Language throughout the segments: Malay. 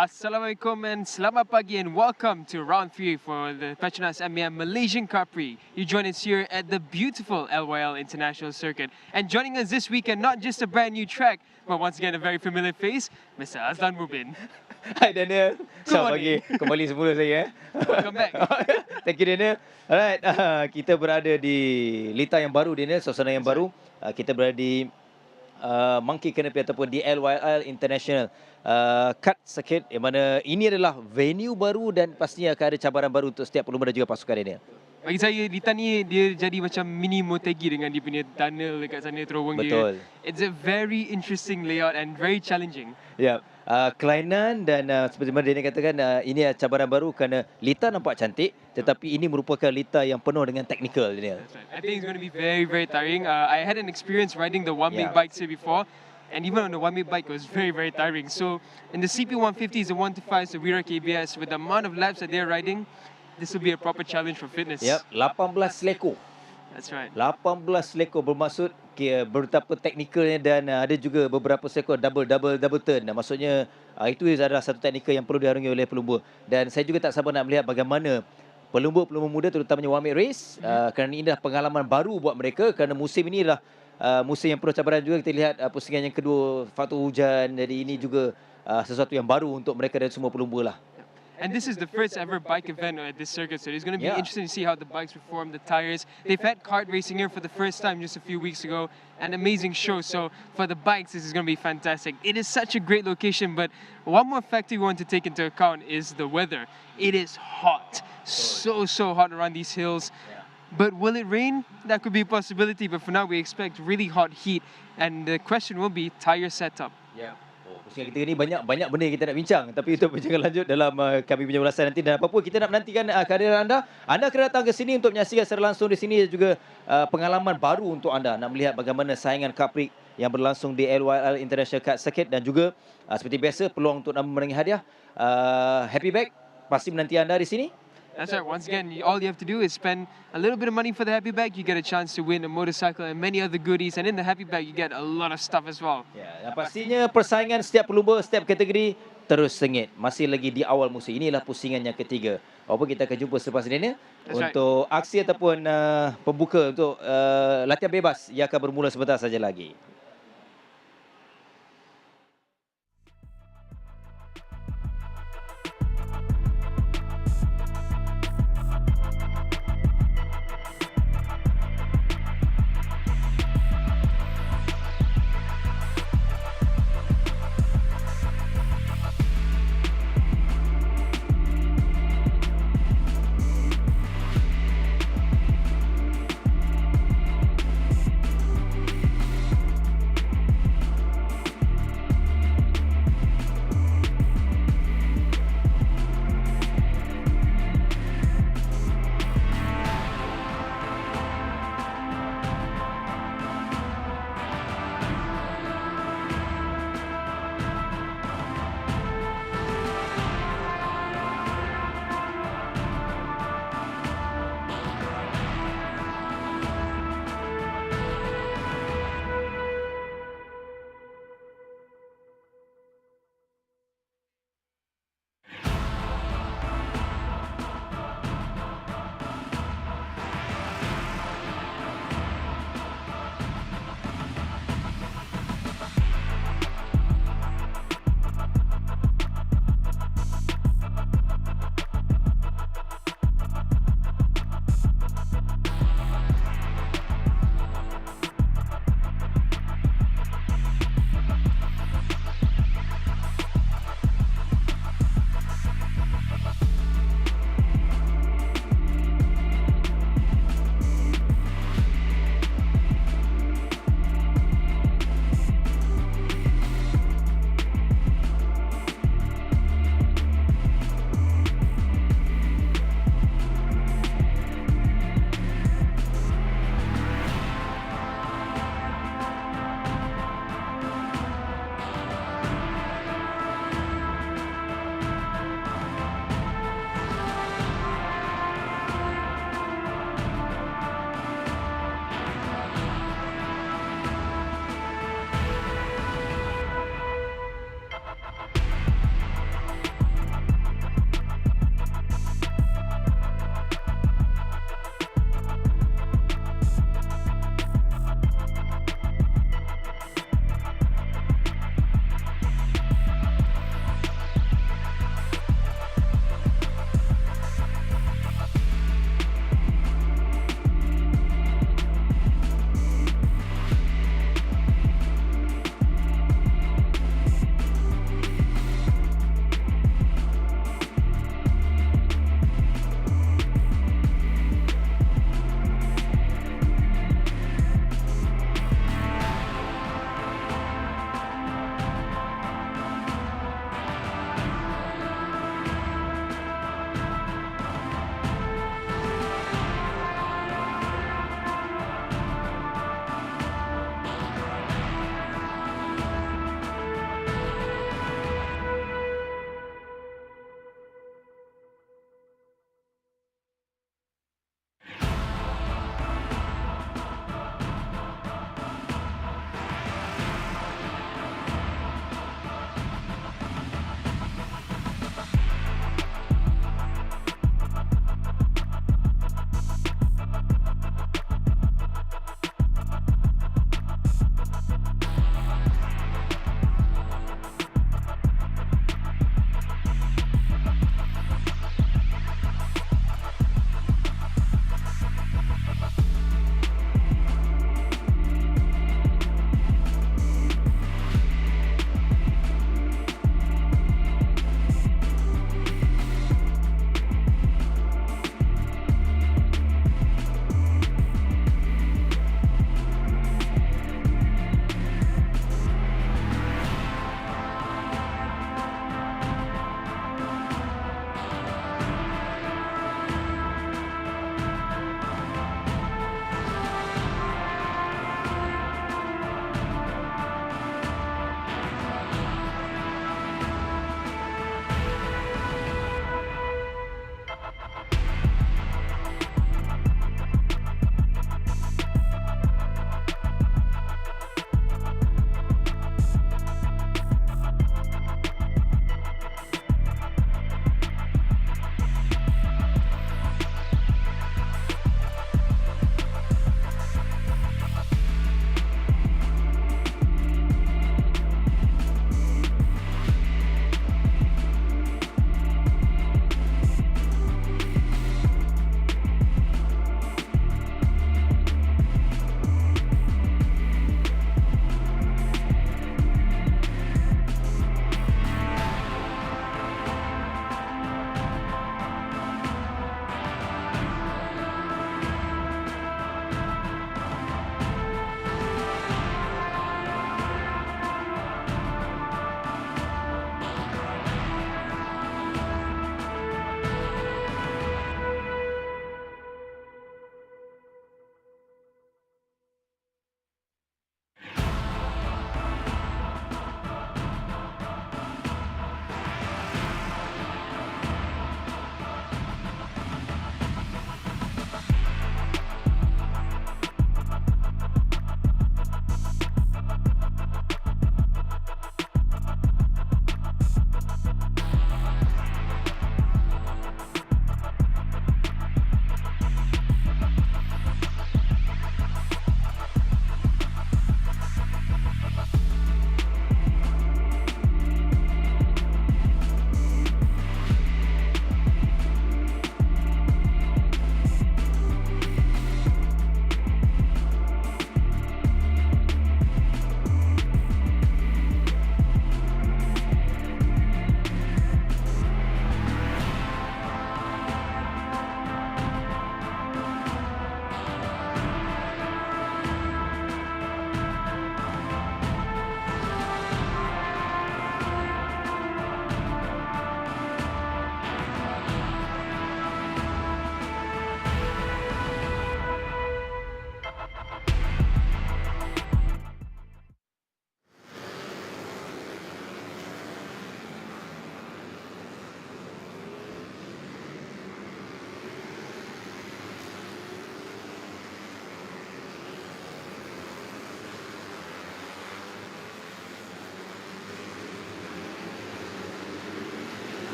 Assalamualaikum and selamat pagi and welcome to round 3 for the Petronas Mam Malaysian Cub Prix. You join us here at the beautiful LYL International Circuit. And joining us this weekend, not just a brand new track, but once again a very familiar face, Mr. Azlan Mubin. Hai Daniel. Selamat pagi. morning. Kembali semula saya. Welcome back. Thank you Daniel. Alright, kita berada di litar yang baru Daniel, suasana yang baru. Kita berada di Monkey Canopy ataupun di LYL International Cut Circuit, yang mana ini adalah venue baru dan pastinya akan ada cabaran baru untuk setiap pelumba dan juga pasukan Daniel. Bagi saya, litar ni dia jadi macam mini Motegi dengan dia punya tunnel dekat sana, terowong Betul. dia. It's a very interesting layout and very challenging. Ya, kelainan dan seperti mana Daniel katakan, ini cabaran baru kerana litar nampak cantik, tetapi ini merupakan litar yang penuh dengan teknikal Daniel. That's right. I think it's going to be very, very tiring. I had an experience riding the one-make bikes here before, and even on the one-make bike, it was very, very tiring. So in the CP150s, the 125s, the Wira KBS, with the amount of laps that they're riding, this will be a proper challenge for fitness. Yep, 18 lekor. That's right. 18 lekor bermaksud betapa teknikalnya dan ada juga beberapa sekor double turn. Maksudnya itu adalah satu teknikal yang perlu diharungi oleh pelumba. Dan saya juga tak sabar nak melihat bagaimana pelumba-pelumba muda terutamanya one-make race, kerana ini adalah pengalaman baru buat mereka, kerana musim ini adalah musim yang penuh cabaran juga. Kita lihat pusingan yang kedua, faktor hujan, jadi ini juga sesuatu yang baru untuk mereka dan semua pelumba lah. And this is the first ever bike event at this circuit, so it's going to be interesting to see how the bikes perform, the tires. They've had kart racing here for the first time just a few weeks ago. An amazing show, so for the bikes, this is going to be fantastic. It is such a great location, but one more factor we want to take into account is the weather. It is hot, so hot around these hills. But will it rain? That could be a possibility, but for now we expect really hot heat, and the question will be tire setup. Pusingan kita ni banyak benda yang kita nak bincang, tapi itu bincang lanjut dalam kami punya ulasan nanti. Dan apa pun kita nak menantikan kehadiran anda. Anda kena datang ke sini untuk menyaksikan secara langsung di sini, juga pengalaman baru untuk anda nak melihat bagaimana saingan Cubprix yang berlangsung di LYL International Cut Circuit, dan juga seperti biasa peluang untuk memenangi hadiah. Happy Bag pasti menanti anda di sini. That's right. Once again, all you have to do is spend a little bit of money for the happy bag. You get a chance to win a motorcycle and many other goodies. And in the happy bag, you get a lot of stuff as well. Dan pastinya persaingan setiap pelumba, setiap kategori terus sengit. Masih lagi di awal musim. Inilah pusingan yang ketiga. Walaupun kita akan jumpa selepas ini untuk aksi ataupun pembuka untuk latihan bebas yang akan bermula sebentar saja lagi.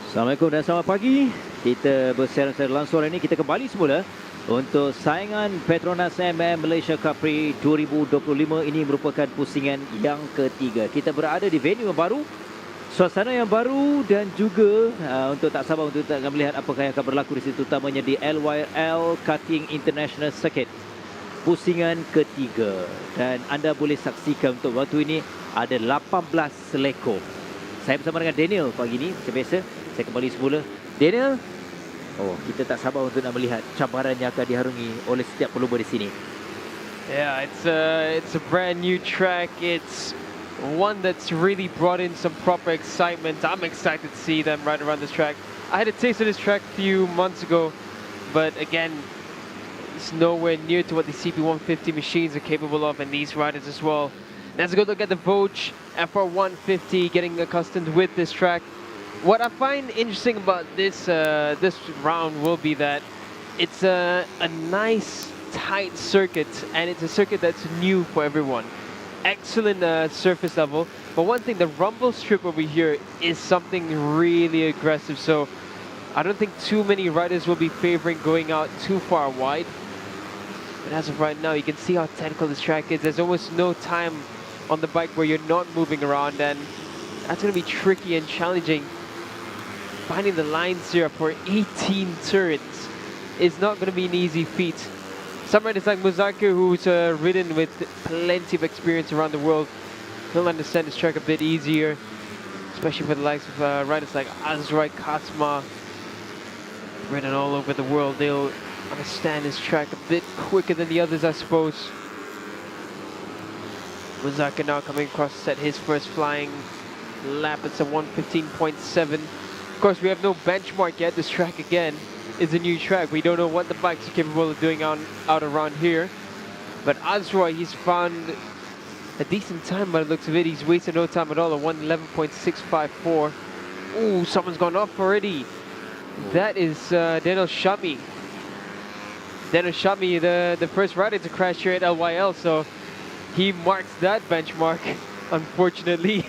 Assalamualaikum dan selamat pagi. Kita bersiaran secara langsung hari ini. Kita kembali semula untuk saingan Petronas Mam Malaysian Cubprix 2025. Ini merupakan pusingan yang ketiga. Kita berada di venue yang baru, suasana yang baru dan juga untuk tak sabar untuk kita akan melihat apakah yang akan berlaku di situ, utamanya di LYL Karting International Circuit. Pusingan ketiga dan anda boleh saksikan untuk waktu ini ada 18 selekor. Saya bersama dengan Daniel pagi ini. Macam biasa, saya kembali semula. Daniel, kita tak sabar untuk nak melihat cabaran yang akan diharungi oleh setiap pelumba di sini. Yeah, it's a brand new track. It's one that's really brought in some proper excitement. I'm excited to see them right around this track. I had a taste of this track a few months ago, but again, it's nowhere near to what the CP150 machines are capable of, and these riders as well. Let's go look at the Vogue FR150, getting accustomed with this track. What I find interesting about this this round will be that it's a nice tight circuit, and it's a circuit that's new for everyone. Excellent surface level, but one thing, the rumble strip over here is something really aggressive, so I don't think too many riders will be favoring going out too far wide. But as of right now, you can see how technical this track is. There's almost no time on the bike where you're not moving around, and that's going to be tricky and challenging. Finding the lines here for 18 turns is not going to be an easy feat. Some riders like Muzakir, who's ridden with plenty of experience around the world, he'll understand this track a bit easier, especially for the likes of riders like Azrai Kasma, ridden all over the world. They'll understand this track a bit quicker than the others, I suppose. Muzakir now coming across to set his first flying lap. It's a 1:15.7. Of course, we have no benchmark yet. This track again is a new track. We don't know what the bikes are capable of doing out around here. But Azroy, he's found a decent time by the looks of it. He's wasted no time at all, a 1:11.654. Ooh, someone's gone off already. That is Daniel Shami. Daniel Shami, the first rider to crash here at LYL, so he marks that benchmark, unfortunately.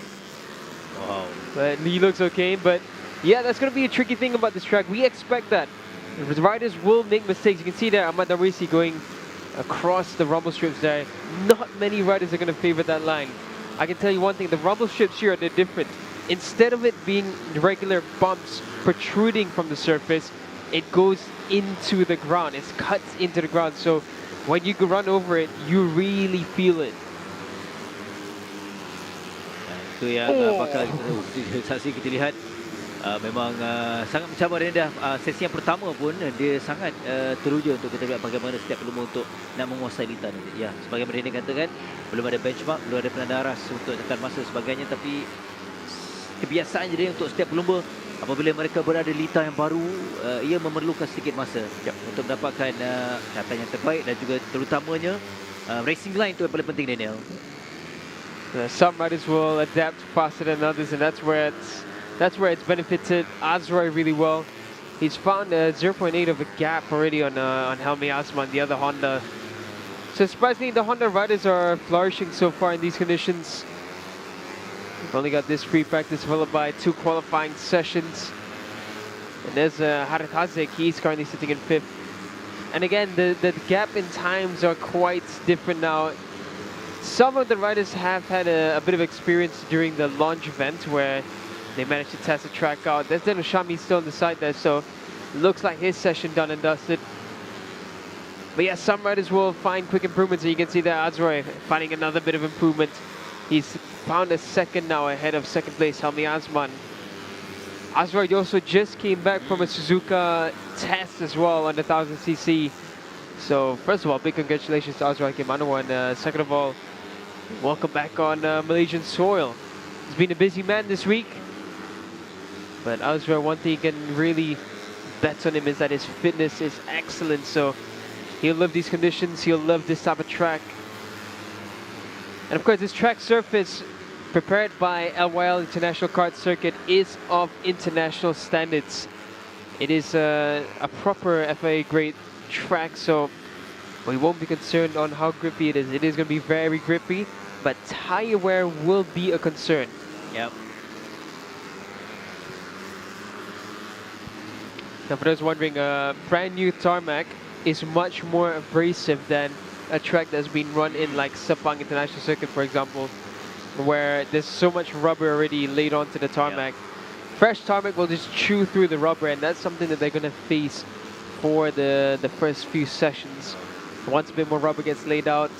Wow. But he looks okay, but yeah, that's going to be a tricky thing about this track. We expect that. The riders will make mistakes. You can see there Ahmad Darwisi going across the rumble strips there. Not many riders are going to favor that line. I can tell you one thing, the rumble strips here, they're different. Instead of it being regular bumps protruding from the surface, it goes into the ground. It cuts into the ground. So when you run over it, you really feel it. Itu yang bakal saksi kita lihat. Memang sangat mencabar, dan dah sesi yang pertama pun dia sangat teruja untuk kita lihat bagaimana setiap pelumba untuk nak menguasai litan. Ya, sebagaimana Rene katakan, belum ada benchmark, belum ada penanda aras untuk tekan masa sebagainya, tapi kebiasaan jadi untuk setiap pelumba apabila mereka berada di litan yang baru, ia memerlukan sedikit masa untuk mendapatkan kata yang terbaik, dan juga terutamanya racing line itu yang paling penting, Daniel. Some riders will adapt faster than others, and that's where it's benefited Azrai really well. He's found a 0.8 of a gap already on Helmi Asman, the other Honda. So surprisingly, the Honda riders are flourishing so far in these conditions. We've only got this free practice followed by 2 qualifying sessions. And there's Harit Hazek, he's currently sitting in 5th. And again, the gap in times are quite different now. Some of the riders have had a bit of experience during the launch event where they managed to test the track out. There's Daniel Shami still on the side there, so looks like his session done and dusted. But yeah, some riders will find quick improvements, and you can see there Azroy finding another bit of improvement. He's found a second now ahead of second place Helmi Asman. Azroy also just came back from a Suzuka test as well on the 1000cc. So first of all, big congratulations to Azroy Kimano, and second of all, welcome back on Malaysian soil. He's been a busy man this week. But Azra, one thing you can really bet on him is that his fitness is excellent. So he'll love these conditions. He'll love this type of track. And of course, this track surface prepared by LYL International Kart Circuit is of international standards. It is a proper FIA grade track, so we won't be concerned on how grippy it is. It is going to be very grippy, but tire wear will be a concern. Yep. Now, for those wondering, brand new tarmac is much more abrasive than a track that's been run in like Sepang International Circuit, for example, where there's so much rubber already laid onto the tarmac. Fresh tarmac will just chew through the rubber, and that's something that they're going to face for the first few sessions. Once a bit more rubber gets laid out,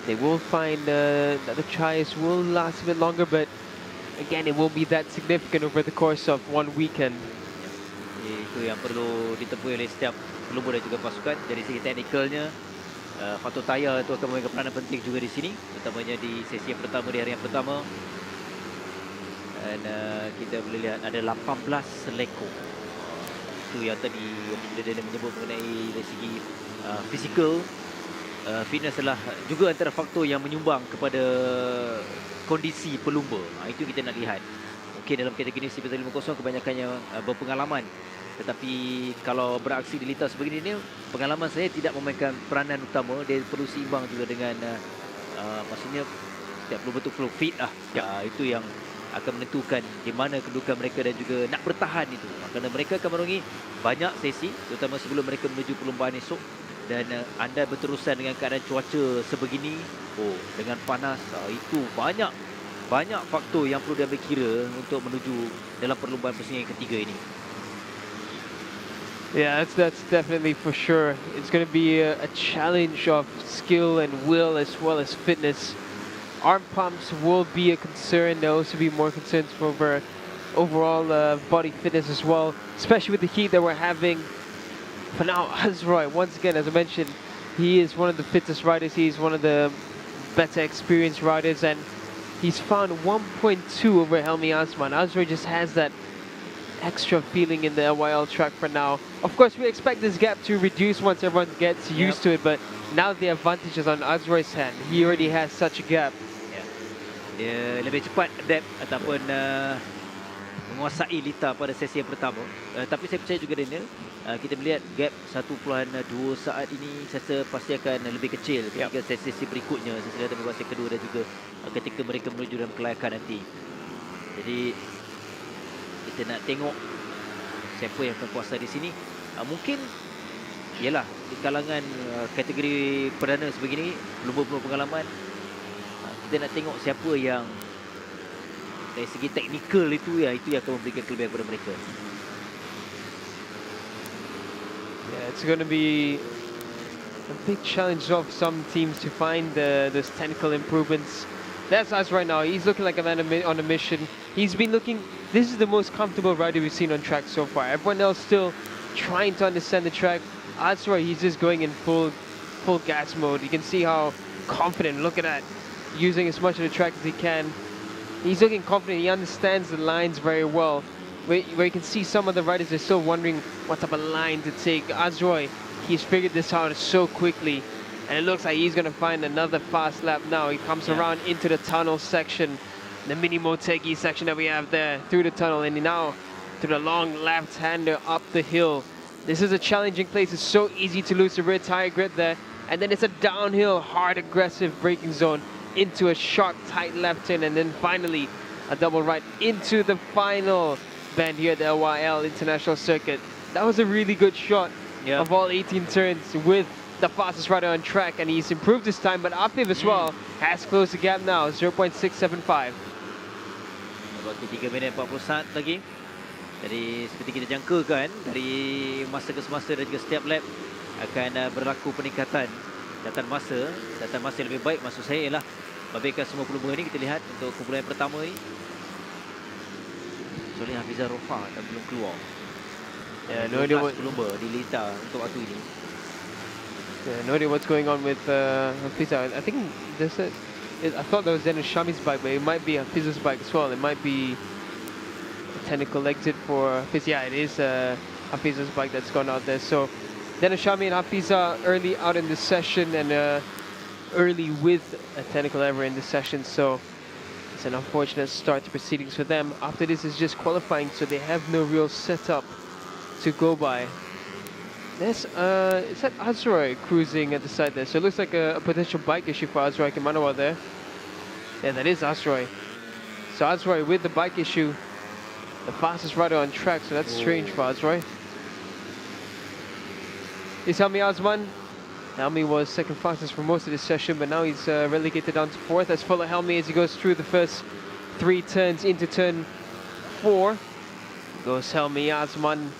they will find that the tries will last a bit longer, but again, it won't be that significant over the course of one weekend. Itu yang perlu ditempuhi oleh setiap pelumba dan juga pasukan. Dari segi teknikalnya, faktor tayar itu akan memainkan peranan penting juga di sini, terutamanya di sesi yang pertama, di hari yang pertama. Dan kita boleh lihat ada 18 leko. Itu yang tadi dia menyebut mengenai dari segi fizikal. Fitness adalah juga antara faktor yang menyumbang kepada kondisi pelumba. Itu kita nak lihat. Mungkin dalam kategori CP50 kebanyakannya berpengalaman. Tetapi kalau beraksi di lintas sebegini ni, pengalaman saya tidak memainkan peranan utama. Dia perlu seimbang juga dengan maksudnya setiap pelumba tu perlu fit lah. Itu yang akan menentukan di mana kedudukan mereka dan juga nak bertahan itu. Kerana mereka akan menunggu banyak sesi, terutama sebelum mereka menuju perlombaan esok. Dan anda berterusan dengan keadaan cuaca sebegini, dengan panas, itu banyak faktor yang perlu diambil kira untuk menuju dalam perlombaan Pusingan yang ketiga ini. Yeah, that's definitely for sure. It's going to be a challenge of skill and will as well as fitness. Arm pumps will be a concern. They'll also be more concerned over overall body fitness as well, especially with the heat that we're having. For now, Azroy, once again, as I mentioned, he is one of the fittest riders. He's one of the better experienced riders, and he's found 1.2 over Helmi Asman. Azroy just has that extra feeling in the LYL track for now. Of course, we expect this gap to reduce once everyone gets used to it, but now the advantage is on Azroy's hand. He already has such a gap. Dia lebih cepat adapt ataupun menguasai lita pada sesi yang pertama. Tapi saya percaya juga Daniel, kita melihat gap 1.2 saat ini saya rasa pasti akan lebih kecil ketika sesi berikutnya, sesi datang sesi kedua dan juga ketika mereka menuju dalam kelayakan nanti. Jadi kita nak tengok siapa yang akan kuasa di sini. Mungkin ialah di kalangan kategori perdana sebegini, pelumba-pelumba pengalaman, kita nak tengok siapa yang dari segi teknikal itu yang akan memberikan kelebihan kepada mereka. Yeah, it's going to be a big challenge of some teams to find those technical improvements. That's us right now. He's looking like a man on a mission. He's been looking. This is the most comfortable rider we've seen on track so far. Everyone else still trying to understand the track. Azroy, he's just going in full gas mode. You can see how confident. Look at that, using as much of the track as he can. He's looking confident. He understands the lines very well. Where you can see some of the riders are still wondering what type of line to take. Azroy, he's figured this out so quickly, and it looks like he's going to find another fast lap now. He comes around into the tunnel section, the mini Motegi section that we have there, through the tunnel, and now to the long left-hander up the hill. This is a challenging place. It's so easy to lose the rear tire grip there, and then it's a downhill, hard, aggressive braking zone into a sharp, tight left turn, and then finally a double right into the final bend here at the LYL International Circuit. That was a really good shot of all 18 turns with the fastest rider on track, and he's improved his time, but Afif as well has closed the gap now, 0.675. Waktu 3 minit 40 saat lagi. Jadi seperti kita jangkakan, dari masa ke semasa dan juga setiap lap akan berlaku peningkatan datan masa yang lebih baik. Maksud saya ialah babitkan semua pelumba ini, kita lihat untuk kumpulan yang pertama ini. Soalnya Hafizah Rofa dan belum keluar. No idea what pelumba di lita untuk waktu ini. No idea what's going on with Hafizah. I think I thought that was Dennis Shami's bike, but it might be Hafizah's bike as well. It might be a technical exit for Hafiz. Yeah, it is Hafizah's bike that's gone out there. So Dennis Shami and Hafizah early out in the session, and early with a technical error in the session. So it's an unfortunate start to proceedings for them. After this is just qualifying, so they have no real setup to go by. There's is that Azroy cruising at the side there? So it looks like a potential bike issue for Azroy Kimanawa there. Yeah, that is Azroy. So Azroy with the bike issue, the fastest rider on track. So that's strange for Azroy. is Helmi Osman. Helmi was second fastest for most of this session, but now he's relegated down to fourth. Let's follow Helmi as he goes through the first 3 turns into turn 4. Goes Helmi Osman.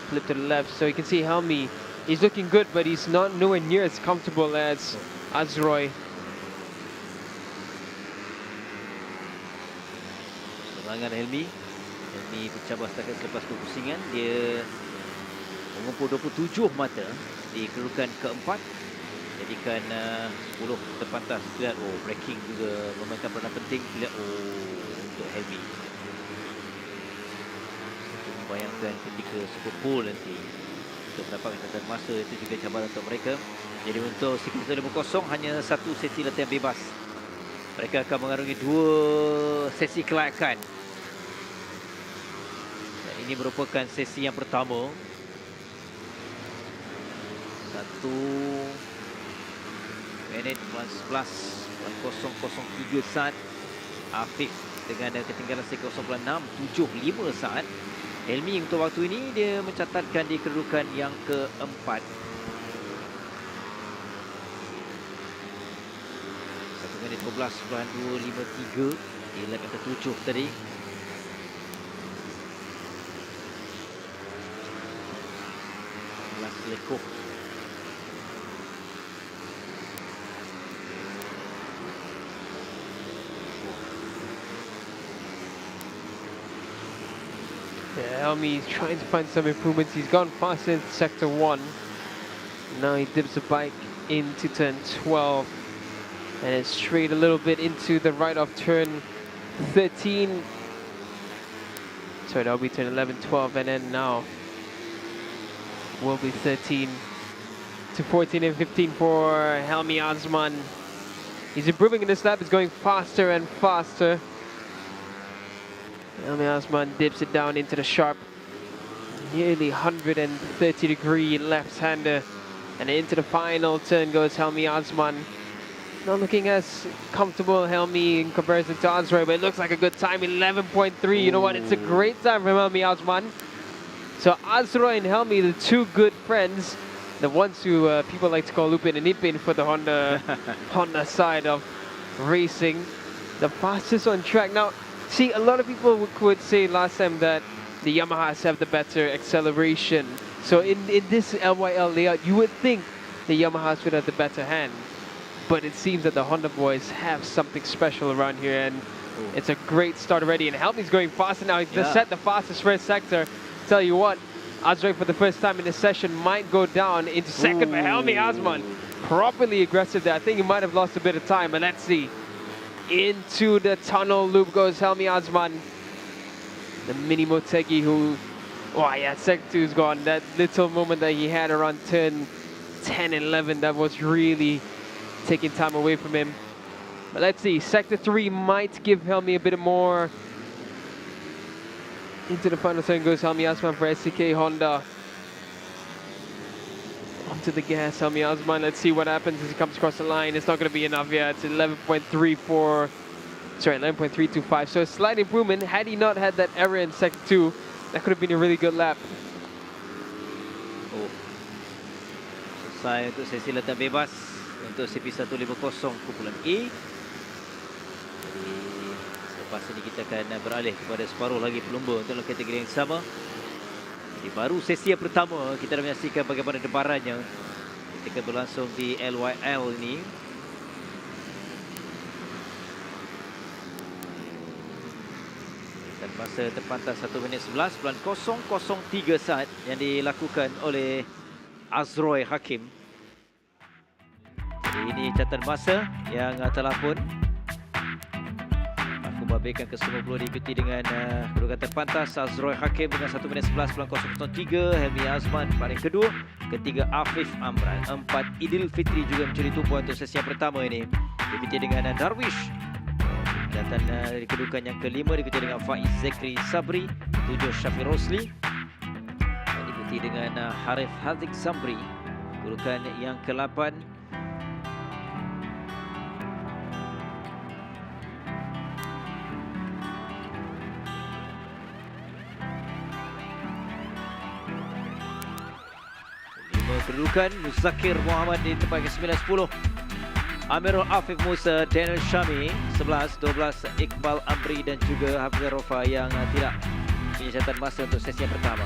Flip to the left, so you can see Helmi. He's looking good, but he's not nowhere near as comfortable as Azroy. Serangan Helmi. Helmi bercabar setakat selepas Pusingan. Dia mengumpul 27 mata di kedudukan keempat. Jadikan 10 terpantas. Lihat, braking juga memainkan peranan penting. Lihat, untuk Helmi. Bayangkan ketika super pole nanti untuk mendapatkan catatan masa, itu juga cabaran untuk mereka. Jadi untuk siklus 50 hanya 1 sesi latihan bebas. Mereka akan mengarungi 2 sesi kelayakan. Dan ini merupakan sesi yang pertama. 1 minit 11 003 saat. Afif dengan ketinggalan sektor 0.675 saat. Helmi untuk waktu ini dia mencatatkan di kedudukan yang keempat. 1 minit 12.253 di lap yang ke-7 tadi. Last lekuk. Yeah, Helmi's trying to find some improvements. He's gone faster in sector 1. Now he dips the bike into turn 12. And it's straight a little bit into the right of turn 13. Sorry, that'll be turn 11, 12, and then now will be 13 to 14 and 15 for Helmi Osman. He's improving in this lap. He's going faster and faster. Helmi Osman dips it down into the sharp, nearly 130-degree left-hander. And into the final turn goes Helmi Osman. Not looking as comfortable, Helmi, in comparison to Azroy, but it looks like a good time, 11.3. You know what? It's a great time for Helmi Osman. So Azroy and Helmi, the 2 good friends, the ones who people like to call Lupin and Ipin for the Honda Honda side of racing. The fastest on track. Now, see, a lot of people would say last time that the Yamahas have the better acceleration. So in this LYL layout, you would think the Yamahas would have the better hand. But it seems that the Honda boys have something special around here, and it's a great start already. And Helmi's going faster now. He's set the fastest first sector. Tell you what, Azroy for the first time in this session might go down into second, but Helmi Osman properly aggressive there. I think he might have lost a bit of time, but let's see. Into the tunnel loop goes Helmi Osman. The mini Motegi who, sector 2's gone. That little moment that he had around turn 10 and 11, that was really taking time away from him. But let's see, sector 3 might give Helmi a bit more. Into the final turn goes Helmi Osman for SCK Honda. Onto the gas, Helmi Osman. Let's see what happens as he comes across the line. It's not going to be enough yet. It's 11.325. So a slight improvement. Had he not had that error in sector 2, that could have been a really good lap. Selesai untuk sesi latihan bebas untuk CP150 kumpulan A. Lepas ini kita akan beralih kepada separuh lagi pelumba untuk kategori yang sama. Jadi baru sesi yang pertama kita dah menyaksikan bagaimana debarannya ketika berlangsung di LYL ini. Dan masa terpantas 1 minit 11.003 saat yang dilakukan oleh Azroy Hakim. Jadi ini catatan masa yang telah pun membabitkan ke-90 diikuti dengan kedudukan terpantas Azroy Hakim dengan 1 minit 11.003. Helmi Osman paling kedua, ketiga Afif Amran, 4 Idil Fitri juga mencuri tumpuan untuk sesi yang pertama ini. Diikuti dengan Darwish dan dari kedudukan yang kelima, diikuti dengan Faiz Zekri Sabri, 7 Syafi Rosli, dan diikuti dengan Harif Hazik Sabri, kedudukan yang ke-8. Kedudukan Muzakir Muhammad di tempat ke-9-10. Amirul Afif Musa, Daniel Syami 11, 12 Iqbal Amri dan juga Hafizah Rofa yang tidak punya catatan masa untuk sesi yang pertama.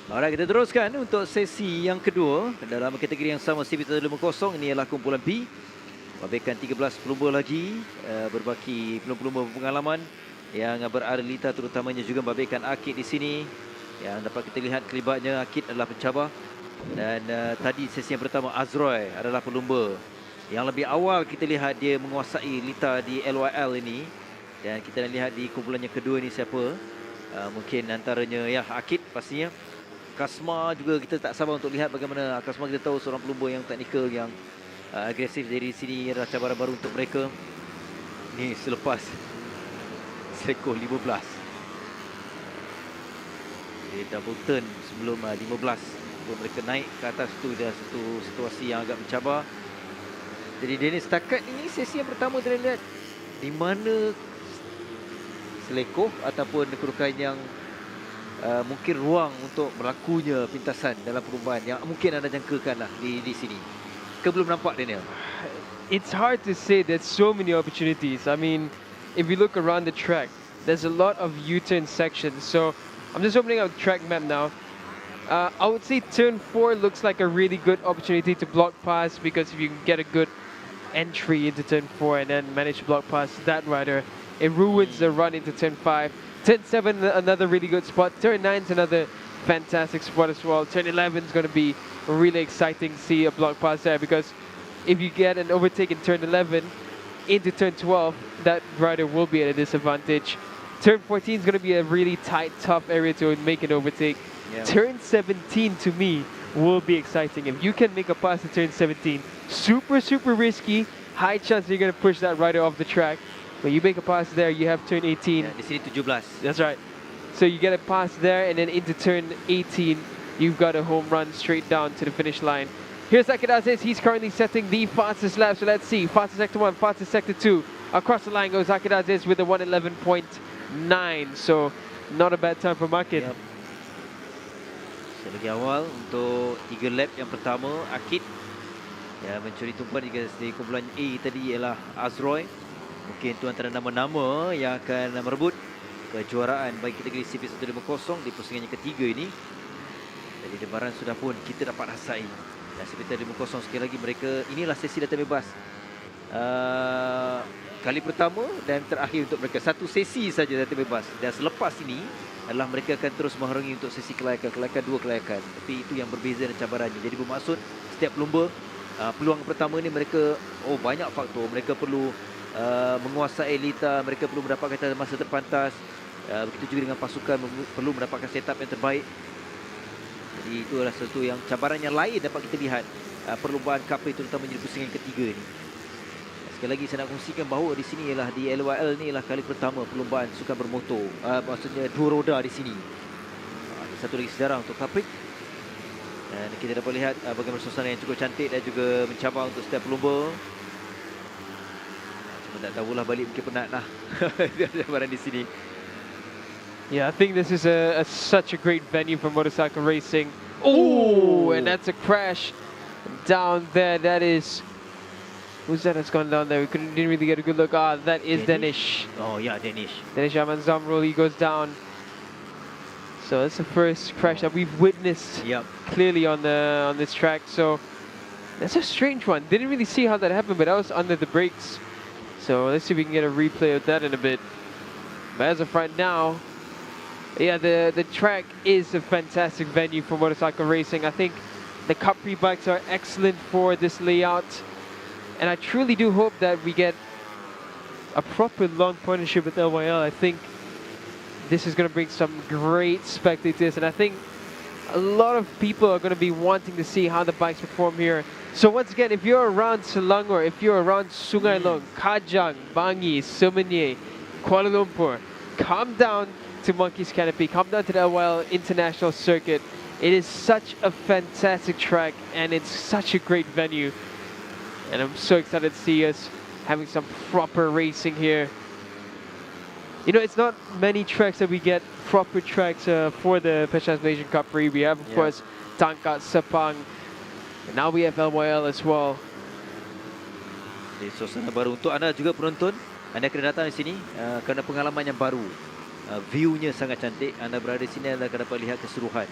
Alright, kita teruskan untuk sesi yang kedua dalam kategori yang sama CP150. Ini ialah kumpulan B. Memberikan 13 pelumba lagi, berbaki pelumba-pelumba pengalaman yang berada lita, terutamanya juga memberikan Akid di sini. Yang dapat kita lihat kelibatnya Akid adalah pencabar. Dan tadi sesi yang pertama Azroy adalah pelumba yang lebih awal kita lihat dia menguasai lita di LYL ini. Dan kita nak lihat di kumpulan yang kedua ni siapa. Mungkin antaranya ya Akid pastinya. Kasma juga kita tak sabar untuk lihat bagaimana Kasma. Kita tahu seorang pelumba yang teknikal, yang agresif. Dari sini adalah cabaran baru untuk mereka. Ni selepas selekoh 15. Dia double turn sebelum 15. Sebelum mereka naik ke atas tu, dah satu situasi yang agak mencabar. Jadi Dennis, setakat ini sesi yang pertama kita lihat di mana selekoh ataupun kedudukan yang mungkin ruang untuk berlakunya pintasan dalam perlombaan yang mungkin anda jangkakan lah di sini. Ke belum nampak, Daniel? It's hard to say. There's so many opportunities. I mean, if you look around the track, there's a lot of U-turn sections. So I'm just opening up the track map now. I would say turn 4 looks like a really good opportunity to block pass, because if you can get a good entry into turn 4 and then manage to block pass that rider, it ruins the run into turn 5. Turn 7, another really good spot. Turn 9 is another fantastic spot as well. Turn 11 is going to be really exciting to see a block pass there, because if you get an overtake in turn 11 into turn 12, that rider will be at a disadvantage. Turn 14 is going to be a really tight, tough area to make an overtake. Yeah. Turn 17 to me will be exciting. If you can make a pass to turn 17, super risky, high chance you're going to push that rider off the track. When you make a pass there, you have turn 18. Yeah, di sini 17. That's right. So you get a pass there, and then into turn 18, you've got a home run straight down to the finish line. Here's Akid Aziz. He's currently setting the fastest lap. So let's see. Fastest sector 1, fastest sector 2. Across the line goes Akid Aziz with a 111.9. So not a bad time for Akid. Yep. Lagi awal untuk 3 lap yang pertama, Akid yang mencuri tumpuan di kumpulan A tadi ialah Azroy. Mungkin itu antara nama-nama yang akan merebut kejuaraan bagi kategori CP150 di pusingan yang ketiga ini. Jadi debaran sudah pun kita dapat rasai. Dan CP150 sekali lagi mereka, inilah sesi data bebas. Kali pertama dan terakhir untuk mereka. Satu sesi saja data bebas. Dan selepas ini adalah mereka akan terus mengharungi untuk sesi kelayakan 2 kelayakan. Tapi itu yang berbeza dan cabarannya. Jadi bermaksud setiap pelumba, peluang pertama ni mereka, banyak faktor. Mereka perlu menguasai lita, mereka perlu mendapatkan masa terpantas. Begitu juga dengan pasukan perlu mendapatkan setup yang terbaik. Jadi itu adalah sesuatu yang cabaran yang lain dapat kita lihat perlombaan Cubprix, terutama di pusingan ketiga ini. Sekali lagi saya nak kongsikan bahawa di sini ialah di LYL ni ialah kali pertama perlombaan sukan bermotor, maksudnya 2 roda di sini. Satu lagi sejarah untuk Cubprix. Dan kita dapat lihat bagaimana suasana yang cukup cantik dan juga mencabar untuk setiap pelumba. Tak tahulah, balik mungkin penat lah barang di sini. Yeah, I think this is such a great venue for motorcycle racing. Oh, and that's a crash down there. That is, who's that that's gone down there? We didn't really get a good look. That is Danish. Oh yeah, Danish. Danish Aman Zamrul, he goes down. So that's the first crash that we've witnessed clearly on this track. So that's a strange one. Didn't really see how that happened, but that was under the brakes. So let's see if we can get a replay of that in a bit. But as of right now, yeah, the track is a fantastic venue for motorcycle racing. I think the Cubprix bikes are excellent for this layout. And I truly do hope that we get a proper long partnership with LYL. I think this is going to bring some great spectators. And I think a lot of people are going to be wanting to see how the bikes perform here. So once again, if you're around Selangor, if you're around Sungai Long, Kajang, Bangi, Semenyih, Kuala Lumpur, come down to Monkey's Canopy, come down to the LYL International Circuit. It is such a fantastic track and it's such a great venue. And I'm so excited to see us having some proper racing here. You know, it's not many tracks that we get proper tracks for the Petronas Malaysian Cub Prix. We have, of course, Tangkat, Sepang, and now we have LYL as well. Jadi suasana baru untuk anda juga penonton. Anda kena datang di sini kerana pengalaman yang baru. View-nya sangat cantik. Anda berada di sini, anda akan dapat lihat keseluruhan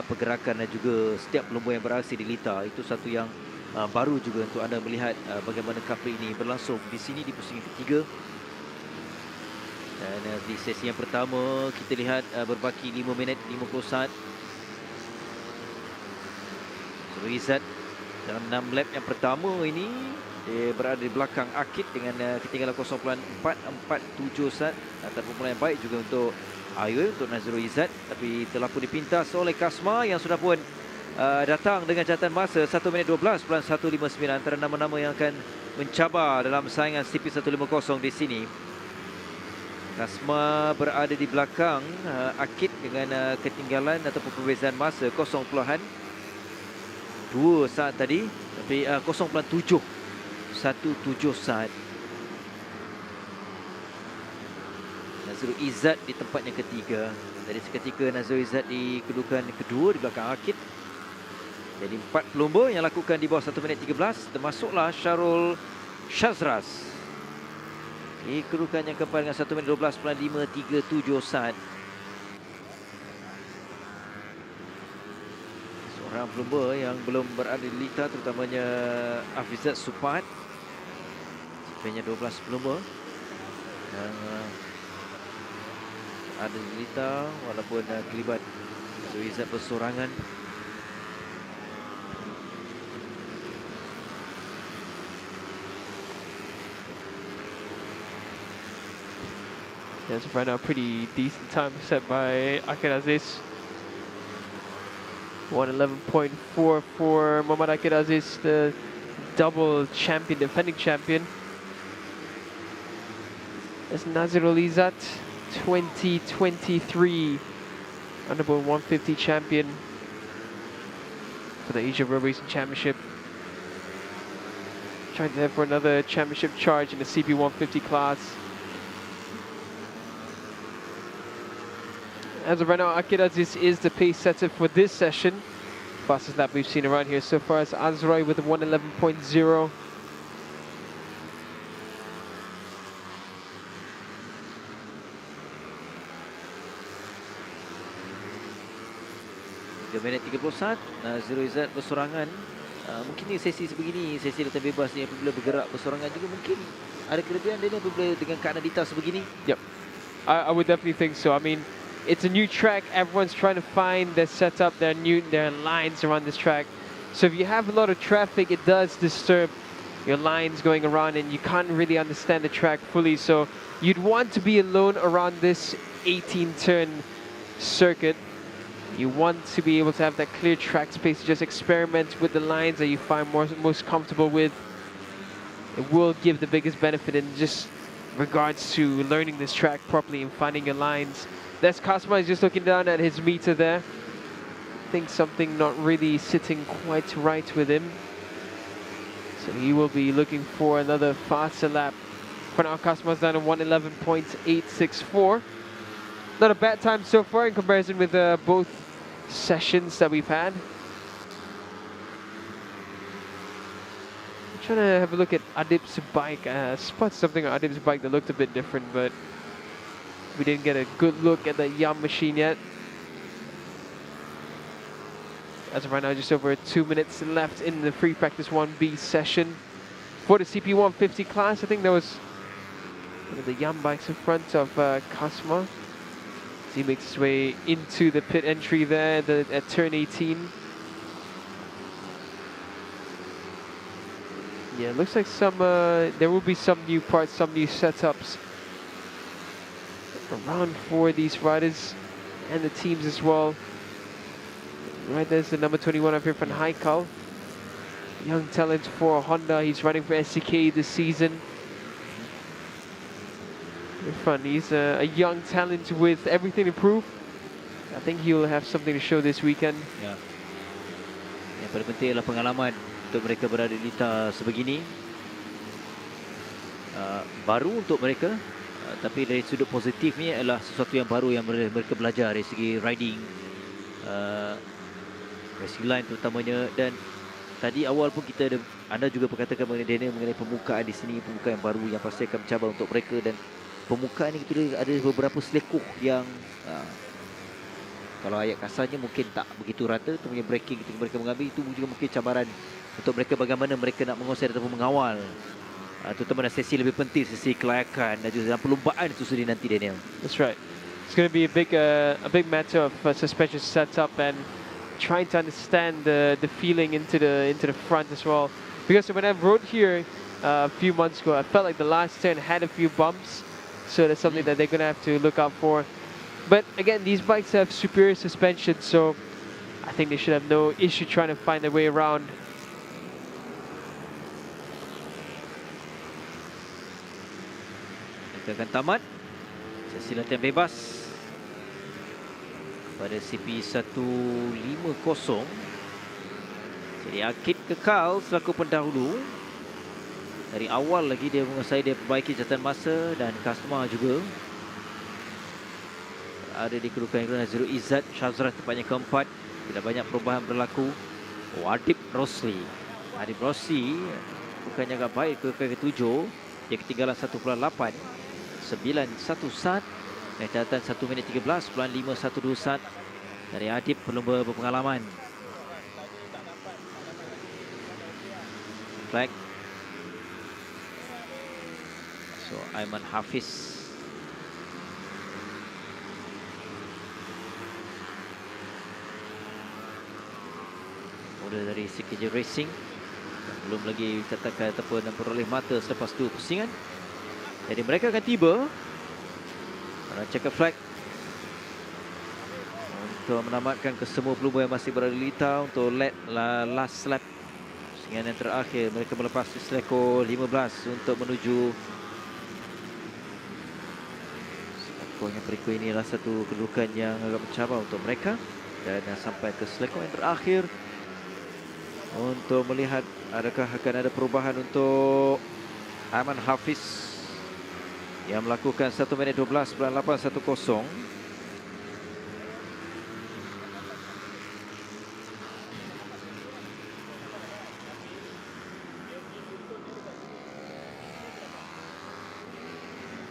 pergerakan dan juga setiap pelumba yang beraksi di litar. Itu satu yang baru juga untuk anda melihat bagaimana Cubprix ini berlangsung di sini di pusingan ketiga. Dan di sesi yang pertama kita lihat berbaki 5 minit 50 saat. Izzat dalam 6 lap yang pertama ini dia berada di belakang Akid dengan ketinggalan 0.447 saat. Permulaan yang baik juga untuk untuk Nazrul Izzat, tapi telah pun dipintas oleh Kasma yang sudah pun datang dengan catatan masa 1 minit 12.159. Antara nama-nama yang akan mencabar dalam saingan CP150 di sini. Kasma berada di belakang Akid dengan ketinggalan ataupun perbezaan masa 0.2 saat tadi, tapi 0.717 saat. Nazrul Izzat di tempat yang ketiga. Dari seketika Nazrul Izzat di kedudukan kedua di belakang Akid. Jadi 4 pelumba yang lakukan di bawah 1 minit 13, termasuklah Syarul Shazraz di kedudukan yang keempat dengan 1 minit 12.537 saat. Seorang pelumba yang belum berada di litar, terutamanya Afizat Supat. Sebenarnya 12 pelumba yang ada di litar walaupun kelibat Izzat bersorangan. Yeah, so right now, pretty decent time set by Akid Aziz. 1:11.4 for Muhammad Akid Aziz, the double champion, defending champion. That's Nazrul Izzat, 2023 Underboard 150 champion for the Asia Road Racing Championship. Trying to head for another championship charge in the CP 150 class. As of right now, Akid Aziz is the pace setter for this session. Fastest lap we've seen around here so far is Azrai with a 1:11.0. Minit 30 saat. Nazrul Izzat bersorangan. Mungkin ni sesi sebegini, sesi latihan bebas ni apabila bergerak bersorangan juga mungkin ada kelebihan dia ni apabila dengan keadaan litar sebegini. Yep, I would definitely think so. I mean, it's a new track. Everyone's trying to find their setup, their lines around this track. So if you have a lot of traffic, it does disturb your lines going around, and you can't really understand the track fully. So you'd want to be alone around this 18-turn circuit. You want to be able to have that clear track space to just experiment with the lines that you find most comfortable with. It will give the biggest benefit in just regards to learning this track properly and finding your lines. That's Kasma is just looking down at his meter there. I think something not really sitting quite right with him. So he will be looking for another faster lap. For now, Kasma's down to 1:11.864. Not a bad time so far in comparison with both sessions that we've had. I'm trying to have a look at Adib's bike. Spot something on Adib's bike that looked a bit different, but we didn't get a good look at the Yam machine yet. As of right now, just over 2 minutes left in the free practice 1B session. For the CP 150 class, I think there was one of the Yam bikes in front of Kasma. He makes his way into the pit entry there at turn 18. Yeah, it looks like there will be some new parts, some new setups around for these riders and the teams as well. Right, there's the number 21 up here from Haikal. Young talent for Honda. He's running for SCK this season. In front, he's a young talent with everything to prove. I think he'll have something to show this weekend. Ya. Yang paling penting adalah pengalaman untuk mereka berada di litar sebegini. Baru untuk mereka, tapi dari sudut positifnya adalah sesuatu yang baru yang mereka belajar dari segi riding, racing line terutamanya. Dan tadi awal pun anda juga perkatakan mengenai pembukaan di sini, pembukaan yang baru yang pasti akan mencabar untuk mereka. Dan pembukaan ini kita ada beberapa selekoh yang Kalau ayat kasarnya mungkin tak begitu rata, itu punya braking ketika mereka mengambil, itu juga mungkin cabaran untuk mereka bagaimana mereka nak menguasai ataupun mengawal. Terutama dalam sesi lebih penting, sesi kelayakan dan juga dalam perlombaan itu sendiri nanti, Daniel. That's right. It's going to be a big matter of suspension setup and trying to understand the feeling into the front as well. Because when I rode here a few months ago, I felt like the last turn had a few bumps, so that's something that they're going to have to look out for. But again, these bikes have superior suspension, so I think they should have no issue trying to find their way around. Kita akan tamat sesi latihan bebas pada CP 150. Jadi Akid kekal selaku pendahulu. Dari awal lagi dia menguasai, dia perbaiki catatan masa dan customer juga. Ada di kedudukan yang Zero Izzat Shazrah tempatnya keempat. Tidak banyak perubahan berlaku. Adib Rosli bukannya agak baik kedudukan ketujuh. Dia ketinggalan 1.8. 9.1 sat. Catatan 1 minit 13.512 sat dari Adib, pelumba berpengalaman. Flag. So Aiman Hafiz. Dari Kejuaraan Racing, belum lagi katakan ataupun memperoleh mata selepas tu pusingan. Jadi mereka akan tiba. Checker flag untuk menamatkan kesemua pelumba yang masih berada di litar untuk last lap pusingan yang terakhir. Mereka melepas seleko 15 untuk menuju seleko yang berikut. Ini adalah satu kedudukan yang agak mencabar untuk mereka, dan sampai ke seleko yang terakhir untuk melihat adakah akan ada perubahan untuk Aiman Hafiz yang melakukan 1 minit 12.810.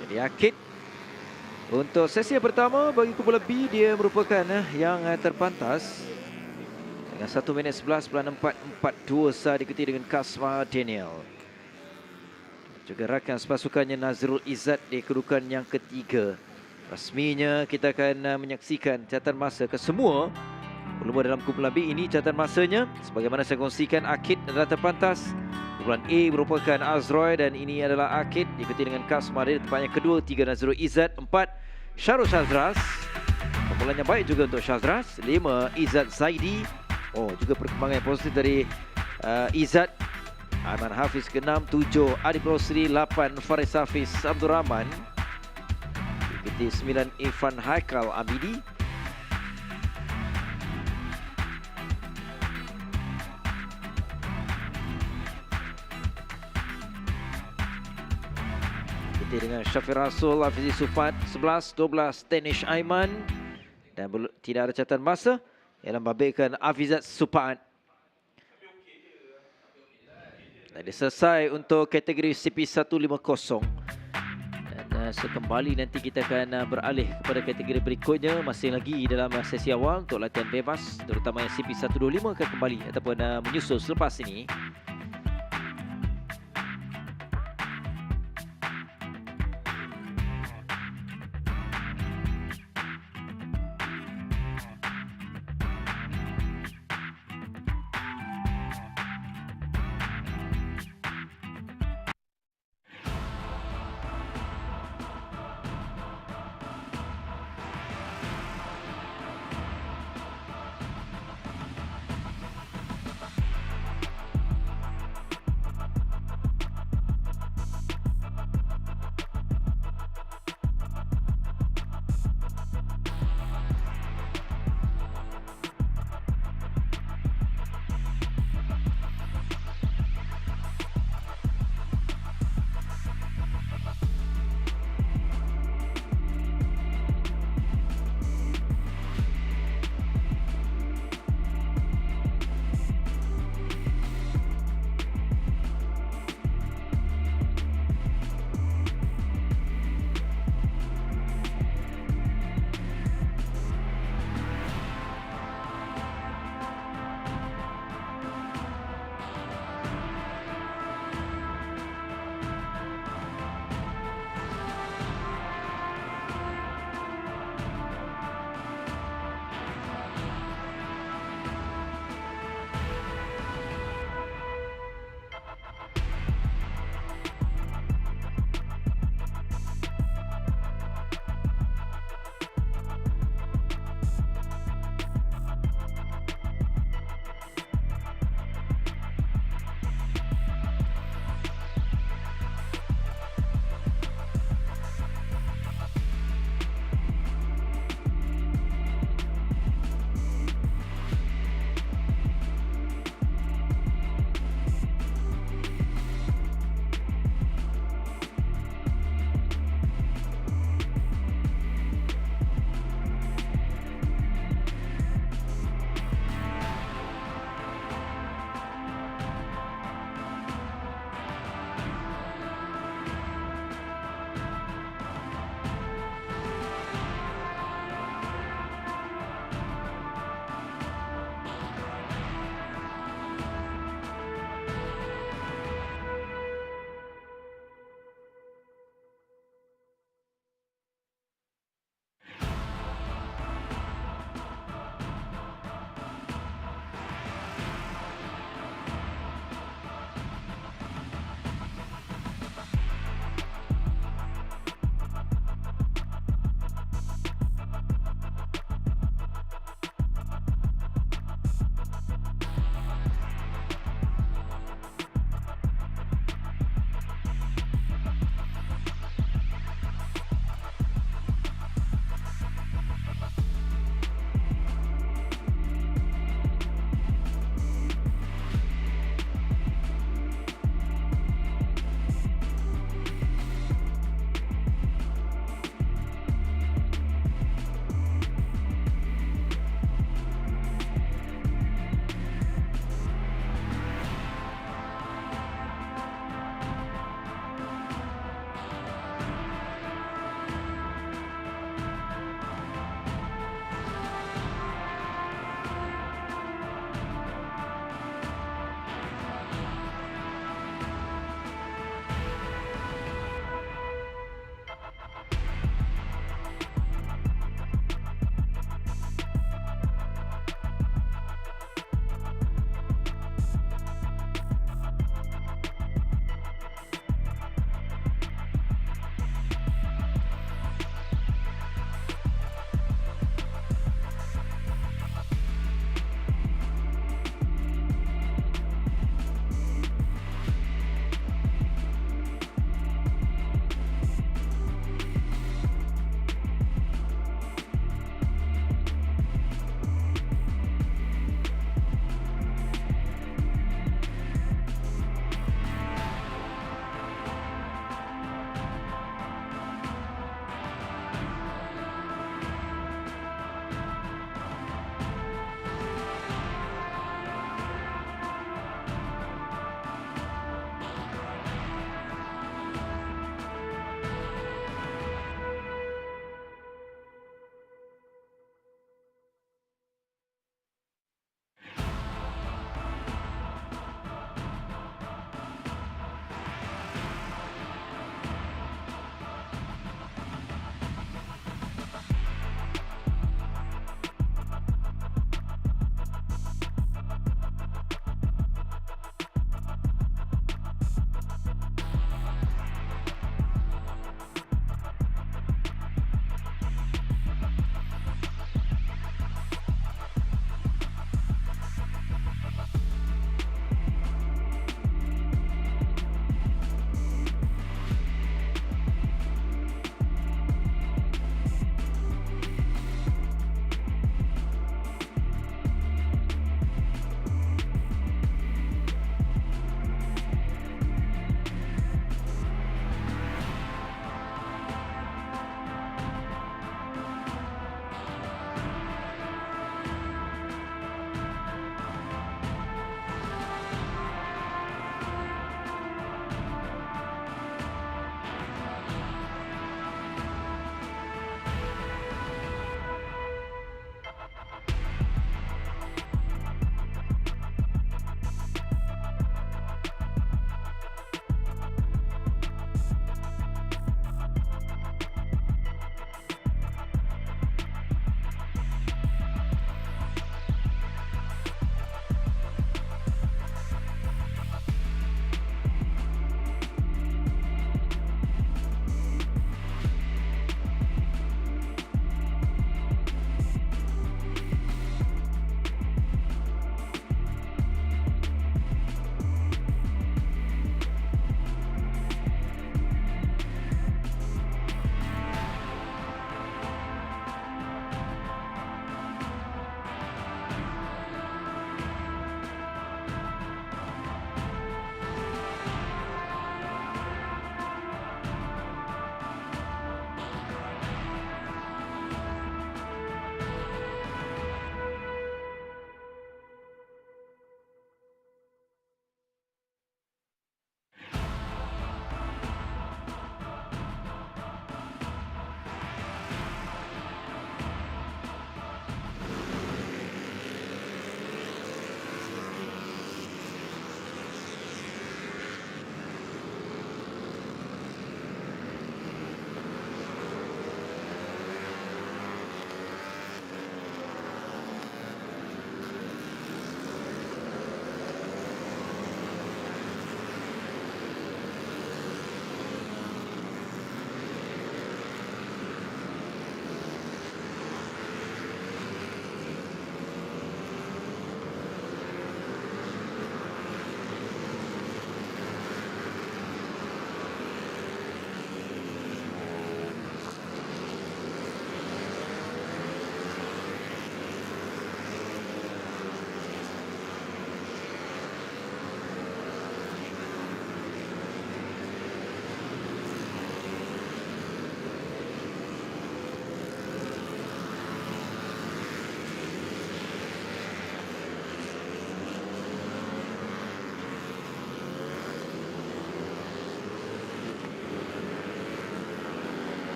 Jadi Akid untuk sesi yang pertama bagi kumpulan B, dia merupakan yang terpantas dengan 1 minit 11.442 saat, diikuti dengan Kasma Daniel. Juga rakan sepasukannya Nazrul Izzat di kedudukan yang ketiga. Rasminya kita akan menyaksikan catatan masa ke semua pelumba dalam kumpulan B ini. Catatan masanya sebagaimana saya kongsikan, Akid adalah terpantas. Kumpulan A merupakan Azroy dan ini adalah Akid, diikuti dengan Kasma Daniel tempatnya kedua, 3 Nazrul Izzat, 4 Syarul Shazras. Kumpulan yang baik juga untuk Shazras, 5 Izzat Zaidi. Juga perkembangan yang positif dari Izzat. Aiman Hafiz ke-6, 7 Adib Rosli, 8 Faris Hafiz Abdul Rahman, diikuti 9 Irfan Haikal Abidi. Diikuti dengan Syafir Rasul, Hafizi Sufat, 11, 12 Danish Aiman, dan tidak ada catatan masa yang membabitkan Hafizat Supaat. Dah selesai untuk kategori CP 150. Dan sekembali nanti kita akan beralih kepada kategori berikutnya. Masih lagi dalam sesi awal untuk latihan bebas, terutama yang CP 125 akan kembali ataupun menyusul selepas ini.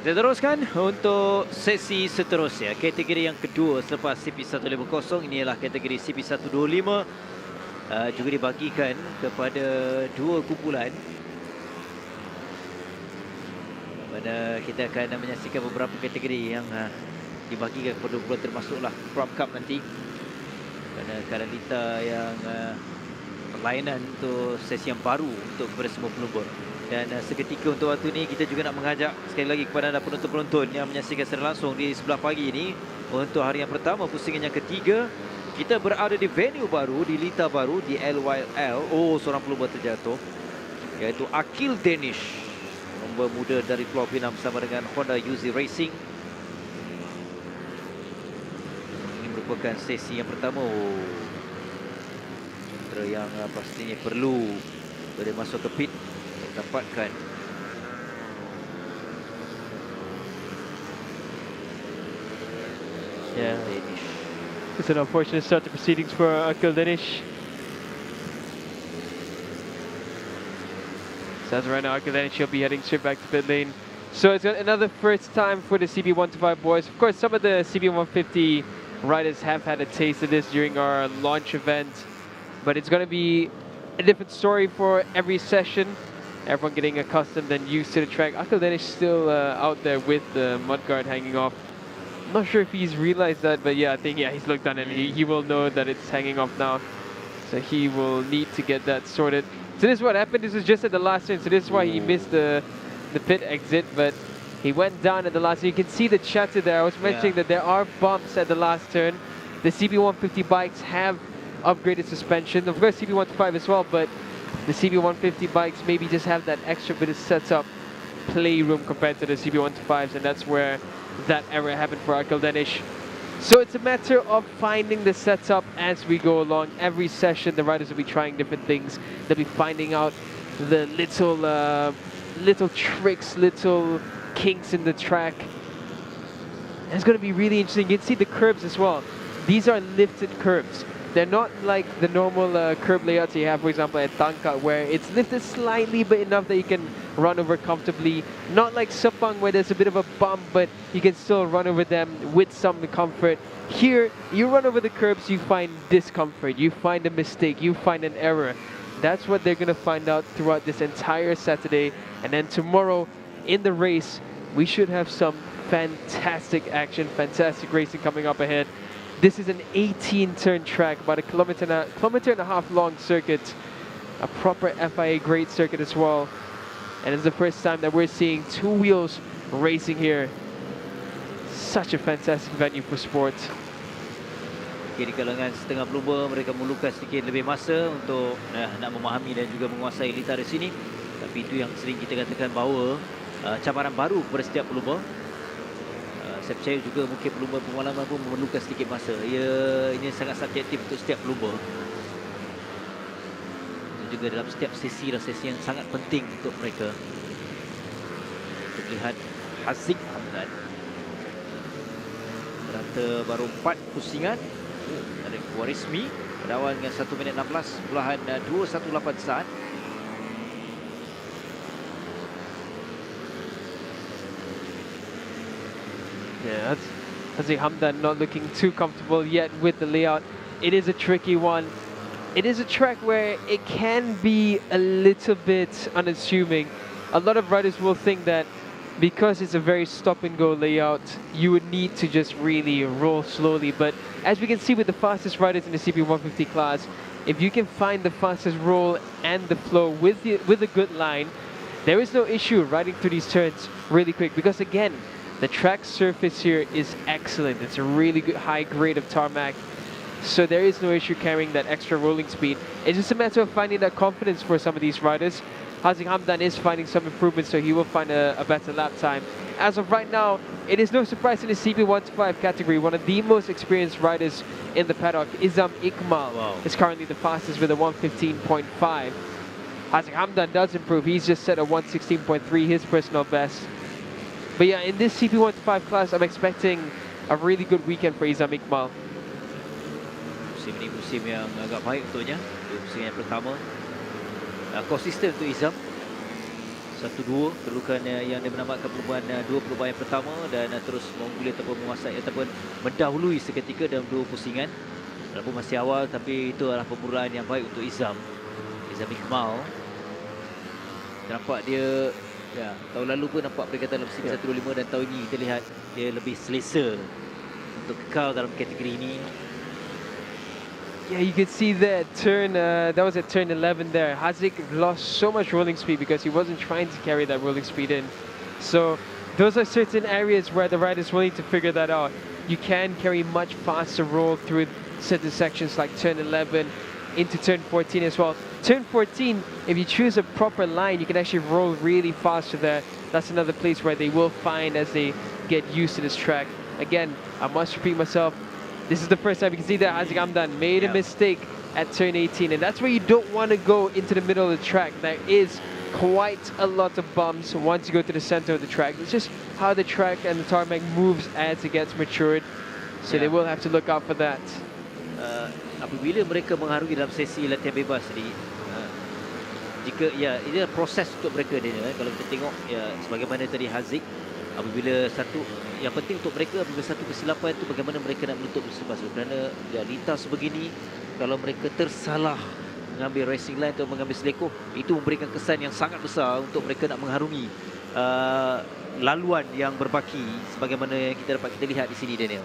Kita teruskan untuk sesi seterusnya. Kategori yang kedua selepas CP150, ini ialah kategori CP125. Juga dibagikan kepada dua kumpulan. Mana kita akan menyaksikan beberapa kategori yang dibagikan kepada kumpulan, termasuklah Pram Cup nanti. Kerana Karalita yang perlainan untuk sesi yang baru untuk kepada semua pelumba. Dan seketika untuk waktu ini kita juga nak mengajak sekali lagi kepada anda penonton-penonton yang menyaksikan secara langsung di sebelah pagi ini untuk hari yang pertama pusingan yang ketiga. Kita berada di venue baru, di Lita baru, di LYL. Oh, seorang pelumba terjatuh, iaitu Akil Danish, pelumba muda dari Pulau Pinang bersama dengan Honda UZ Racing. Ini merupakan sesi yang pertama. Yang pastinya perlu boleh masuk ke pit dapatkan. Yeah, it's an unfortunate start to proceedings for Akil Danish. So as of right now, Akil Danish will be heading straight back to pit lane. So it's another first time for the CB125 boys. Of course, some of the CB150 riders have had a taste of this during our launch event, but it's going to be a different story for every session. Everyone getting accustomed and used to the track. Akil Danish still out there with the mudguard hanging off. I'm not sure if he's realized that, but yeah, I think he's looked on and he will know that it's hanging off now. So he will need to get that sorted. So this is what happened. This was just at the last turn, so this is why he missed the pit exit, but he went down at the last turn. You can see the chatter there. I was mentioning that there are bumps at the last turn. The CB150 bikes have upgraded suspension, of course CB125 as well, but the CB150 bikes maybe just have that extra bit of setup playroom compared to the CB125s, and that's where that error happened for Akil Danish. So it's a matter of finding the setup as we go along. Every session the riders will be trying different things. They'll be finding out the little tricks, little kinks in the track. It's going to be really interesting. You can see the curbs as well. These are lifted curbs. They're not like the normal curb layouts you have, for example, at Tangka, where it's lifted slightly but enough that you can run over comfortably. Not like Sepang, where there's a bit of a bump, but you can still run over them with some comfort. Here, you run over the curbs, you find discomfort, you find a mistake, you find an error. That's what they're going to find out throughout this entire Saturday. And then tomorrow, in the race, we should have some fantastic action, fantastic racing coming up ahead. This is an 18-turn track, about a kilometer and a half long circuit, a proper FIA grade circuit as well. And it's the first time that we're seeing two wheels racing here. Such a fantastic venue for sport. Di kalangan setengah pelumba, mereka memerlukan sedikit lebih masa untuk nak memahami dan juga menguasai lita di sini. Tapi itu yang sering kita katakan bahawa cabaran baru kepada setiap pelumba. Saya percaya juga mungkin pelumba pengalaman pun memerlukan sedikit masa. Ini sangat subjektif untuk setiap pelumba. Itu juga dalam setiap sesi dan sesi yang sangat penting untuk mereka. Kita lihat Haziq Hamdan. Berata baru 4 pusingan. Ada Warismi pada awal dengan 1 minit 16 belahan 218 saat. Yeah, Haziq Hamdan not looking too comfortable yet with the layout. It is a tricky one. It is a track where it can be a little bit unassuming. A lot of riders will think that because it's a very stop-and-go layout, you would need to just really roll slowly. But as we can see with the fastest riders in the CB150 class, if you can find the fastest roll and the flow with a good line, there is no issue riding through these turns really quick. Because again, the track surface here is excellent. It's a really good high grade of tarmac. So there is no issue carrying that extra rolling speed. It's just a matter of finding that confidence for some of these riders. Haziq Hamdan is finding some improvements, so he will find a better lap time. As of right now, it is no surprise in the CB125 category, one of the most experienced riders in the paddock, Izam Iqmal, is currently the fastest with a 115.5. Haziq Hamdan does improve. He's just set a 116.3, his personal best. But yeah, in this CB125 class, I'm expecting a really good weekend for Izam Iqmal. Musim ini musim yang agak baik untuknya. Musim yang pertama. Konsisten untuk Izam. 1-2 perlukan yang dia menamatkan perlumbaan 2 perlumbaan yang pertama dan terus mengungguli ataupun menguasai ataupun mendahului seketika dalam 2 pusingan. Walaupun masih awal tapi itu adalah permulaan yang baik untuk Izam Iqmal. Nampak dia tahun lalu pun nampak peringatan dalam sini 125 dan tahun ini kita lihat dia lebih selesa untuk kekal dalam kategori ini. Yeah, you could see that turn, that was at turn 11 there. Haziq lost so much rolling speed because he wasn't trying to carry that rolling speed in. So those are certain areas where the rider's willing to figure that out. You can carry much faster roll through certain sections like turn 11 into turn 14 as well. Turn 14, if you choose a proper line, you can actually roll really faster there. That's another place where they will find as they get used to this track. Again, I must repeat myself. This is the first time you can see that Haziq Hamdan made a mistake at turn 18, and that's where you don't want to go into the middle of the track. There is quite a lot of bumps once you go to the center of the track. It's just how the track and the tarmac moves as it gets matured, so they will have to look out for that. Apabila mereka mengharungi dalam sesi latihan bebas ni, jika ini adalah proses untuk mereka dia. Kalau kita tengok sebagaimana tadi Haziq, apabila yang penting untuk mereka apabila satu kesilapan itu bagaimana mereka nak menutup selepas itu. Kerana lintas begini, kalau mereka tersalah mengambil racing line atau mengambil selekoh, itu memberikan kesan yang sangat besar untuk mereka nak mengharungi laluan yang berbaki sebagaimana yang kita dapat kita lihat di sini, Daniel.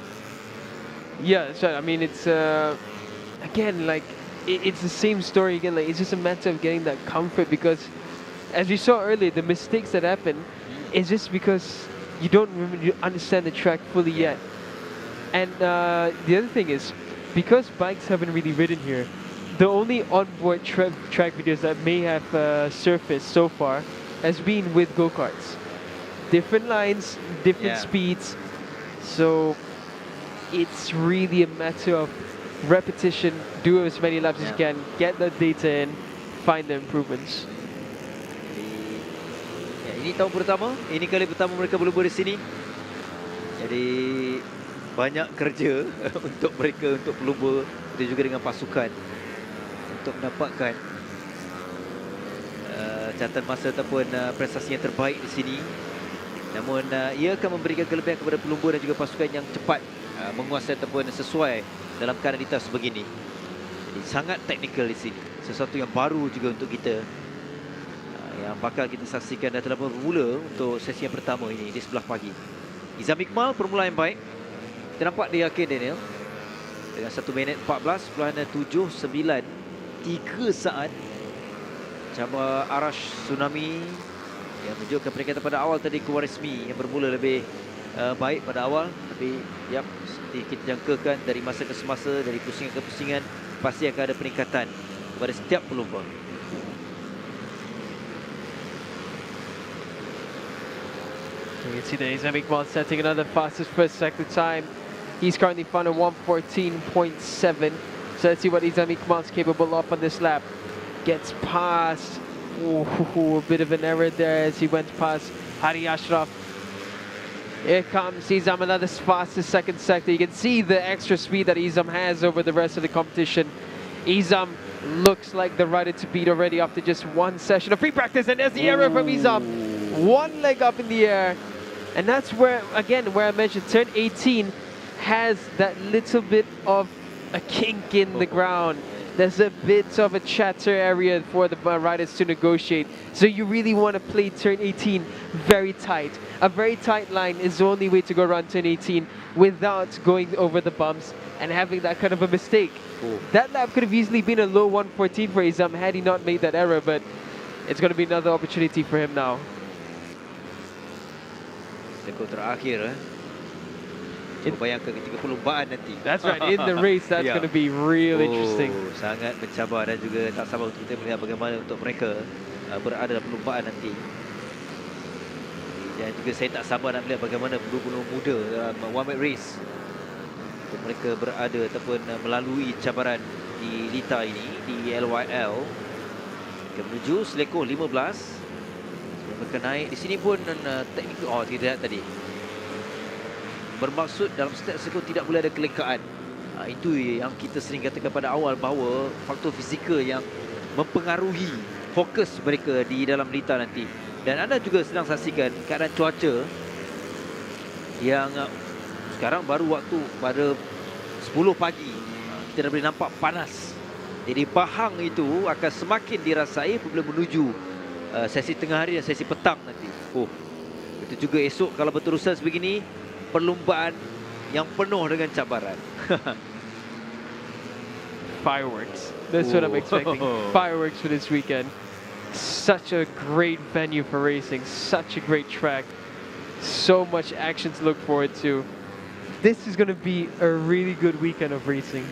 Yeah, so I mean it's again like it's the same story again. Like it's just a matter of getting that comfort because, as we saw earlier, the mistakes that happen is just because you don't understand the track fully yet. And the other thing is, because bikes haven't really ridden here, the only onboard track videos that may have surfaced so far has been with go-karts. Different lines, different speeds. So it's really a matter of repetition, do as many laps as you can, get the data in, find the improvements. Ini tahun pertama, ini kali pertama mereka berlumba di sini. Jadi banyak kerja untuk mereka untuk berlumba, dan juga dengan pasukan untuk mendapatkan catatan masa ataupun prestasi yang terbaik di sini. Namun ia akan memberikan kelebihan kepada pelumba dan juga pasukan yang cepat menguasai ataupun sesuai dalam keadaan lintas sebegini. Jadi sangat teknikal di sini, sesuatu yang baru juga untuk kita. Yang bakal kita saksikan dah telah bermula untuk sesi yang pertama ini di sebelah pagi. Izam Iqmal permulaan yang baik. Kita nampak dia yakin, Daniel. Dengan 1 minit 14.79 3 saat. Cabar Arash Tsunami yang menunjukkan peringkatan pada awal tadi keluar resmi yang bermula lebih baik pada awal. Tapi seperti kita jangkakan dari masa ke semasa, dari pusingan ke pusingan, pasti akan ada peningkatan kepada setiap pelumba. You can see that Izam Iqmal setting another fastest first sector time. He's currently found a 1:14.7. So let's see what Izam Iqmal's capable of on this lap. Gets past. Ooh, a bit of an error there as he went past Hari Ashraf. Here comes Izam, another fastest second sector. You can see the extra speed that Izam has over the rest of the competition. Izam looks like the rider to beat already after just one session of free practice, and there's the error from Izam. One leg up in the air. And that's where, again, where I mentioned turn 18 has that little bit of a kink in the ground. There's a bit of a chatter area for the riders to negotiate. So you really want to play turn 18 very tight. A very tight line is the only way to go around turn 18 without going over the bumps and having that kind of a mistake. That lap could have easily been a low 1:14 for Izam had he not made that error, but it's going to be another opportunity for him now. Sekor terakhir bayangkan ketika perlumbaan nanti. That's right, in the race that's going to be real interesting. Sangat mencabar dan juga tak sabar untuk kita melihat bagaimana untuk mereka berada dalam perlumbaan nanti. Dan juga saya tak sabar nak melihat bagaimana pelumba muda dalam one minute race untuk mereka berada ataupun melalui cabaran di Lita ini di LYL. Kita menuju selekoh 15. Mereka naik di sini pun teknikal. Kita lihat tadi bermaksud dalam setiap sektor tidak boleh ada kelekaan. Itu yang kita sering katakan pada awal bahawa faktor fizikal yang mempengaruhi fokus mereka di dalam lita nanti. Dan anda juga sedang saksikan keadaan cuaca yang sekarang baru waktu pada 10 pagi. Kita dah boleh nampak panas. Jadi pahang itu akan semakin dirasai apabila menuju sesi tengah hari dan sesi petang nanti. Itu juga esok kalau berterusan sebegini, perlumbaan yang penuh dengan cabaran. Fireworks. That's what I'm expecting. Fireworks for this weekend. Such a great venue for racing. Such a great track. So much action to look forward to. This is going to be a really good weekend of racing.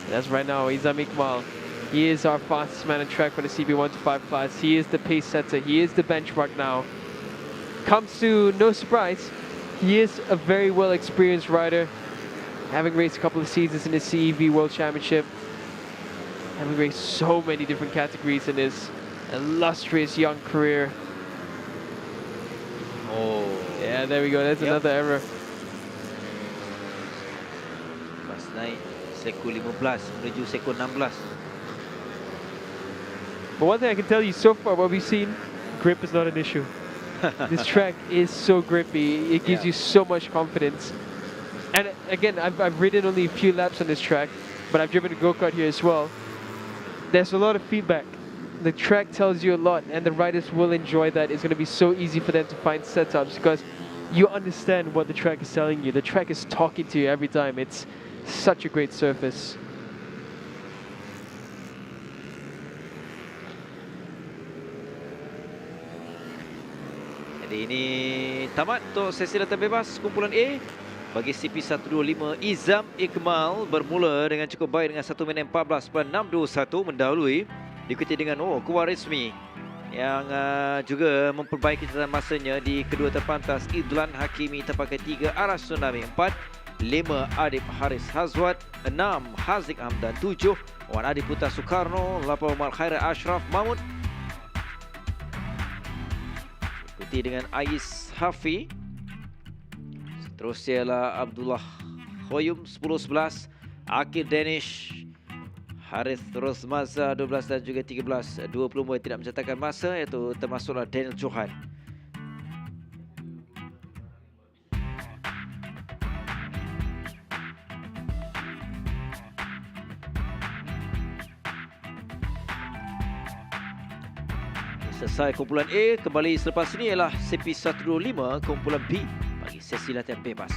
That's right now, Izam Iqbal. He is our fastest man on track for the CB125 class. He is the pace setter. He is the benchmark now. Comes to no surprise, he is a very well experienced rider, having raced a couple of seasons in the CEV World Championship, having raced so many different categories in his illustrious young career. Yeah, there we go. That's another error. Pas naik sekor 15 menuju sekor 16. But one thing I can tell you so far, what we've seen, grip is not an issue. This track is so grippy. It gives you so much confidence. And again, I've ridden only a few laps on this track, but I've driven a go-kart here as well. There's a lot of feedback. The track tells you a lot, and the riders will enjoy that. It's going to be so easy for them to find setups because you understand what the track is telling you. The track is talking to you every time. It's such a great surface. Jadi ini tamat untuk sesi latihan bebas kumpulan A. Bagi CP125, Izam Iqbal bermula dengan cukup baik dengan 1 minit 14.621 mendahului. Diikuti dengan Rhythmic yang juga memperbaiki catatan masanya di kedua terpantas. Idlan Hakimi tempat ketiga, Aras Tsunami 4, 5 Adib Haris Hazwat, 6 Haziq Hamdan, 7 Wan Adi Putra Soekarno, 8 Umar Khairat Ashraf Mahmud. Diikuti dengan Ais Hafi. Seterusnya ialah Abdullah Khoyum 10-11, Akil Danish, Harith Rosmaza 12 dan juga 13. 20 yang tidak mencatatkan masa, iaitu termasuklah Daniel Johan. Selesai kumpulan A, kembali selepas ini ialah CP125 kumpulan B bagi sesi latihan bebas.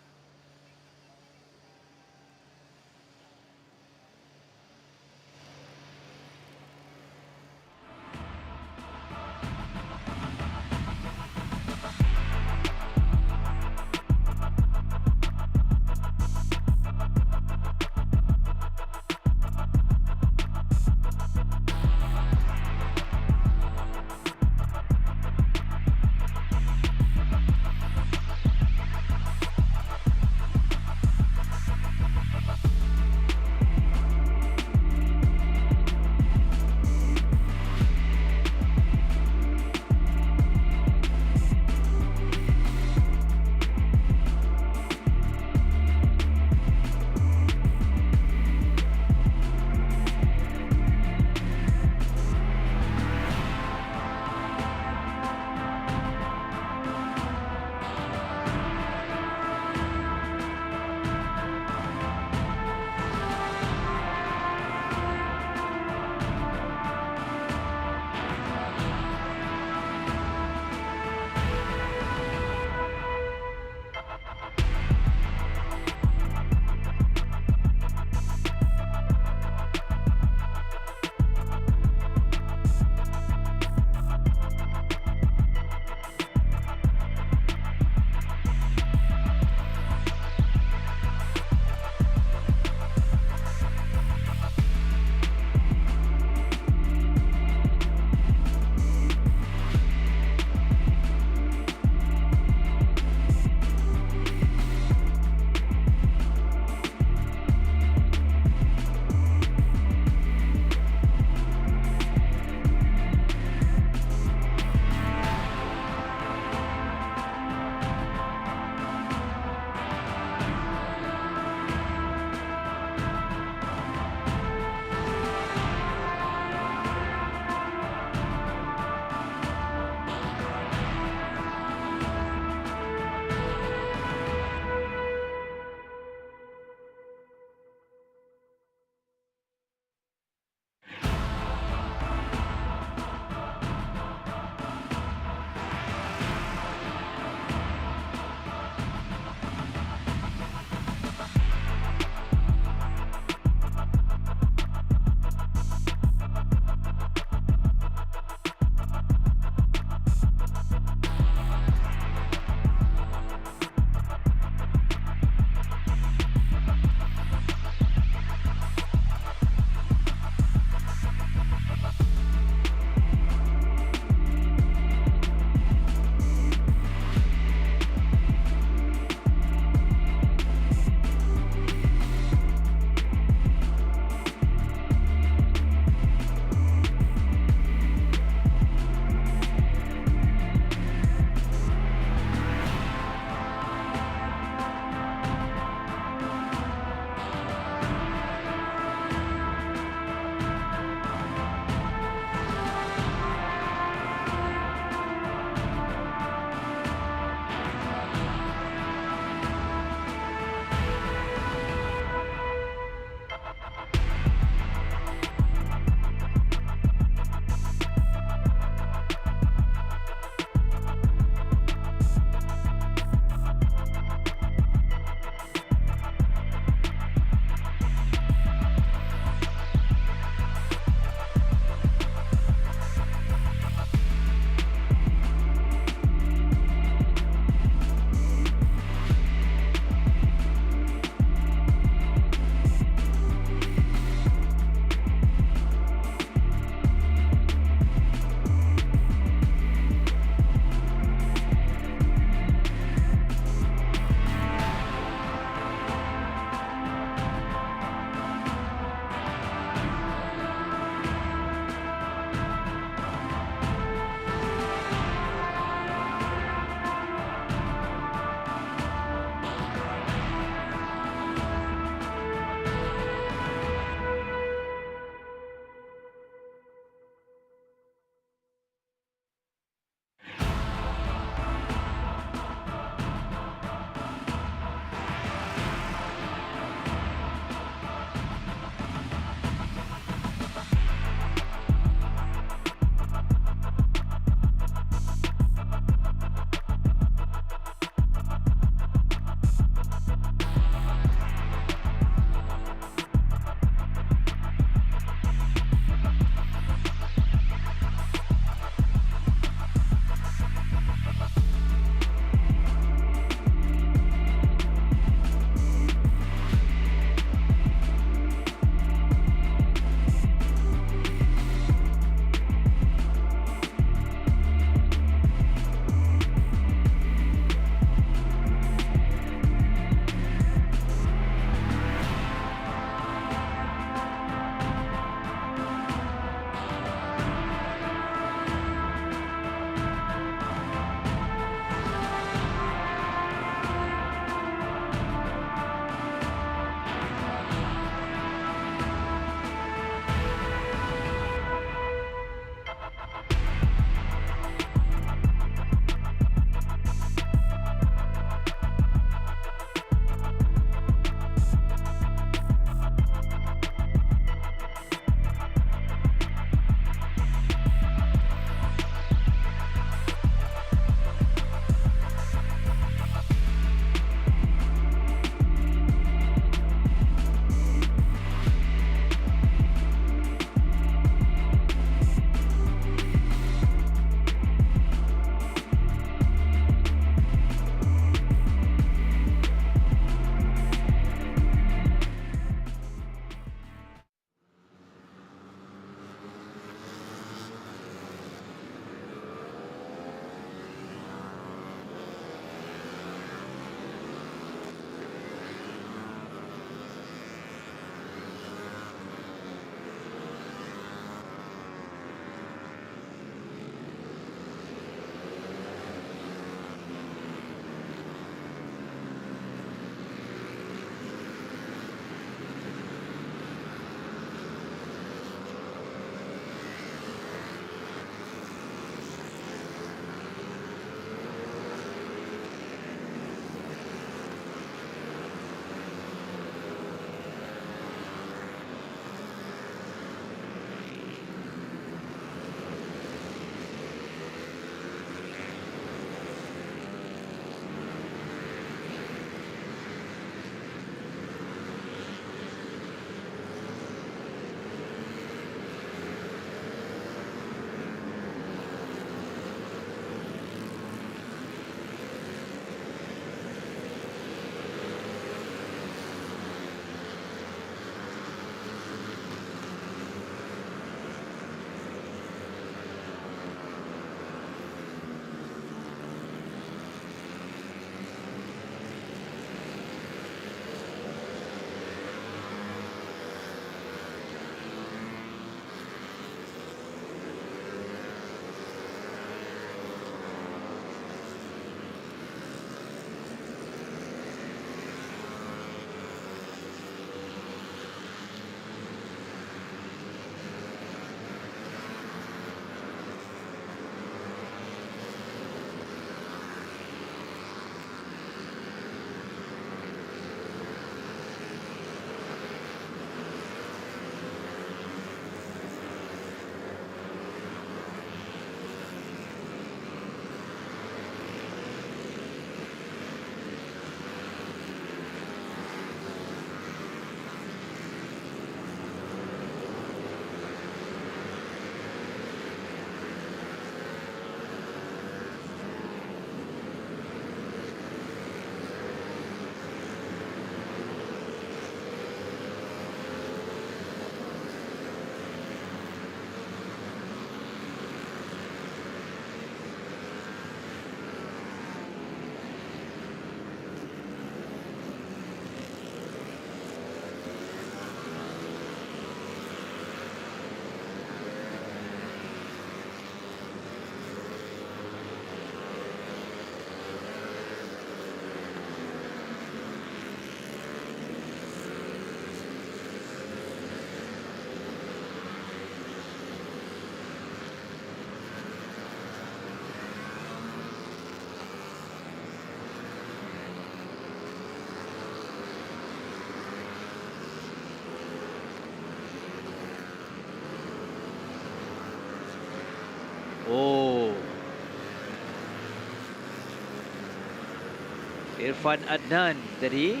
Irfan Adnan tadi.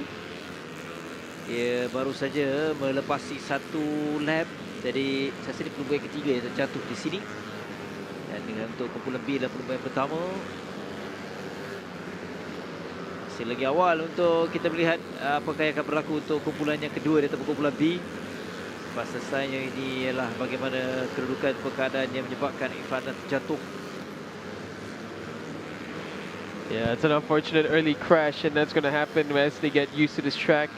Dia baru saja melepasi satu lap. Jadi saya rasa pelumbu yang ketiga yang terjatuh di sini. Dan dengan untuk kumpulan B adalah pelumbu yang pertama. Masih lagi awal untuk kita melihat apakah yang akan berlaku untuk kumpulan yang kedua ataupun kumpulan B. Lepas selesainya ini ialah bagaimana kedudukan keadaan yang menyebabkan Irfan Adnan terjatuh. Yeah, it's an unfortunate early crash, and that's going to happen as they get used to this track.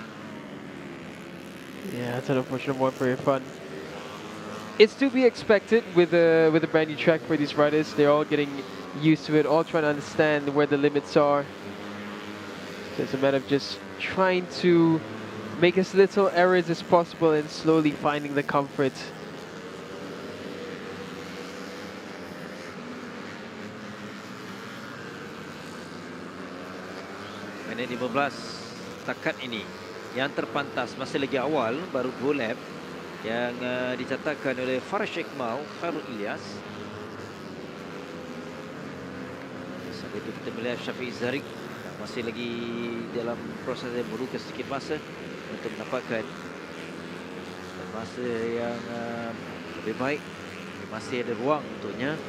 Yeah, it's an unfortunate one for Irfan. It's to be expected with a brand new track for these riders. They're all getting used to it, all trying to understand where the limits are. So it's a matter of just trying to make as little errors as possible and slowly finding the comfort. Minit 15 takat ini yang terpantas, masih lagi awal, baru 2 lap yang dicatatkan oleh Farish Iqmal, Khairul Ilyas. Sampai itu kita melihat Syafiq Zarik masih lagi dalam proses yang memerlukan sedikit masa untuk mendapatkan masa yang lebih baik. Masih ada ruang untuknya.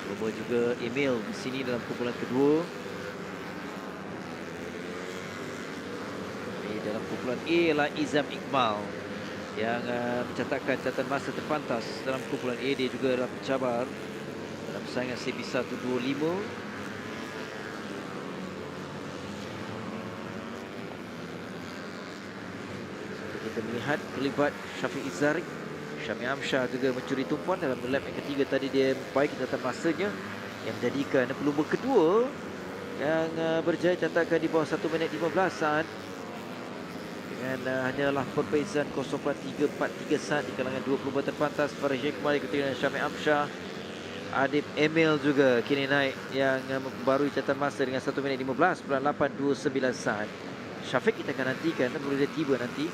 Cuba juga Emil di sini dalam kumpulan kedua. Dalam kumpulan A ialah Izam Iqmal yang mencatatkan catatan masa terpantas. Dalam kumpulan A dia juga adalah pencabar dalam persaingan CB125. Kita melihat terlibat Syafiq Zarik. Syami Amsyah juga mencuri tumpuan dalam lap yang ketiga tadi. Dia membaiki catatan masanya yang menjadikan pelumba kedua yang berjaya catatkan di bawah 1 minit 15 saat. Dan hanyalah perbezaan 0.343 saat di kalangan dua pelumba terpantas. Farish Iqmal ikuti dengan Syami Amsyah. Adib Emil juga kini naik yang memperbarui catatan masa dengan 1 minit 15.829 saat. Syafiq kita akan nantikan bila dia tiba nanti.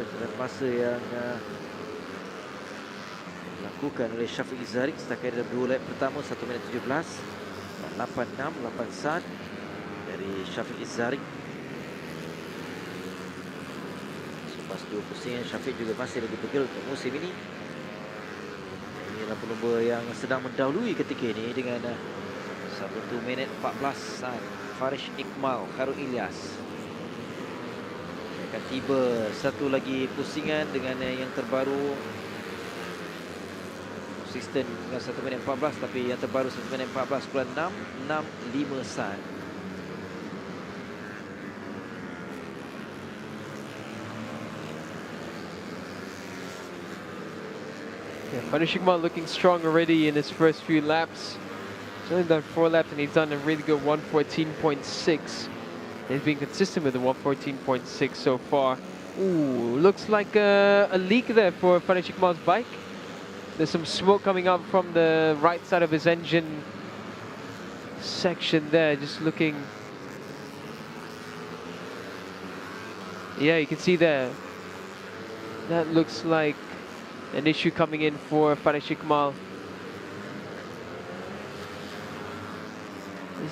Catatan masa yang dilakukan oleh Syafiq Zarik setakat dalam 2 lap pertama 1 minit 17.86 saat dari Syafiq Zarik. Lepas 2 pusingan, Syafiq juga masih lagi pegel untuk musim ini. Inilah pelumba yang sedang mendahului ketika ini dengan 1 minit 14 saat. Farish Iqmal, Khairul Ilyas akan tiba satu lagi pusingan dengan yang terbaru. Konsisten dengan 1 minit 14, tapi yang terbaru 1 minit 14.665 saat. Yeah, Farish Iqmal looking strong already in his first few laps. He's only done 4 laps and he's done a really good 114.6. He's been consistent with the 114.6 so far. Ooh, looks like a leak there for Farish Iqmal's bike. There's some smoke coming up from the right side of his engine section there, just looking. Yeah, you can see there. That looks like an issue coming in for Farish Iqmal.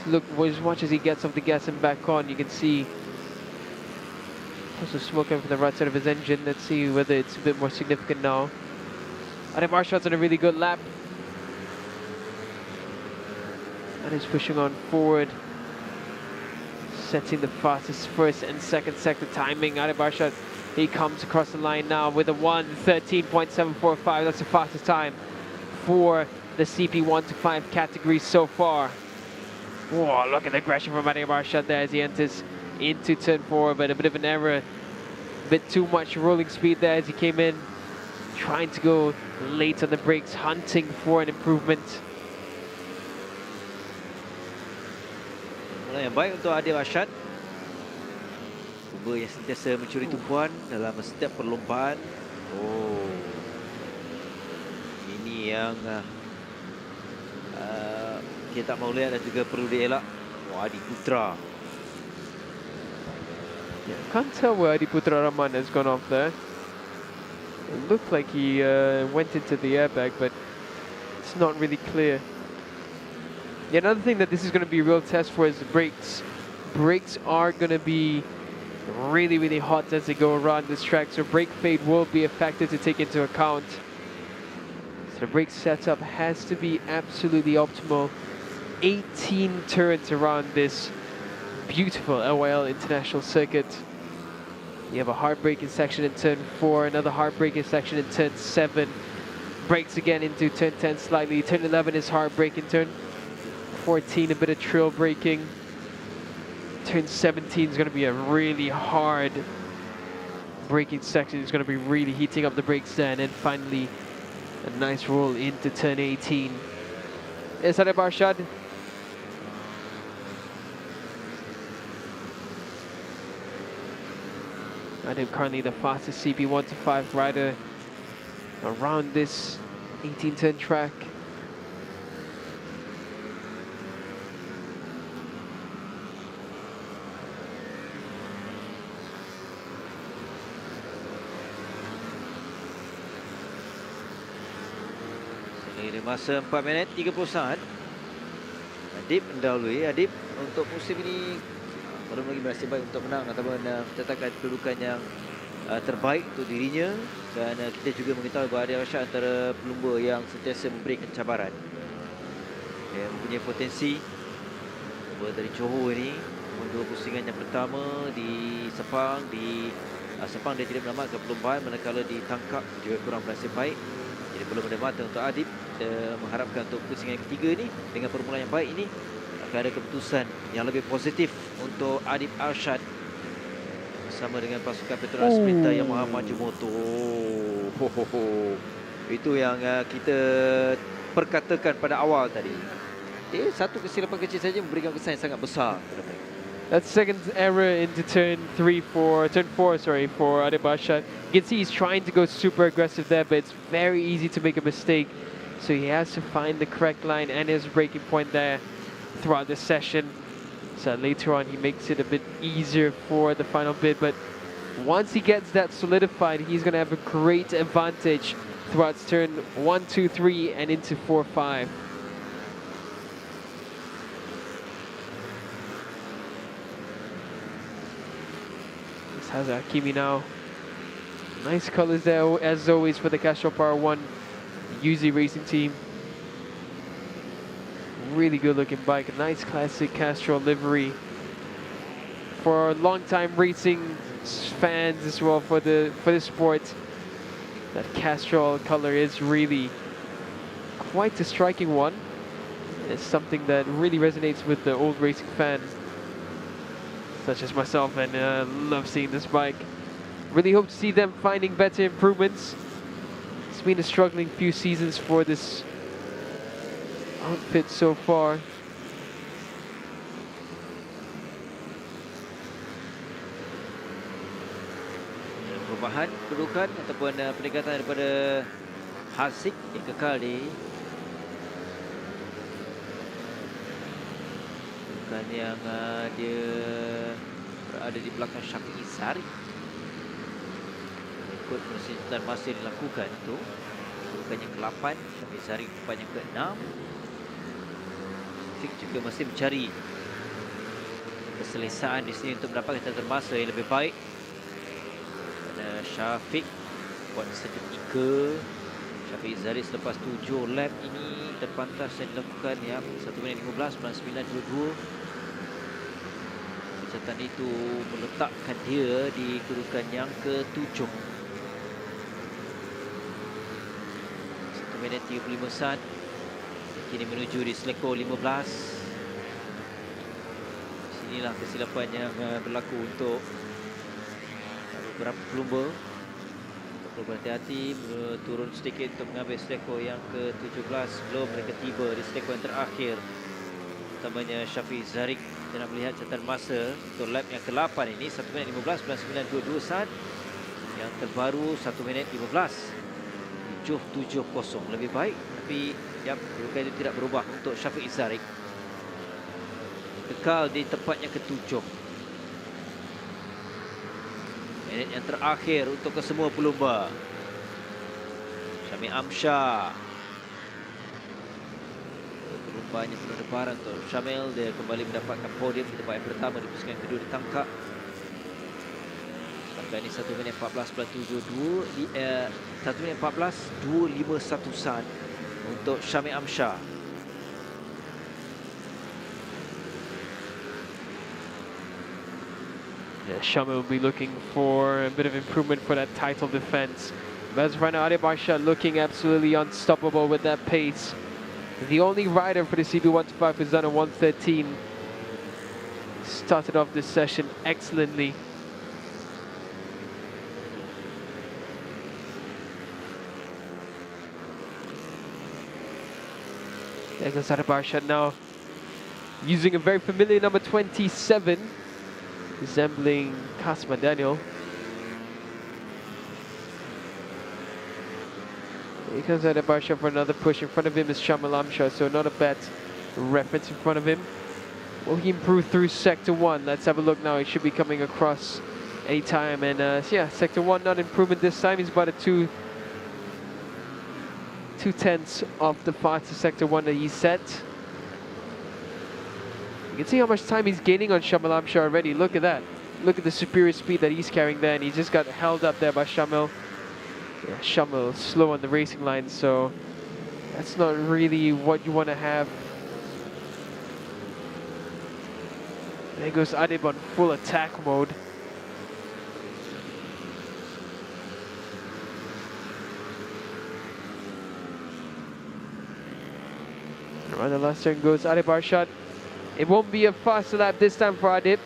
Just watch as he gets off the gas and back on. You can see also smoke coming from the right side of his engine. Let's see whether it's a bit more significant now. Adib Arshad's on a really good lap. And he's pushing on forward, setting the fastest first and second sector timing. Adib Arshad, he comes across the line now with a 1:13.745. That's the fastest time for the CP1 to 5 category so far. Whoa, look at the aggression from Adib Arshad there as he enters into turn 4, but a bit of an error. A bit too much rolling speed there as he came in, trying to go late on the brakes, hunting for an improvement. Mulai yang baik untuk Adib Arshad. Kumba yang sentiasa mencuri tumpuan dalam setiap perlombaan. Oh, ini yang kita tak mahu lihat dan juga perlu dielak. Wah, Adi Putra. Yeah, can't tell where Adi Putra Rahman has gone off there. It looked like he went into the airbag, but it's not really clear. Yeah, another thing that this is going to be a real test for is the brakes. Brakes are going to be really hot as they go around this track, so brake fade will be a factor to take into account. So the brake setup has to be absolutely optimal. 18 turns around this beautiful LYL International Circuit. You have a hard braking section in turn 4, another hard braking section in turn 7. Brakes again into turn 10 slightly. Turn 11 is hard braking. Turn 14 a bit of trail braking. Turn 17 is going to be a really hard braking section. It's going to be really heating up the brakes there. And then finally, a nice roll into turn 18. Is that a Barshad? I'm currently the fastest CB1 to 5 rider around this 18-turn track. Ini masa 4 minit 30 saat. Adib mendahului. Adib untuk musim ini belum lagi berhasil baik untuk menang ataupun mencetakkan kedudukan yang terbaik untuk dirinya, dan kita juga mengetahui bahawa dia Arsyad antara pelumba yang sentiasa memberikan cabaran. Dia mempunyai potensi. Pelumba dari Johor ini dua pusingan yang pertama di Sepang. Di Sepang dia tidak menamatkan perlumbaan, manakala ditangkap juga kurang berhasil baik. Jadi belum ada mata untuk Adib. Kita mengharapkan untuk pusingan yang ketiga ini dengan permulaan yang baik ini akan ada keputusan yang lebih positif untuk Adib Arsyad bersama dengan pasukan Petronas Sprinter Yamaha Majimoto. Itu yang kita perkatakan pada awal tadi. Satu kesilapan kecil saja memberikan kesan yang sangat besar. That's second error into turn 4 for Adib Arsyad. You can see he's trying to go super aggressive there, but it's very easy to make a mistake. So he has to find the correct line and his braking point there throughout the session. So later on he makes it a bit easier for the final bit, but once he gets that solidified, he's going to have a great advantage throughout turn 1, 2, 3 and into 4, 5. This has Hakimi now. Nice colors there as always for the Castrol Power 1 UZ Racing team. Really good looking bike, a nice classic Castrol livery for long-time racing fans as well for the sport. That Castrol color is really quite a striking one. It's something that really resonates with the old racing fan such as myself, and love seeing this bike. Really hope to see them finding better improvements. It's been a struggling few seasons for this outfit so far. Perubahan kedudukan ataupun peningkatan daripada Hasik yang kekal di kedudukan yang dia berada di belakang Syafiq Zari. Ikut dan masih dilakukan itu kedudukan yang ke-8, Syafiq Zari kedudukan yang ke-6. Syafiq juga masih mencari keselesaan di sini untuk mendapatkan catatan masa yang lebih baik. Dan Syafiq buat saja 3. Syafiq Zari selepas 7 lap ini terpantas yang dilakukan ya 1 minit 15 9.22. Catatan itu meletakkan dia di kedudukan yang ke-7. 1 minit 35 saat. Kini menuju di seleko 15. Sinilah kesilapan yang berlaku untuk beberapa pelumba. Perlu berhati-hati, turun sedikit untuk mengambil seleko yang ke-17 sebelum mereka tiba di seleko yang terakhir. Utamanya Syafiq Zarik. Kita nak melihat catatan masa untuk lap yang ke-8 ini 1 minit 15 9.22 saat. Yang terbaru 1 minit 15 7.70. Lebih baik, tapi kedudukan itu tidak berubah untuk Syafiq Zarik. Kekal di tempatnya ke-7. Minit yang terakhir untuk kesemua pelumba. Syami Amsyah Nampaknya penuh debaran untuk Syamil. Dia kembali mendapatkan podium di tempat yang pertama. Di pusingan kedua ditangkap. Sampai ini 1 minit 14.72 1 minit 14.251 saat untuk Syamil Amsyar. Yeah, Shamil will be looking for a bit of improvement for that title defense. But as of right now, Adib Arshad looking absolutely unstoppable with that pace. The only rider for the CB125 who's done a 113. Started off this session excellently. There goes Adib Arshad now, using a very familiar number 27, resembling Kasma Daniel. Here comes Adib Arshad for another push. In front of him is Shamal Amshar, so not a bad reference in front of him. Will he improve through Sector 1? Let's have a look now. He should be coming across a time. And yeah, Sector 1 not improvement this time. He's about a 2/10 of the fastest Sector 1 that he set. You can see how much time he's gaining on Shamal Amshar already. Look at that. Look at the superior speed that he's carrying there, and he just got held up there by Shamil. Yeah, Shamil slow on the racing line, so that's not really what you want to have. There goes Adib on full attack mode. Around the last turn goes Adib Arshad. It won't be a fast lap this time for Adib,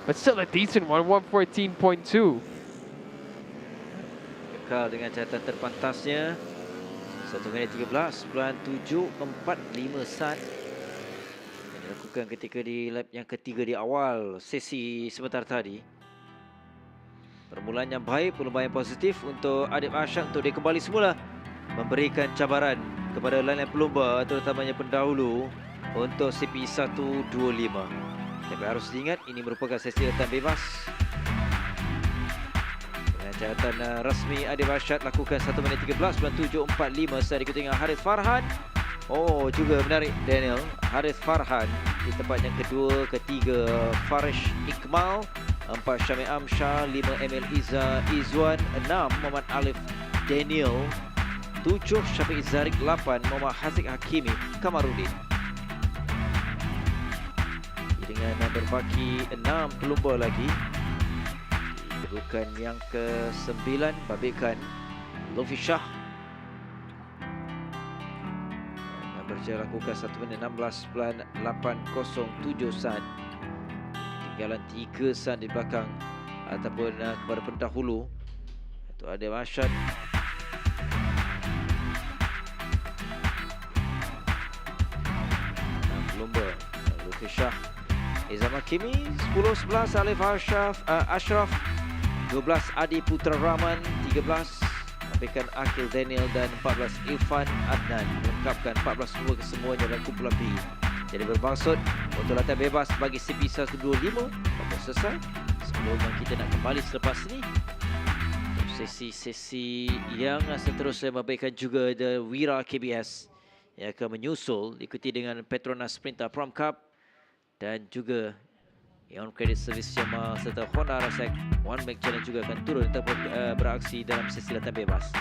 but still a decent one, 114.2. Kekal dengan catatan terpantasnya 1 minit 13.745 saat yang dilakukan ketika di lap yang ketiga di awal sesi sebentar tadi. Permulaan yang baik, perlumbaan yang positif untuk Adib Arshad untuk dia kembali semula memberikan cabaran kepada lain-lain pelumba, terutamanya pendahulu untuk CP 125. Tapi harus diingat, ini merupakan sesi latihan bebas. Dengan catatan rasmi, Adib Arshad lakukan 1 minit 13.745 saat diikuti dengan Harith Farhan. Oh, juga menarik Daniel. Harith Farhan di tempat yang kedua, ketiga Farish Iqmal, 4 Syamil Amsyar, 5 Emil Izwan, 6 Muhammad Alif Daniel, 7 Syafiq Zarik, 8 Muhammad Haziq Hakimi Kamarudin. Dengan berbaki 6 pelumba lagi, kedudukan yang ke-9 babitkan Lufi Shah yang berjaya lakukan 1 minit 16.807 saat, tinggalan 3 saat di belakang ataupun kepada pendahulu itu Adib Arshad. Pelumba Lufi Shah, Izam Hakimi, 10-11 Alif Ashraf, 12 Adi Putra Rahman, 13 Apikan Akil Daniel dan 14 Irfan Adnan, melengkapkan 14 semua kesemuanya dalam kumpulan B. Jadi bermaksud untuk latihan bebas bagi CP 125 akan selesai sebelum kita nak kembali selepas ini untuk sesi-sesi yang seterusnya, memberikan juga The Wira KBS yang akan menyusul, diikuti dengan Petronas Pram Cup dan juga yang credit service Yamaha serta Honda Rasek One Back Challenge juga akan turun untuk beraksi dalam sesi latihan bebas.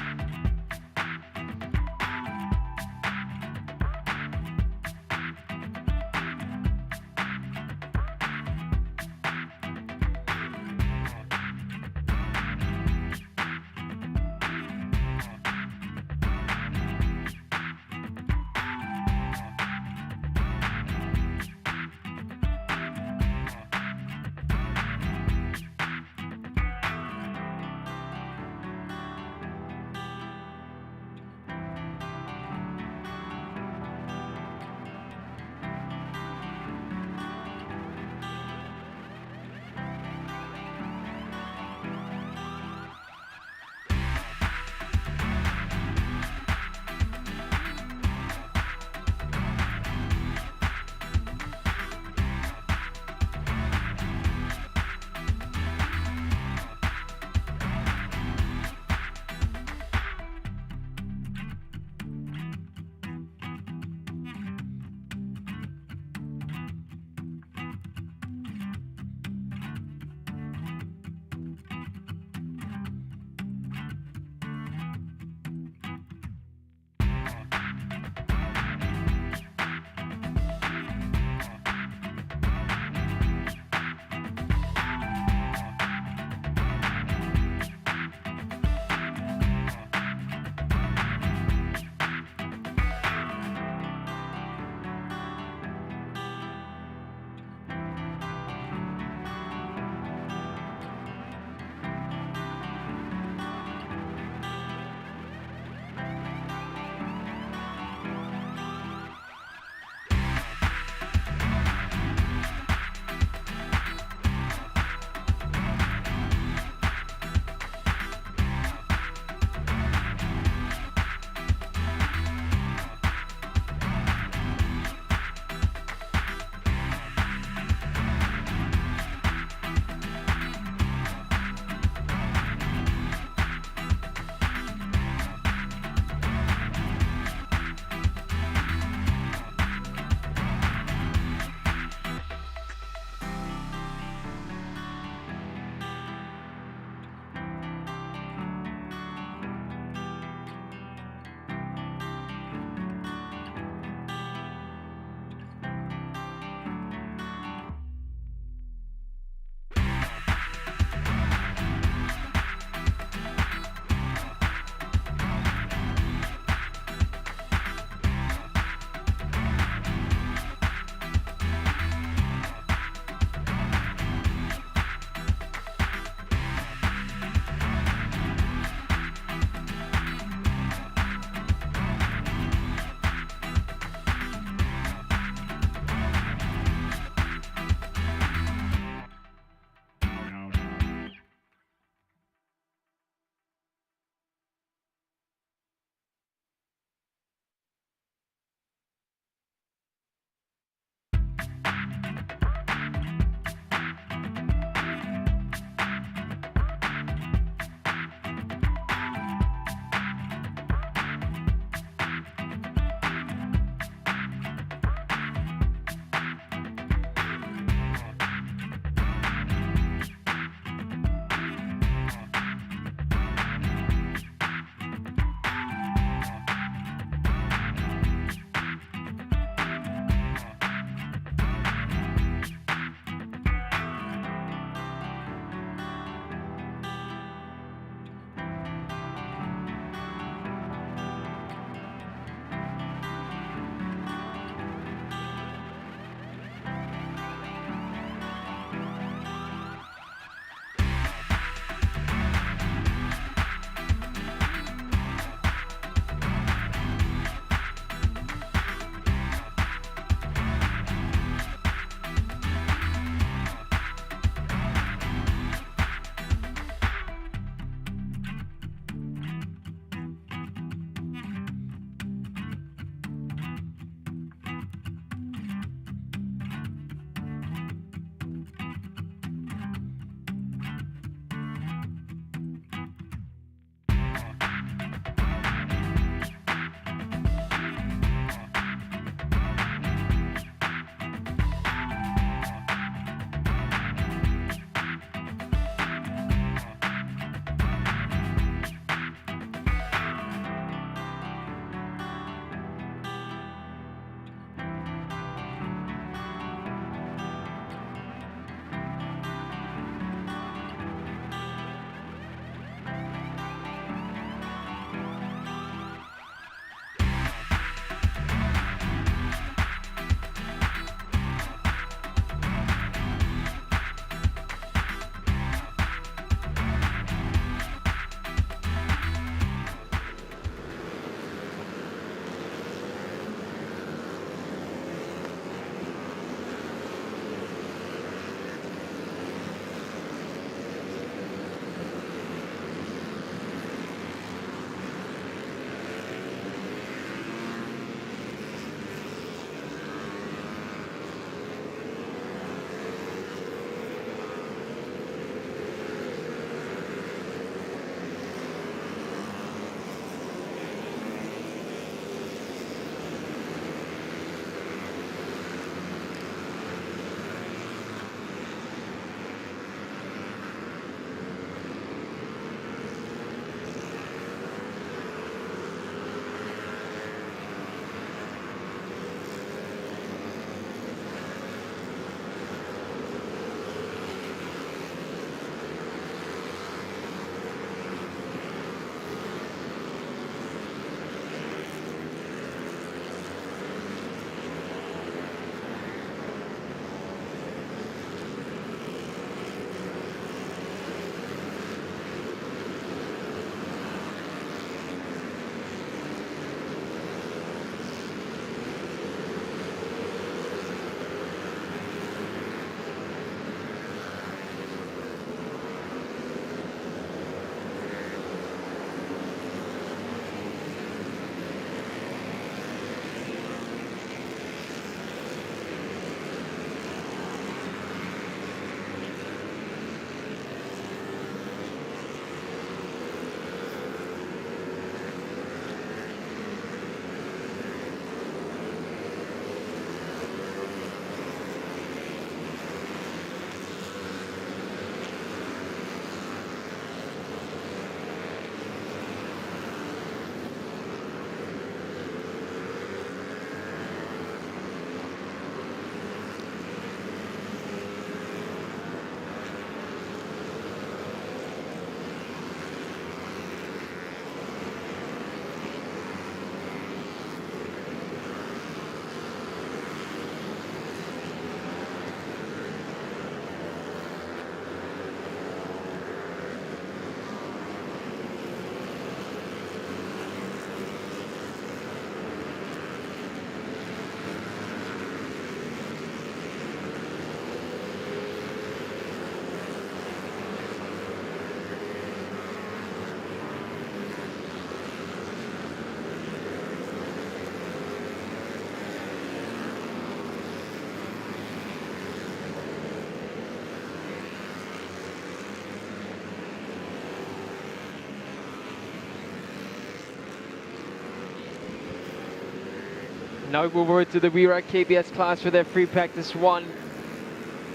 Now we move over to the Wira KBS class for their free practice one.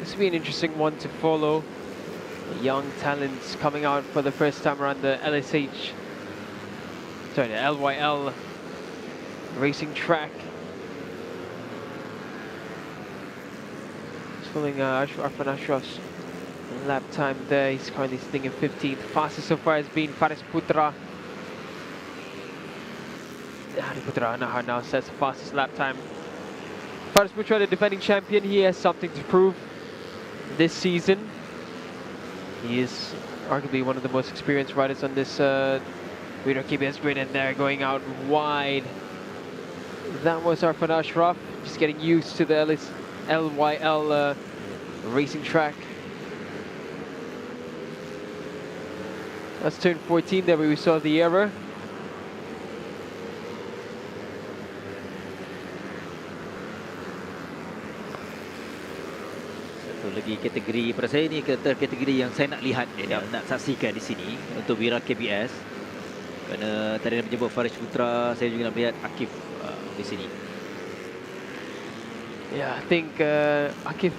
This will be an interesting one to follow. Young talents coming out for the first time around the the LYL racing track. Just following Arfan Ashraf's lap time there. He's currently sitting in 15th. Fastest so far has been Faris Putra. Hari Putra Nahar now sets the fastest lap time. Faris Putra, the defending champion, he has something to prove this season. He is arguably one of the most experienced riders on this Wira KBS grid, and they're going out wide. That was Arfan Ashraf, just getting used to the LYL racing track. That's turn 14 there where we saw the error. Satu lagi kategori pada saya ni kategori yang saya nak lihat, nak saksikan di sini untuk Wira KBS. Kerana tadi nak menyebut Faris Putra, saya juga nak melihat Akif di sini. Yeah, I think Akif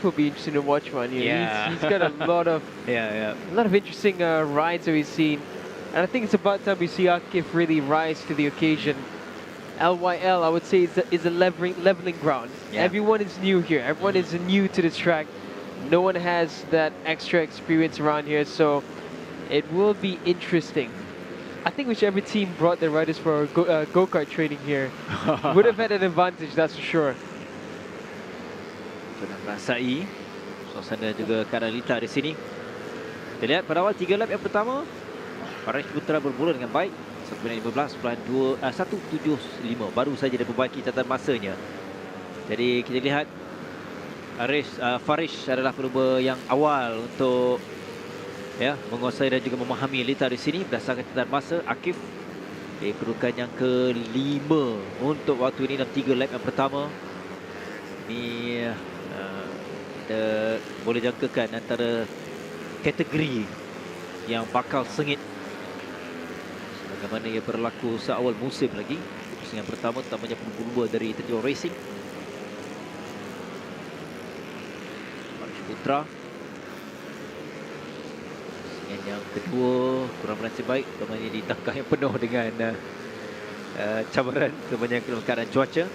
will be interesting to watch, man. He's got a lot of a lot of interesting rides that we've seen, and I think it's about time we see Akif really rise to the occasion. LYL, I would say, is a leveling ground. Yeah. Everyone is new here. Everyone is new to this track. No one has that extra experience around here, so it will be interesting. I think whichever team brought their riders for go-kart training here would have had an advantage, that's for sure. Nak rasai suasana juga keadaan litar di sini. Kita lihat pada awal 3 lap yang pertama, Faris Putra bermula dengan baik. 1 minit 1.75 baru saja dia perbaiki catatan masanya. Jadi kita lihat Faris adalah pelumba yang awal untuk menguasai dan juga memahami litar di sini berdasarkan catatan masa. Akif di kedudukan yang ke-5 untuk waktu ini dalam 3 lap yang pertama. Ini kita boleh jangkakan antara kategori yang bakal sengit bagaimana ia berlaku seawal musim lagi. Pusingan pertama terutamanya pelumba dari Interlude Racing. Faris Putra. Pusingan yang kedua kurang berhasil baik, terutamanya di tangkah yang penuh dengan cabaran, terutamanya keadaan cuaca.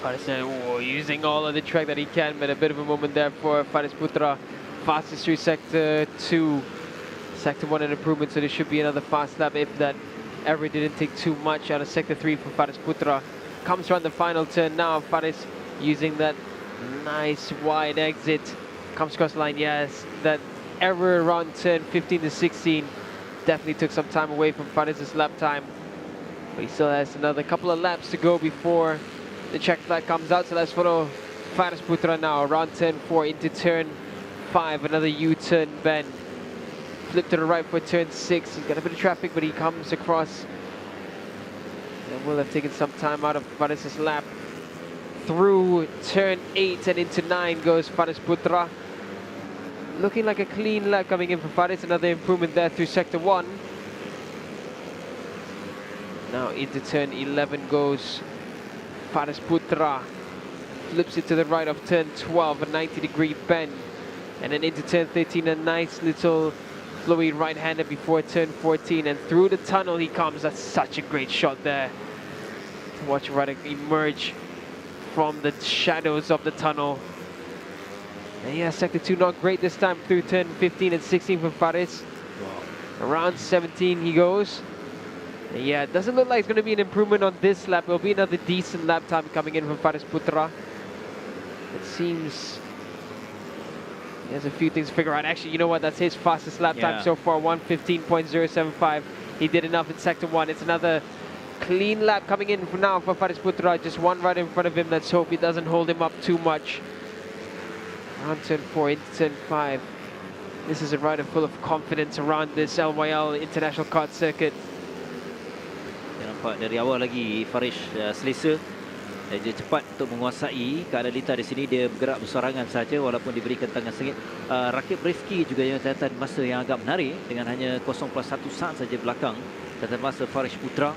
Faris using all of the track that he can, but a bit of a moment there for Faris Putra. Fastest through Sector 2. Sector 1 an improvement, so there should be another fast lap if that error didn't take too much out of Sector 3 for Faris Putra. Comes around the final turn now. Faris using that nice wide exit. Comes across the line, yes. That error around turn 15 to 16 definitely took some time away from Faris' lap time. But he still has another couple of laps to go before the check flag comes out, so let's follow Faris Putra now. Around turn 4 into turn 5, another U-turn bend. Flip to the right for turn 6. He's got a bit of traffic, but he comes across. And will have taken some time out of Faris' lap. Through turn 8 and into 9 goes Faris Putra. Looking like a clean lap coming in for Faris. Another improvement there through Sector 1. Now into turn 11 goes Faris Putra. Flips it to the right of turn 12, a 90-degree bend. And then into turn 13, a nice little flowy right-hander before turn 14. And through the tunnel he comes. That's such a great shot there. To watch a rider emerge from the shadows of the tunnel. And yeah, Sector 2 not great this time through turn 15 and 16 for Faris. Around 17 he goes. Yeah, it doesn't look like it's going to be an improvement on this lap. It'll be another decent lap time coming in from Faris Putra. It seems he has a few things to figure out. Actually, you know what? That's his fastest lap time so far, 1:15.075. He did enough in Sector 1. It's another clean lap coming in for now for Faris Putra. Just one right in front of him. Let's hope he doesn't hold him up too much. Around turn 4 into turn 5. This is a rider full of confidence around this LYL International Kart Circuit. Nampak dari awal lagi Faris selesa Dan dia cepat untuk menguasai keadaan lintas di sini. Dia bergerak bersorangan saja walaupun diberikan tangan sengit. Rakib Rifki juga yang catatan masa yang agak menarik dengan hanya 0+1 saat saja belakang catatan masa Farish Putra.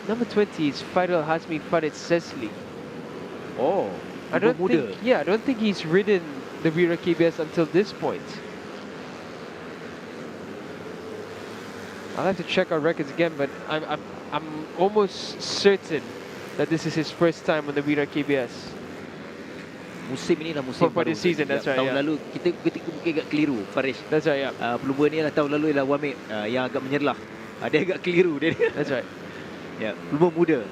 Number 20 is Fairul Hazmi Farid Sesli. Oh, I don't think he's ridden the Wira KBS until this point. I'll have to check our records again, but I'm almost certain that this is his first time on the Wira KBS. Musim ini lah musim for this season, that's right. Tahun lalu kita mungkin agak keliru, Farish. That's right, yeah. Pelumba ni lah tahun lalu ialah Wamik yang agak menyerlah. Dia agak keliru dia. That's right. Ya, pelumba muda.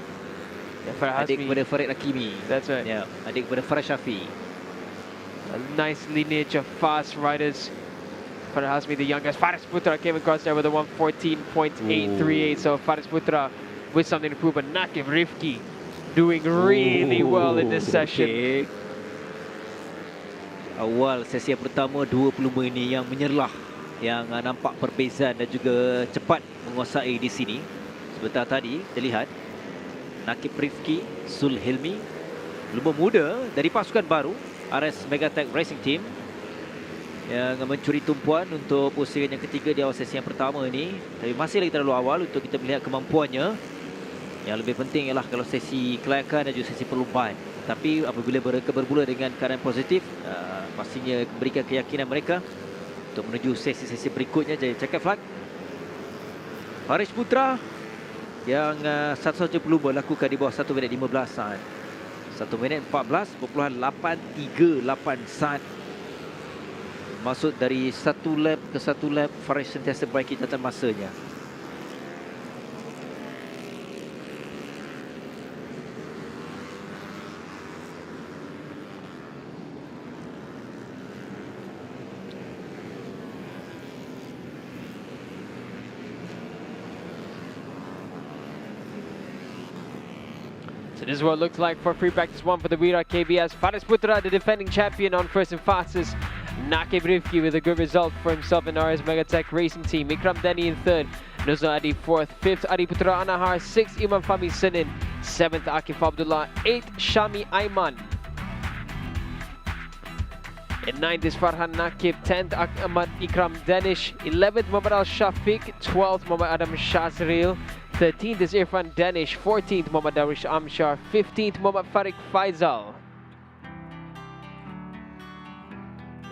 Adik Hazmi. kepada Farid Hakimi. That's right. Ya, adik kepada Farah Syafi. A nice lineage of fast riders. Farid Hazmi, the youngest. Faris Putra came across there with a 1:14.838. So Faris Putra with something to prove. But Nakib Rifki doing really well in this session. Okay. Awal sesi yang pertama, dua pelumba ini yang menyerlah, yang nampak perbezaan dan juga cepat menguasai di sini. Sebentar tadi terlihat Nakib Rifki, Sul Hilmi, pelumba muda dari pasukan baru RS Megatech Racing Team yang mencuri tumpuan untuk pusingan yang ketiga di awal sesi yang pertama ini. Tapi masih lagi terlalu awal untuk kita melihat kemampuannya. Yang lebih penting ialah kalau sesi kelayakan dan juga sesi perlumbaan. Tapi apabila mereka bermula dengan keadaan positif, pastinya memberikan keyakinan mereka untuk menuju sesi-sesi berikutnya. Jadi check flag Farish Putra yang satu saja pelumba lakukan di bawah 1 minit 15 saat. 1 minit 14.838 saat. Maksud dari satu lap ke satu lap, Farish sentiasa baiki catatan masanya. So this is what it looks like for free practice 1 for the Wira KBS. Faris Putra, the defending champion, on first and fastest. Nakib Rifki with a good result for himself in RS Megatech Racing Team. Ikram Deni in third. Nuzo Adi fourth. Fifth, Adi Putra Anahar. Sixth, Imam Fahmi Senin. Seventh, Akif Abdullah. Eighth, Shami Aiman. In ninth is Farhan Nakib. 10th, Ahmad Ikram Danish. 11th, Muhammad Al Shafiq. 12th, Muhammad Adam Shazril. 13th is Irfan Danish. 14th, Muhammad Darish Amshar. 15th, Muhammad Farik Faisal.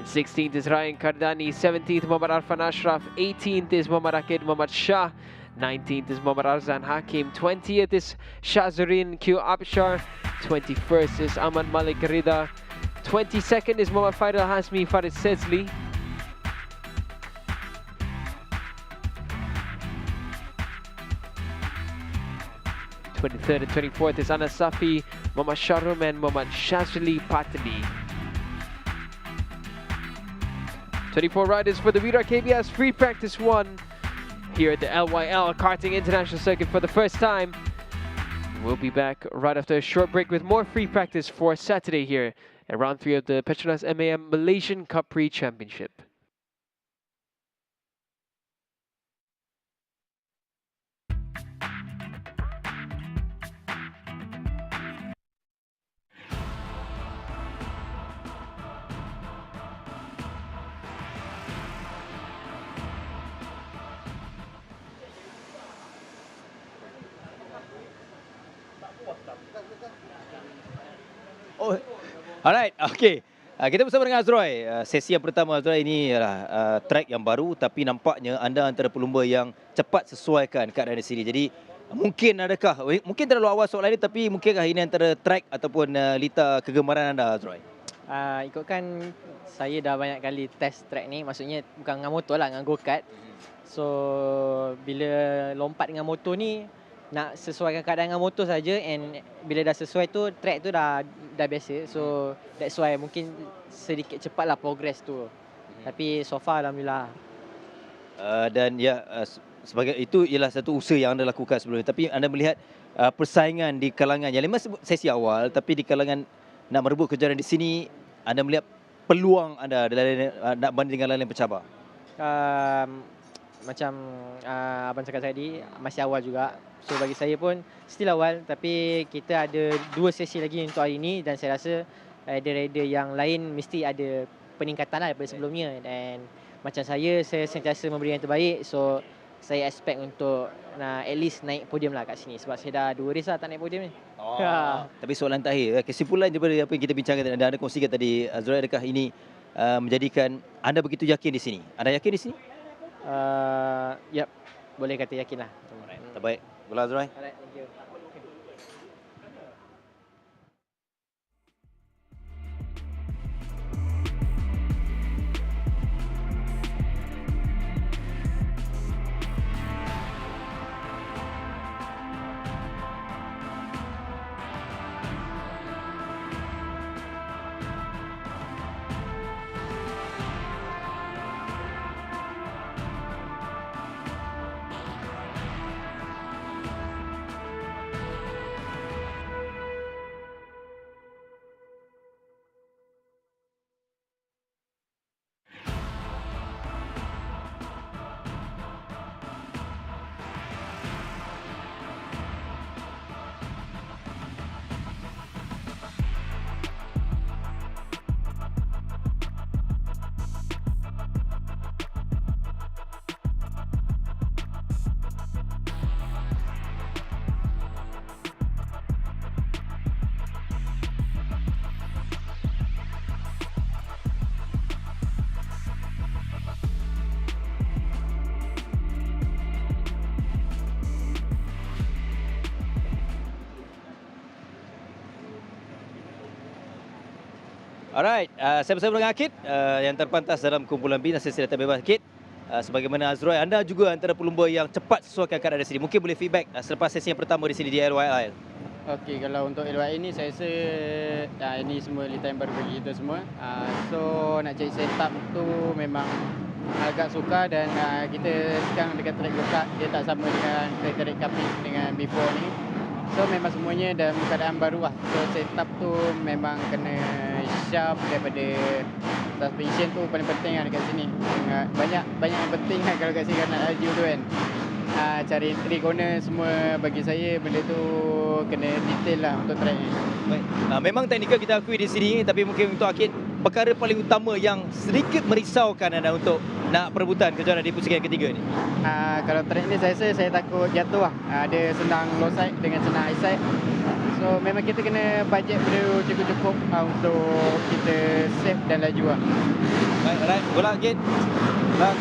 16th is Ryan Kardani. 17th, Muhammad Arfan Ashraf. 18th is Muhammad Akid Muhammad Shah. 19th is Muhammad Arzan Hakim. 20th is Shazurin Q Abshar. 21st is Ahmad Malik Rida. 22nd is Muhammad Faidal Hasmi Farid Sezli. '23rd and 24th is Anas Safi, Muhammad Sharum and Muhammad Shazli Patali. 24 riders for the Wira KBS Free Practice 1 here at the LYL Karting International Circuit for the first time. We'll be back right after a short break with more free practice for Saturday here at round 3 of the Petronas Mam Malaysian Cub Prix Championship. Oh, alright, okay. Kita bersama dengan Azroy. Sesi yang pertama Azroy ini adalah track yang baru, tapi nampaknya anda antara pelumba yang cepat sesuaikan keadaan di sini. Jadi mungkin terlalu awal soalan ini, tapi mungkinkah ini antara track ataupun lita kegemaran anda Azroy? Ikutkan saya dah banyak kali test track ni, maksudnya bukan dengan motor lah, dengan go-kart. So bila lompat dengan motor ni nak sesuaikan keadaan dengan motor saja, and bila dah sesuai tu track tu dah biasa. So that's why mungkin sedikit cepatlah progress tu. Tapi so far alhamdulillah. Dan ya, sebagai itu ialah satu usaha yang anda lakukan sebelum ini. Tapi anda melihat persaingan di kalangan yang memang sesi awal, tapi di kalangan nak merebut kejuaraan di sini, anda melihat peluang anda nak banding dengan lain-lain pencabar? macam abang cakap tadi, masih awal juga. So bagi saya pun still awal, tapi kita ada 2 sesi lagi untuk hari ini dan saya rasa rider-rider yang lain mesti ada peningkatan lah daripada sebelumnya. Dan macam saya sentiasa memberi yang terbaik. So saya expect untuk at least naik podium lah kat sini. Sebab saya dah 2 race lah tak naik podium ni. Tapi soalan terakhir, kesimpulan daripada apa yang kita bincangkan dan anda kongsikan tadi, Azrai, adakah ini menjadikan anda begitu yakin di sini? Anda yakin di sini? Yep, boleh kata yakin lah. Terbaik. Bola Azrai. Alright, thank you. Alright, saya bersama dengan Akid yang terpantas dalam kumpulan B. Nasihat saya datang bebas. Akid, sebagaimana Azrai, anda juga antara pelumba yang cepat sesuaikan keadaan di sini. Mungkin boleh feedback selepas sesi yang pertama di sini di LYL. Okey, kalau untuk LYL ini saya rasa ini semua lita yang baru bagi kita semua. So nak cari setup tu memang agak sukar dan kita sekarang dekat track go-kart dia tak sama dengan track Cubprix dengan before ni. So memang semuanya dalam keadaan baru lah. So setup tu memang kena sharp daripada suspension tu paling penting lah dekat sini. Banyak yang penting lah kalau kat sini nak laju tu kan. Cari entry corner semua bagi saya benda tu kena detail lah untuk track ni. Baik. Memang teknikal kita akui di sini, tapi mungkin untuk Akid, perkara paling utama yang sedikit merisaukan anda untuk nak perebutan kejuaraan di pusingan ketiga ni? Kalau track ni saya takut jatuh lah. Dia senang low side dengan senang high side. So memang kita kena budget benda cukup-cukup untuk kita save dan laju lah. Baik, alright. Bola Akid. Bang.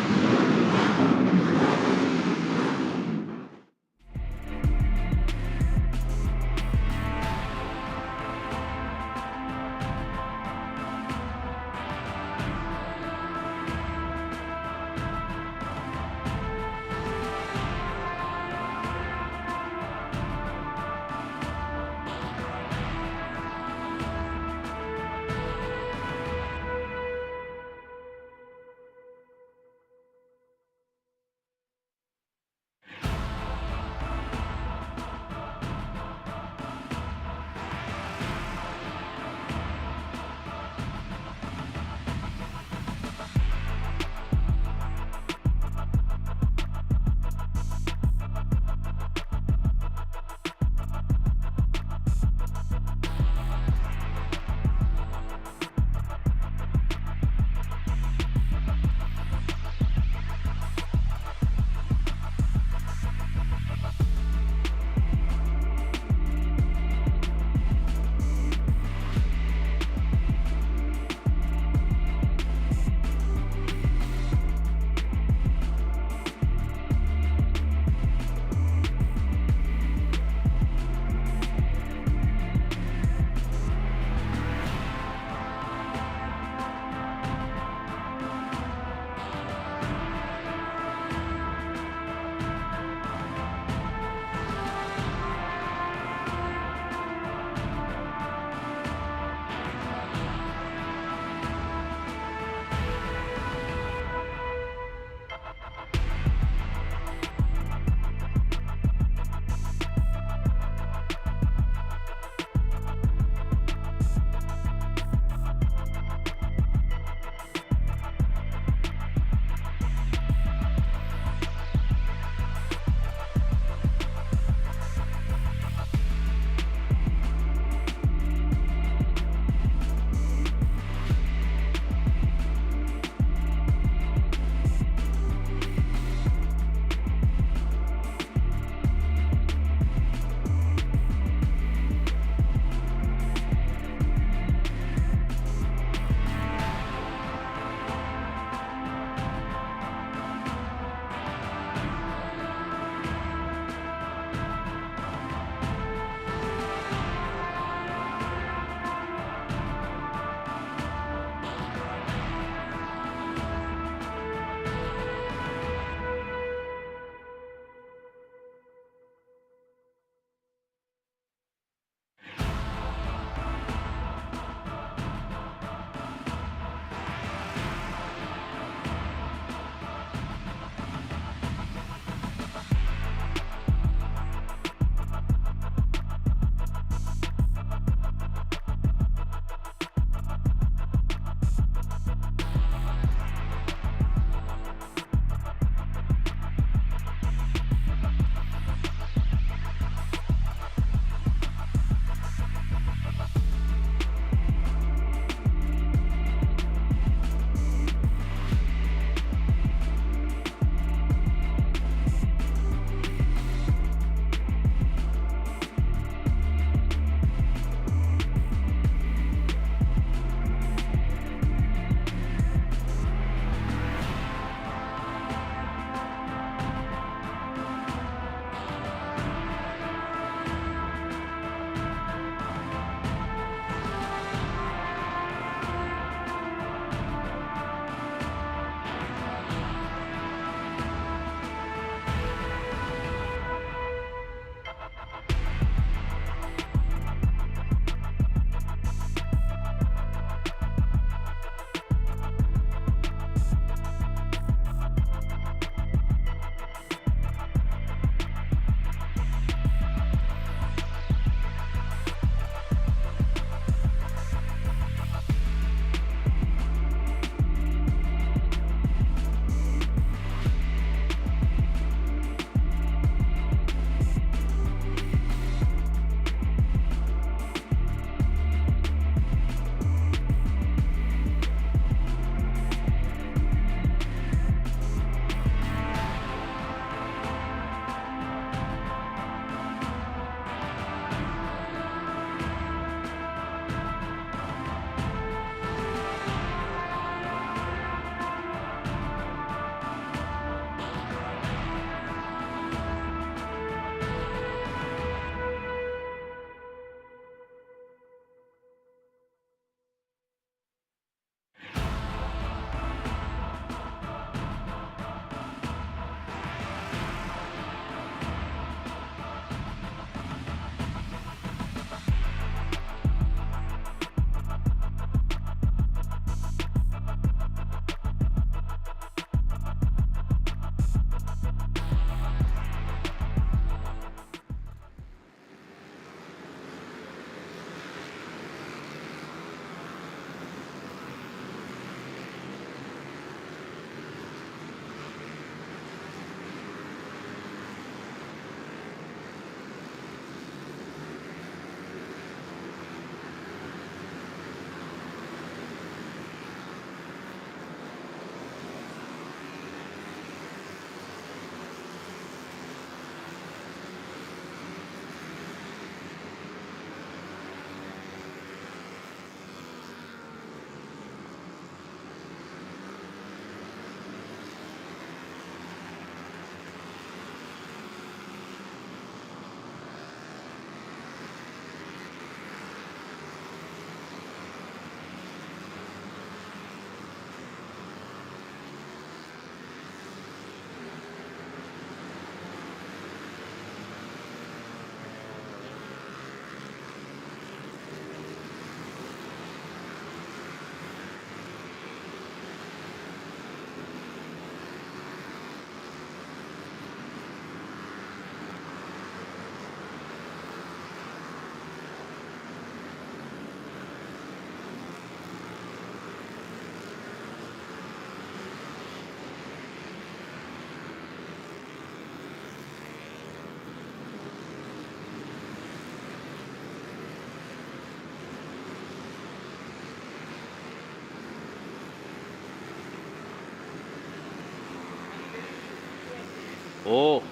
Oh,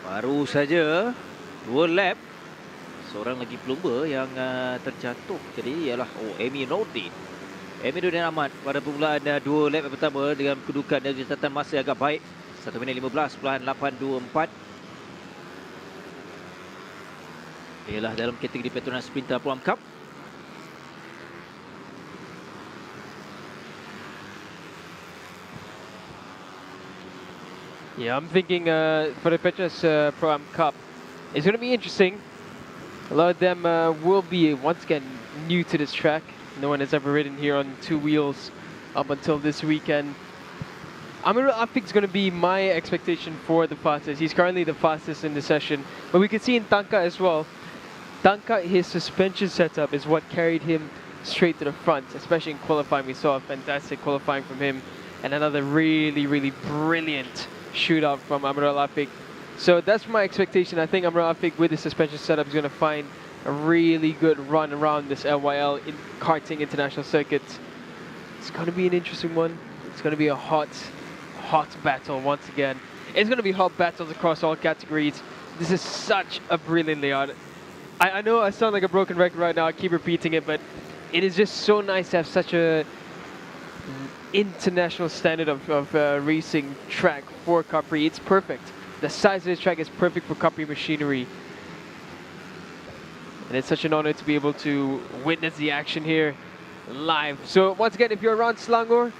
baru saja 2 lap. Seorang lagi pelumba yang terjatuh. Jadi ialah Amy Nordin. Amy Nordin Ahmad pada permulaan 2 lap pertama dengan kedudukan dan catatan masa agak baik. 1 minit 15.824. Ialah dalam kategori Petronas Mam Cup. Yeah, I'm thinking for the Petronas Pro Am Cup, it's going to be interesting. A lot of them will be, once again, new to this track. No one has ever ridden here on 2 wheels up until this weekend. Amirul Afiq is going to be my expectation for the fastest. He's currently the fastest in the session. But we can see in Tanka as well. Tanka, his suspension setup is what carried him straight to the front, especially in qualifying. We saw a fantastic qualifying from him and another really, really brilliant shootout from Amirul Afiq. So that's my expectation. I think Amirul Afiq with the suspension setup is going to find a really good run around this LYL in karting international circuit. It's going to be an interesting one. It's going to be a hot battle once again. It's going to be hot battles across all categories. This is such a brilliant layout. I know I sound like a broken record right now. I keep repeating it, but it is just so nice to have such a international standard of racing track for Cubprix. It's perfect. The size of this track is perfect for Cubprix machinery. And it's such an honor to be able to witness the action here live. So once again, if you're around Selangor,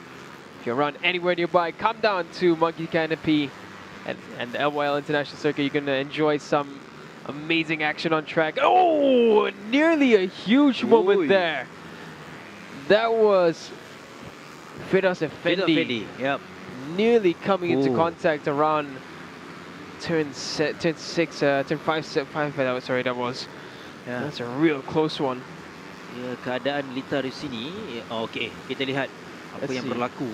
if you're around anywhere nearby, come down to Monkey Canopy and the LYL International Circuit. You're going to enjoy some amazing action on track. Oh, nearly a huge moment there. That was Firas Effendi. Yep. Nearly coming into contact around turn 5, sorry, that was. Yeah. That's a real close one. Ya, keadaan Lita di sini. Okey, kita lihat apa yang berlaku.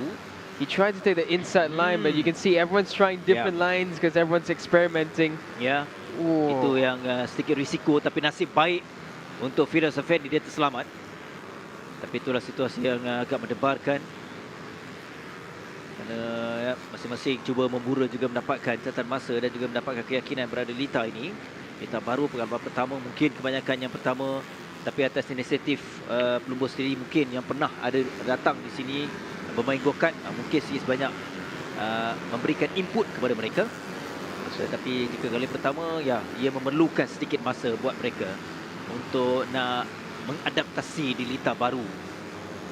He tried to take the inside line, but you can see everyone's trying different lines because everyone's experimenting. Ya, itu yang sedikit risiko, tapi nasib baik untuk Firas Effendi, dia terselamat. Tapi itulah situasi yang agak mendebarkan. Kerana ya, masing-masing cuba membura juga mendapatkan catatan masa dan juga mendapatkan keyakinan berada Lita ini. Lita baru pengalaman pertama, mungkin kebanyakan yang pertama, tapi atas inisiatif pelumba sendiri mungkin yang pernah ada datang di sini bermain go-kart, mungkin sikit sebanyak memberikan input kepada mereka. Tapi jika kali pertama, ya, ia memerlukan sedikit masa buat mereka untuk nak mengadaptasi di Lita baru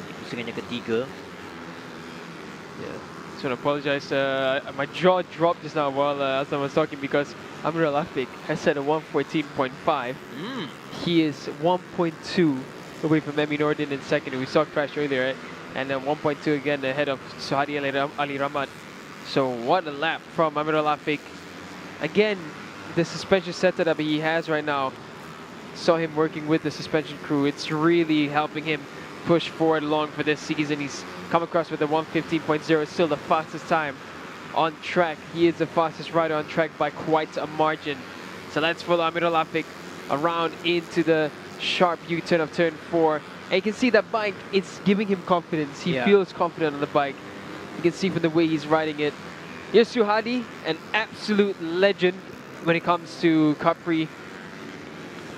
di pusingan yang ketiga. I just want to apologize. My jaw dropped just now while as I was talking because Amirul Afiq has set a 114.5. He is 1.2 away from Emi Nordin in second. We saw crash earlier, right? And then 1.2 again ahead of Suhadi Ali Ramad. So what a lap from Amirul Afiq. Again, the suspension setup that he has right now, saw him working with the suspension crew. It's really helping him push forward along for this season. He's come across with a 115.0, still the fastest time on track. He is the fastest rider on track by quite a margin. So let's follow Amirul Afiq around into the sharp U-turn of turn 4. And you can see that bike, it's giving him confidence. He feels confident on the bike. You can see from the way he's riding it. Here's Suhadi, an absolute legend when it comes to Cubprix.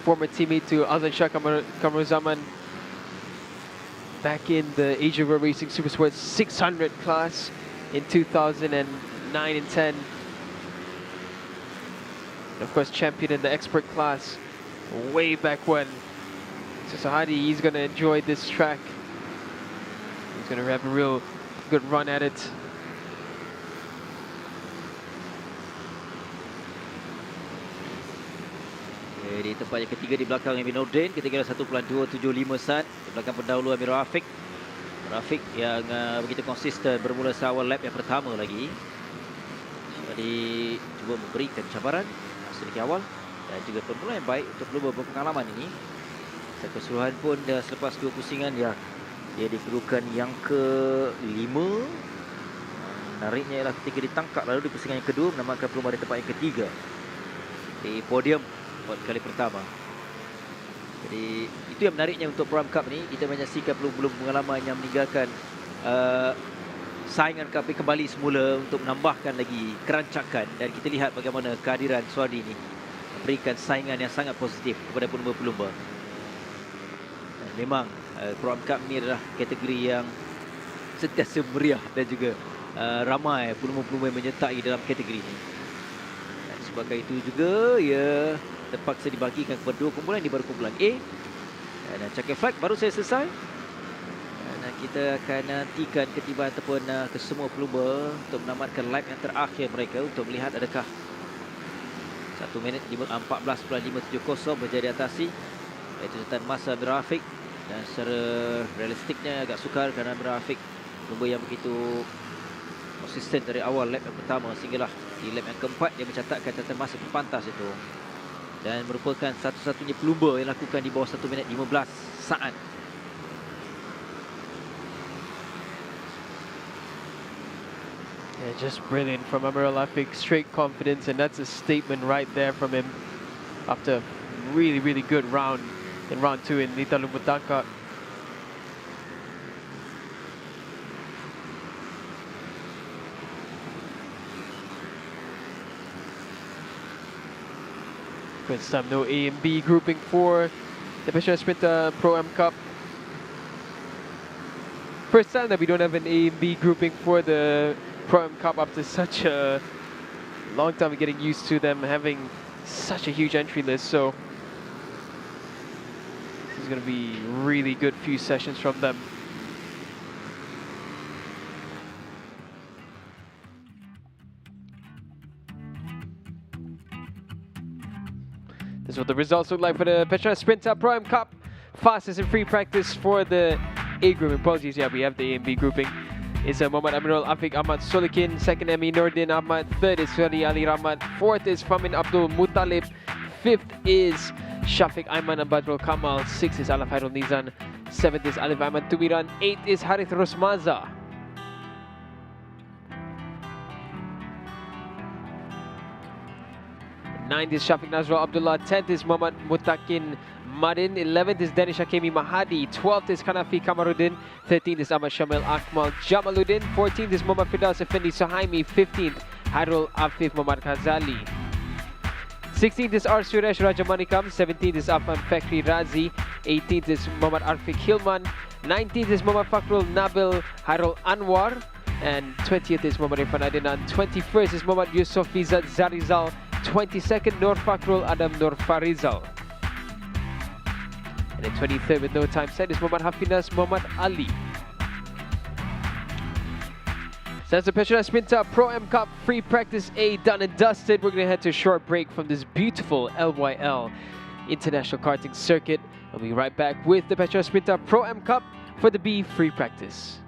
Former teammate to Azan Shah Kamaruzaman back in the Asia World Racing Super Sports 600 class in 2009 and 10. And of course, champion in the expert class way back when. So Suhadi, he's going to enjoy this track. He's going to have a real good run at it. Di tempat yang ketiga di belakang Emi Nordin, ketinggalan 1.275 saat di belakang pendahulu Amirul Afiq. Afiq yang begitu konsisten bermula seawal lap yang pertama lagi. Jadi cuba memberikan cabaran sedikit awal dan juga permulaan yang baik untuk pelumba berpengalaman ini. Keseluruhan pun selepas 2 pusingan dia di kedudukan yang ke-5. Menariknya ialah ketika ditangkap lalu di pusingan yang kedua menamakan pelumba di tempat yang ketiga di podium buat kali pertama. Jadi itu yang menariknya untuk Pro Am Cup ni. Kita menyaksikan pelumba pengalaman yang meninggalkan saingan KP kembali semula untuk menambahkan lagi kerancakan, dan kita lihat bagaimana kehadiran Suadi ini memberikan saingan yang sangat positif kepada pelumba-pelumba. Memang Pro Am Cup ni adalah kategori yang sentiasa meriah dan juga ramai pelumba-pelumba yang menyertai dalam kategori ini. Dan sebabkan itu juga ia terpaksa dibagikan kepada 2 kumpulan. Ini baru kumpulan A. Dan checker flag baru saya selesai. Dan kita akan nantikan ketibaan ataupun kesemua pelumba untuk menamatkan lap yang terakhir mereka untuk melihat adakah 1 minit 14.570 berjaya diatasi. Itu catatan masa Rafiq, dan secara realistiknya agak sukar kerana Rafiq pelumba yang begitu konsisten dari awal lap yang pertama sehinggalah di lap yang keempat dia mencatatkan catatan masa terpantas itu, dan merupakan satu-satunya pelumba yang lakukan di bawah 1 minit 15 saat. Yeah, just brilliant from Amirul Afiq, straight confidence, and that's a statement right there from him after a really, really good round in round 2 in Interlude Mutaka. First time no A and B grouping for the Petronas Sprinter Pro Am Cup. First time that we don't have an A and B grouping for the Pro Am Cup after such a long time of getting used to them having such a huge entry list. So this is going to be really good few sessions from them. This is what the results look like for the Petronas Sprinter Pro Am Cup. Fastest in free practice for the A group. Apologies, yeah, we have the A and B grouping. It's Muhammad Amirul Afiq Ahmad Solikin. Second, Emi Nordin Ahmad. Third is Ferdi Ali Rahmat. Fourth is Famin Abdul Muttalib. Fifth is Shafiq Aiman Badrul Kamal. Sixth is Alaf Hairul Nizan. Seventh is Alif Aiman Tumiran. Eighth is Harith Rosmaza. Ninth is Shafiq Nazrul Abdullah. 10th is Muhammad Mutakin Madin. 11th is Danish Hakemi Mahadi. 12th is Kanafi Kamaruddin. 13th is Ahmad Shamil Akmal Jamaluddin. 14th is Muhammad Firdaus Effendi Suhaimi. 15th Hairul Afif Muhammad Khazali. 16th is R. Suresh Rajamanikam. 17th is Afan Fakhri Razi. 18th is Muhammad Arfiq Hilman. 19th is Muhammad Fakhrul Nabil Hairul Anwar. And 20th is Muhammad Irfan Adinan. 21st is Muhammad Yusuf Izzat Zarizal. 22nd, Nur Fakhrul Adam Nur Farizal. And then 23rd with no time set is Muhammad Hafinas Muhammad Ali. So that's the Petronas Sprinter Pro Am Cup Free Practice A done and dusted. We're going to head to a short break from this beautiful LYL International Karting Circuit. We'll be right back with the Petronas Sprinter Pro Am Cup for the B Free Practice.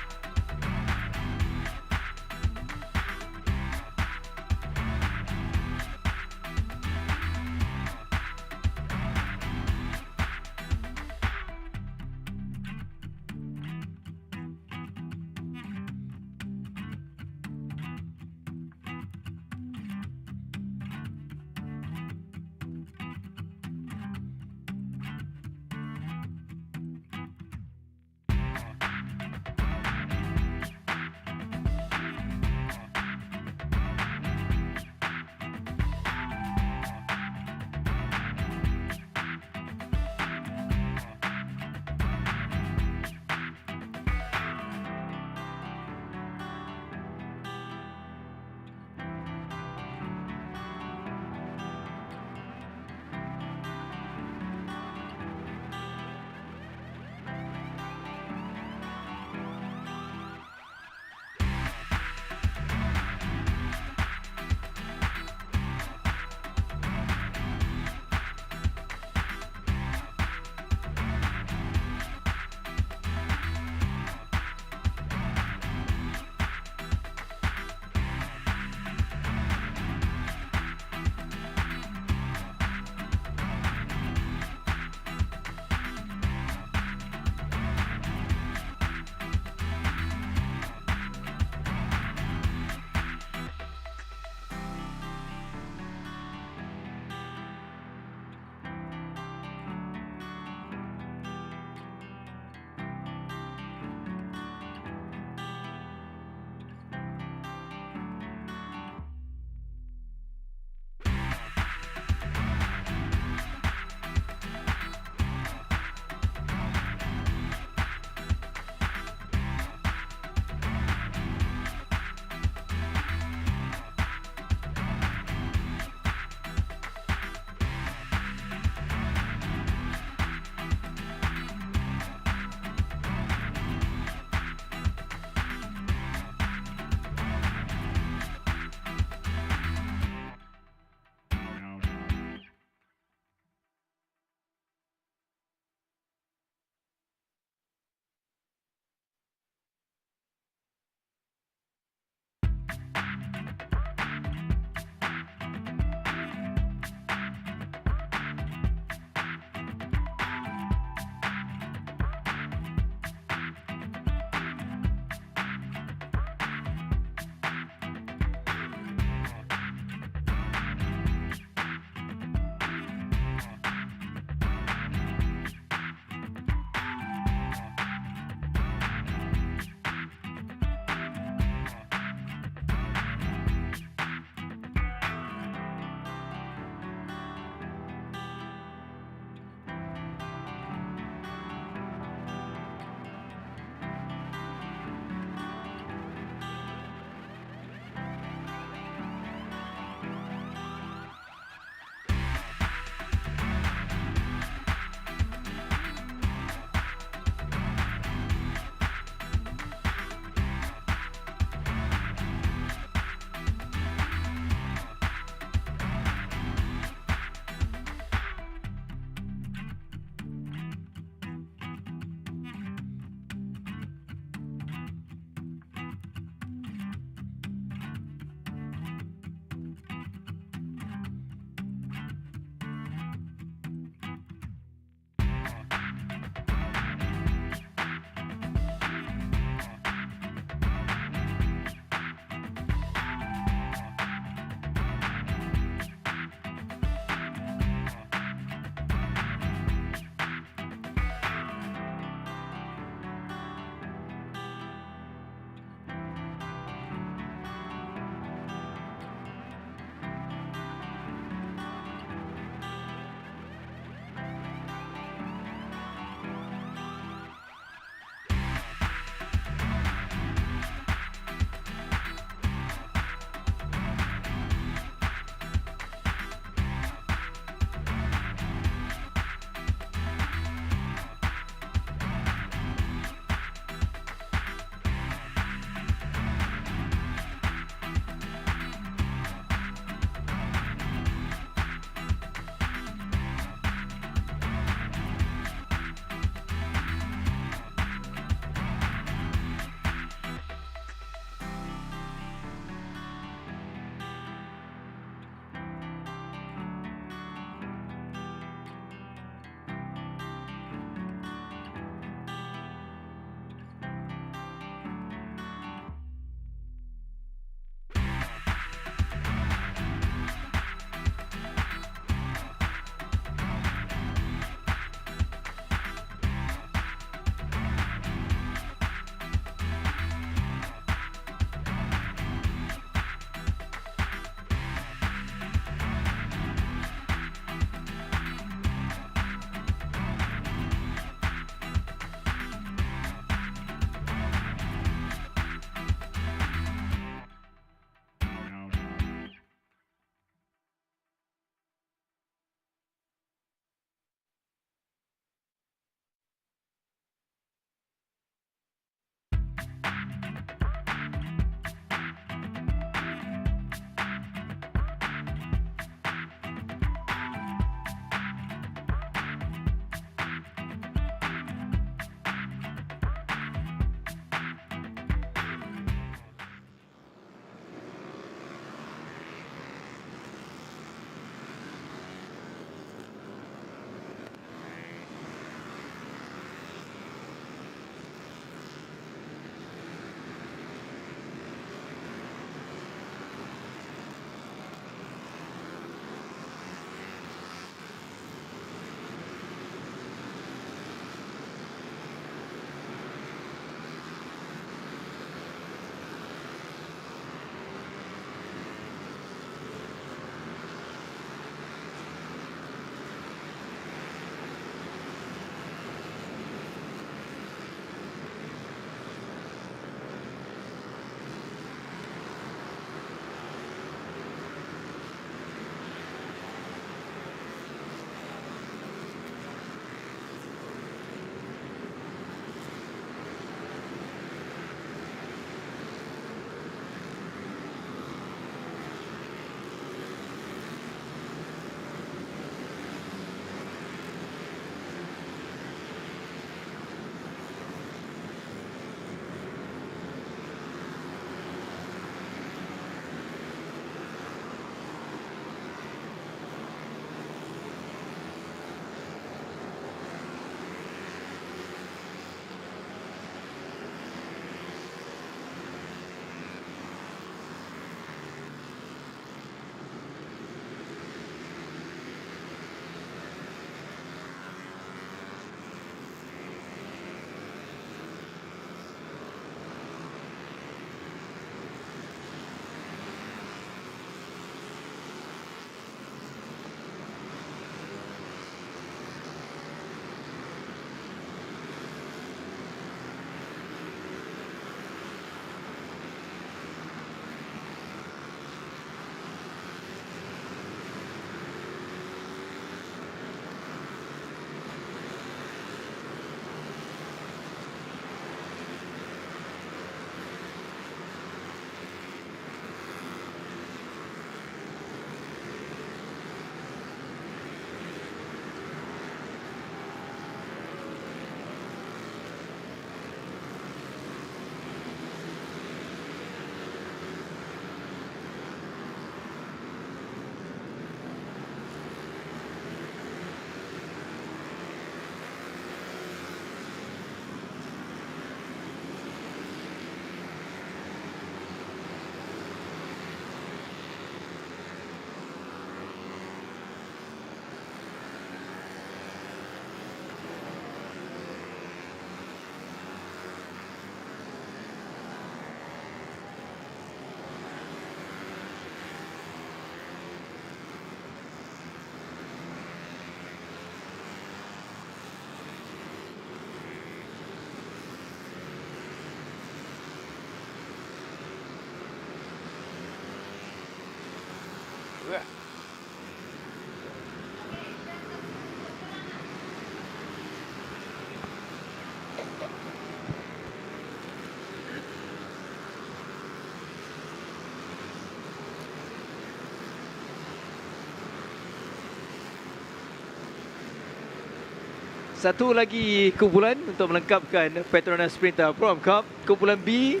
Satu lagi kumpulan untuk melengkapkan Petronas Sprinter Prom Cup, kumpulan B,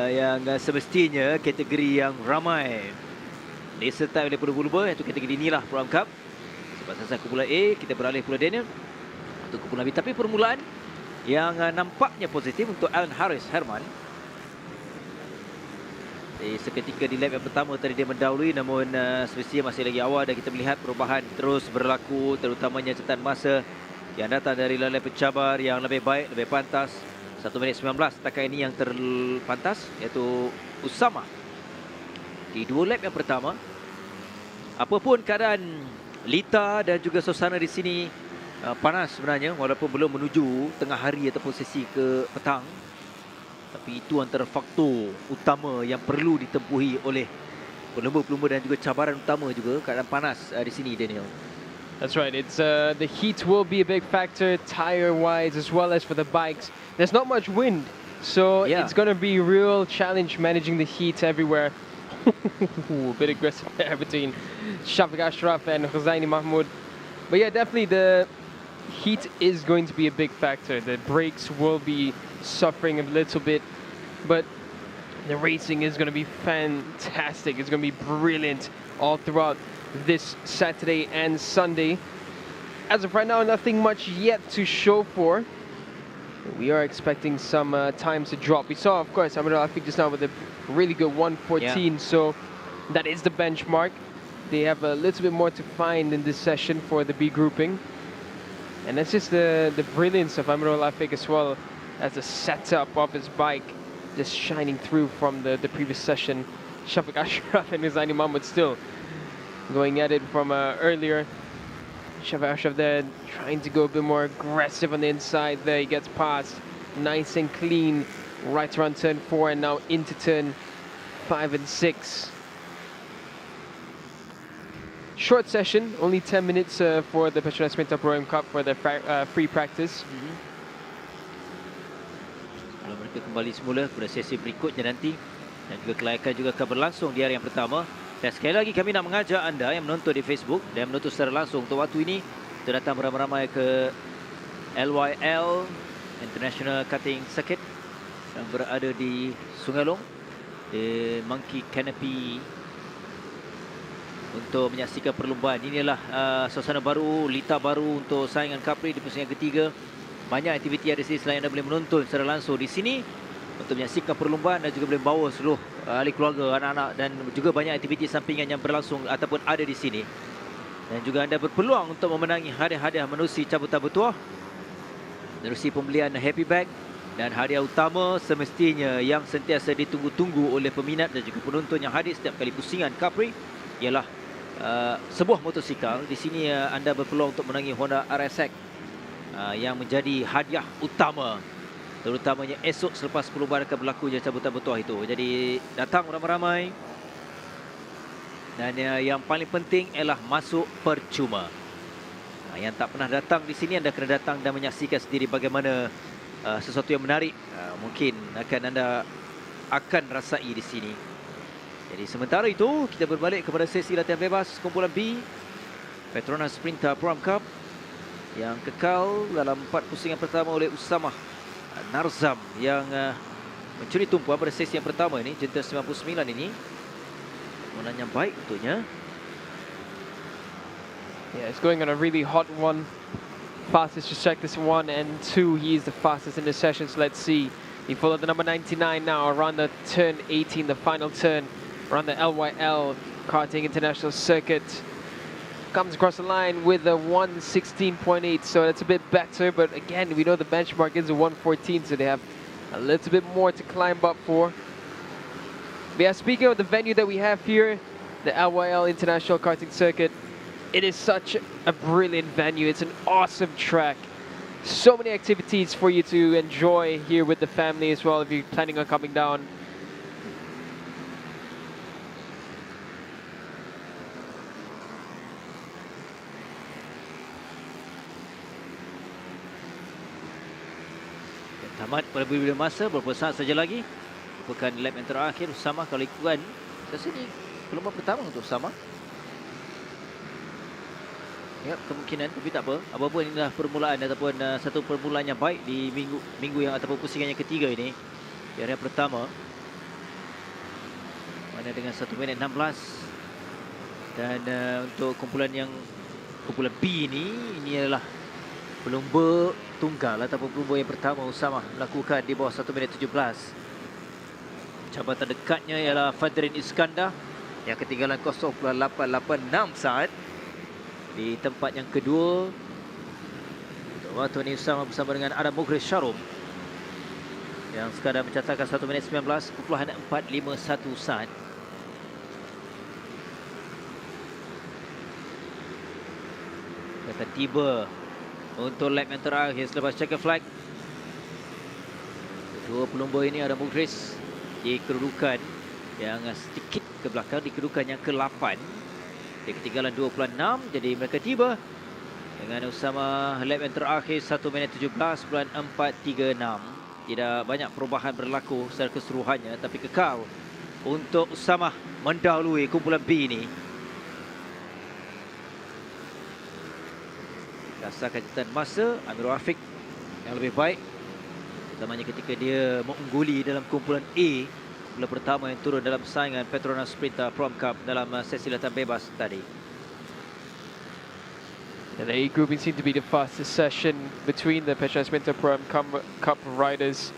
yang semestinya kategori yang ramai disertai oleh pelumba-lumba, iaitu kategori inilah Prom Cup. Sebab selesai kumpulan A, kita beralih pula Daniel untuk kumpulan B. Tapi permulaan yang nampaknya positif untuk Alan Harris Herman. Seketika di lap yang pertama tadi dia mendahului, namun semestinya masih lagi awal dan kita melihat perubahan terus berlaku, terutamanya catatan masa yang datang dari lalai pencabar yang lebih baik, lebih pantas. 1 minit 19 setakat ini yang terpantas, iaitu Usama di 2 lap yang pertama. Apapun keadaan lita dan juga suasana di sini panas sebenarnya, walaupun belum menuju tengah hari ataupun sesi ke petang. Tapi itu antara faktor utama yang perlu ditempuhi oleh pelumba-pelumba dan juga cabaran utama juga keadaan panas di sini, Daniel. That's right. It's the heat will be a big factor, tire-wise as well as for the bikes. There's not much wind, so it's going to be a real challenge managing the heat everywhere. A bit aggressive there between Shafiq Ashraf and Huzaini Mahmoud. But yeah, definitely the heat is going to be a big factor. The brakes will be suffering a little bit, but the racing is going to be fantastic. It's going to be brilliant all throughout this Saturday and Sunday. As of right now, nothing much yet to show for. We are expecting some times to drop. We saw, of course, I think just now with a really good 1:14, so that is the benchmark. They have a little bit more to find in this session for the B grouping. And that's just the brilliance of Amirul Afiq as well, as the setup of his bike just shining through from the previous session. Shafiq Ashraf and Huzaini Mahmoud still going at it from earlier. Shafiq Ashraf there trying to go a bit more aggressive on the inside there. He gets past nice and clean right around turn 4 and now into turn 5 and 6. Short session, only 10 minutes for the Petronas Sprinter Pro Cup for their free practice. Kalau mereka kembali semula pada sesi berikutnya nanti, dan juga kelayakan juga akan berlangsung di hari yang pertama. Dan sekali lagi kami nak mengajak anda yang menonton di Facebook dan menonton secara langsung untuk waktu ini, kita datang beramai-ramai ke LYL International Karting Circuit yang berada di Sungai Long, di Monkey Canopy, untuk menyaksikan perlombaan. Inilah suasana baru, lita baru untuk saingan Cubprix di pusingan ketiga. Banyak aktiviti ada di sini selain anda boleh menonton secara langsung di sini untuk menyaksikan perlombaan dan juga boleh bawa seluruh ahli keluarga, anak-anak, dan juga banyak aktiviti sampingan yang berlangsung ataupun ada di sini. Dan juga anda berpeluang untuk memenangi hadiah-hadiah menerusi cabutan bertuah, menerusi pembelian happy bag, dan hadiah utama semestinya yang sentiasa ditunggu-tunggu oleh peminat dan juga penonton yang hadir setiap kali pusingan Cubprix ialah sebuah motosikal. Di sini anda berpeluang untuk menangi Honda RSX yang menjadi hadiah utama, terutamanya esok selepas perlombaan akan berlaku cabutan bertuah itu. Jadi datang ramai-ramai, dan yang paling penting ialah masuk percuma. Yang tak pernah datang di sini, anda kena datang dan menyaksikan sendiri bagaimana sesuatu yang menarik mungkin anda akan rasai di sini. Jadi sementara itu kita berbalik kepada sesi latihan bebas kumpulan B Petronas Sprinter Prom Cup yang kekal dalam 4 pusingan pertama oleh Usama Narzam yang mencuri tumpuan pada sesi yang pertama ini, jentera 99 ini. Permainan yang baik untuknya. Yeah, it's going on a really hot one. Fastest to check this 1 and 2. He is the fastest in the session, so let's see. He followed the number 99 now around the turn 18, the final turn around the LYL Karting International Circuit. Comes across the line with a 1:16.8, so that's a bit better, but again, we know the benchmark is a 1:14, so they have a little bit more to climb up for. But yeah, speaking of the venue that we have here, the LYL International Karting Circuit, it is such a brilliant venue. It's an awesome track. So many activities for you to enjoy here with the family as well if you're planning on coming down. tamat pada bila masa, beberapa saat saja lagi. Merupakan lap yang terakhir Usama kalau ikutkan. Saya rasa ni perlombaan pertama untuk Usama. Ya, kemungkinan, tapi tak apa. Apa-apa inilah permulaan ataupun satu permulaan yang baik di minggu yang ataupun pusingan yang ketiga ini. Di hari pertama. Mana dengan 1 minit 16. Dan untuk kumpulan B ini adalah pelumba tunggal ataupun pelumba yang pertama Usama melakukan di bawah 1 minit 17. Cabaran terdekatnya ialah Fadrin Iskandar yang ketinggalan 0.886 saat. Di tempat yang kedua untuk waktu ini Usama bersama dengan Adam Mughris Sharum yang sekadar mencatatkan 1 minit 19.451 saat. Akan tiba untuk lap yang terakhir selepas checker flag. Kedua pelumba ini Adam Mughris di kedudukan yang sedikit ke belakang, di kedudukan yang ke-8. Di ketinggalan 26, jadi mereka tiba dengan Usama lap yang terakhir 1 minit 17.436. Tidak banyak perubahan berlaku secara keseluruhannya, tapi kekal untuk Usama mendahului kumpulan B ini. Rasakan catatan masa Amirul Afiq yang lebih baik, terutamanya ketika dia mengungguli dalam kumpulan A, kumpulan pertama yang turun dalam saingan Petronas Mam Cup dalam sesi latihan bebas tadi. And the A grouping seemed to be the fastest session between the Petronas Mam Cup riders.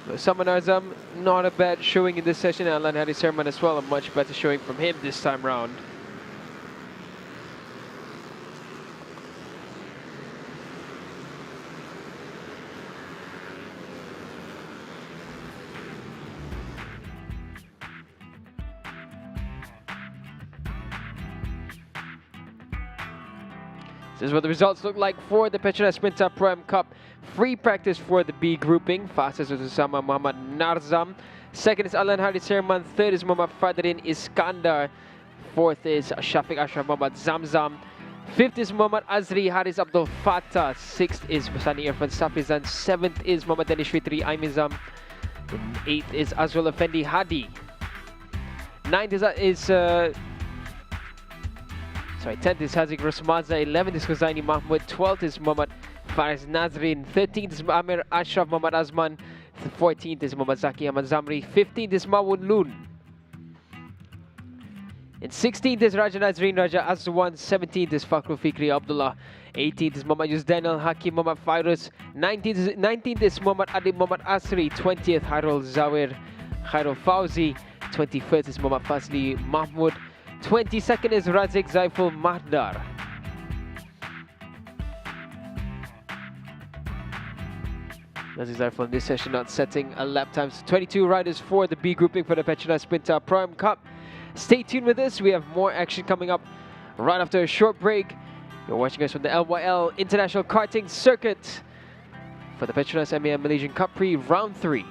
Usama Narzam, not a bad showing in this session. Alan Hadi Serman as well, a much better showing from him this time round. This is what the results look like for the Petronas Mam Cup. Free practice for the B grouping. Fastest is Usama Muhammad Narzam. Second is Alan Hadi Serman. Third is Muhammad Fadrin Iskandar. Fourth is Shafiq Ashraf Muhammad Zamzam. Fifth is Muhammad Azri Haris Abdul Fattah. Sixth is Basani Irfan Safizan. Seventh is Muhammad Danish Fitri Aimizam. Eighth is Azrul Effendi Hadi. Ninth is 10th is Hazik Rosmaza, 11th is Khuzaini Mahmud, 12th is Muhammad Faris Nazrin, 13th is Amir Ashraf Muhammad Azman, 14th is Muhammad Zaki Ahmad Zamri, 15th is Mawun Loon. And 16th is Raja Nazreen Raja Azwan, 17th is Fakhrul Fikri Abdullah, 18th is Muhammad Yusdanal Hakim Muhammad Fairuz, 19th is Muhammad Adib Muhammad Asri, 20th Hairul Zawir Khairul Fauzi, 21st is Muhammad Fazli Mahmud, 22nd is Razik Zaiful Mahdar. Razik Zaiful in this session not setting a lap time. So 22 riders for the B grouping for the Petronas Mam Cup. Stay tuned with us. We have more action coming up right after a short break. You're watching us from the LYL International Karting Circuit for the Petronas Mam Malaysian Cub Prix Round 3.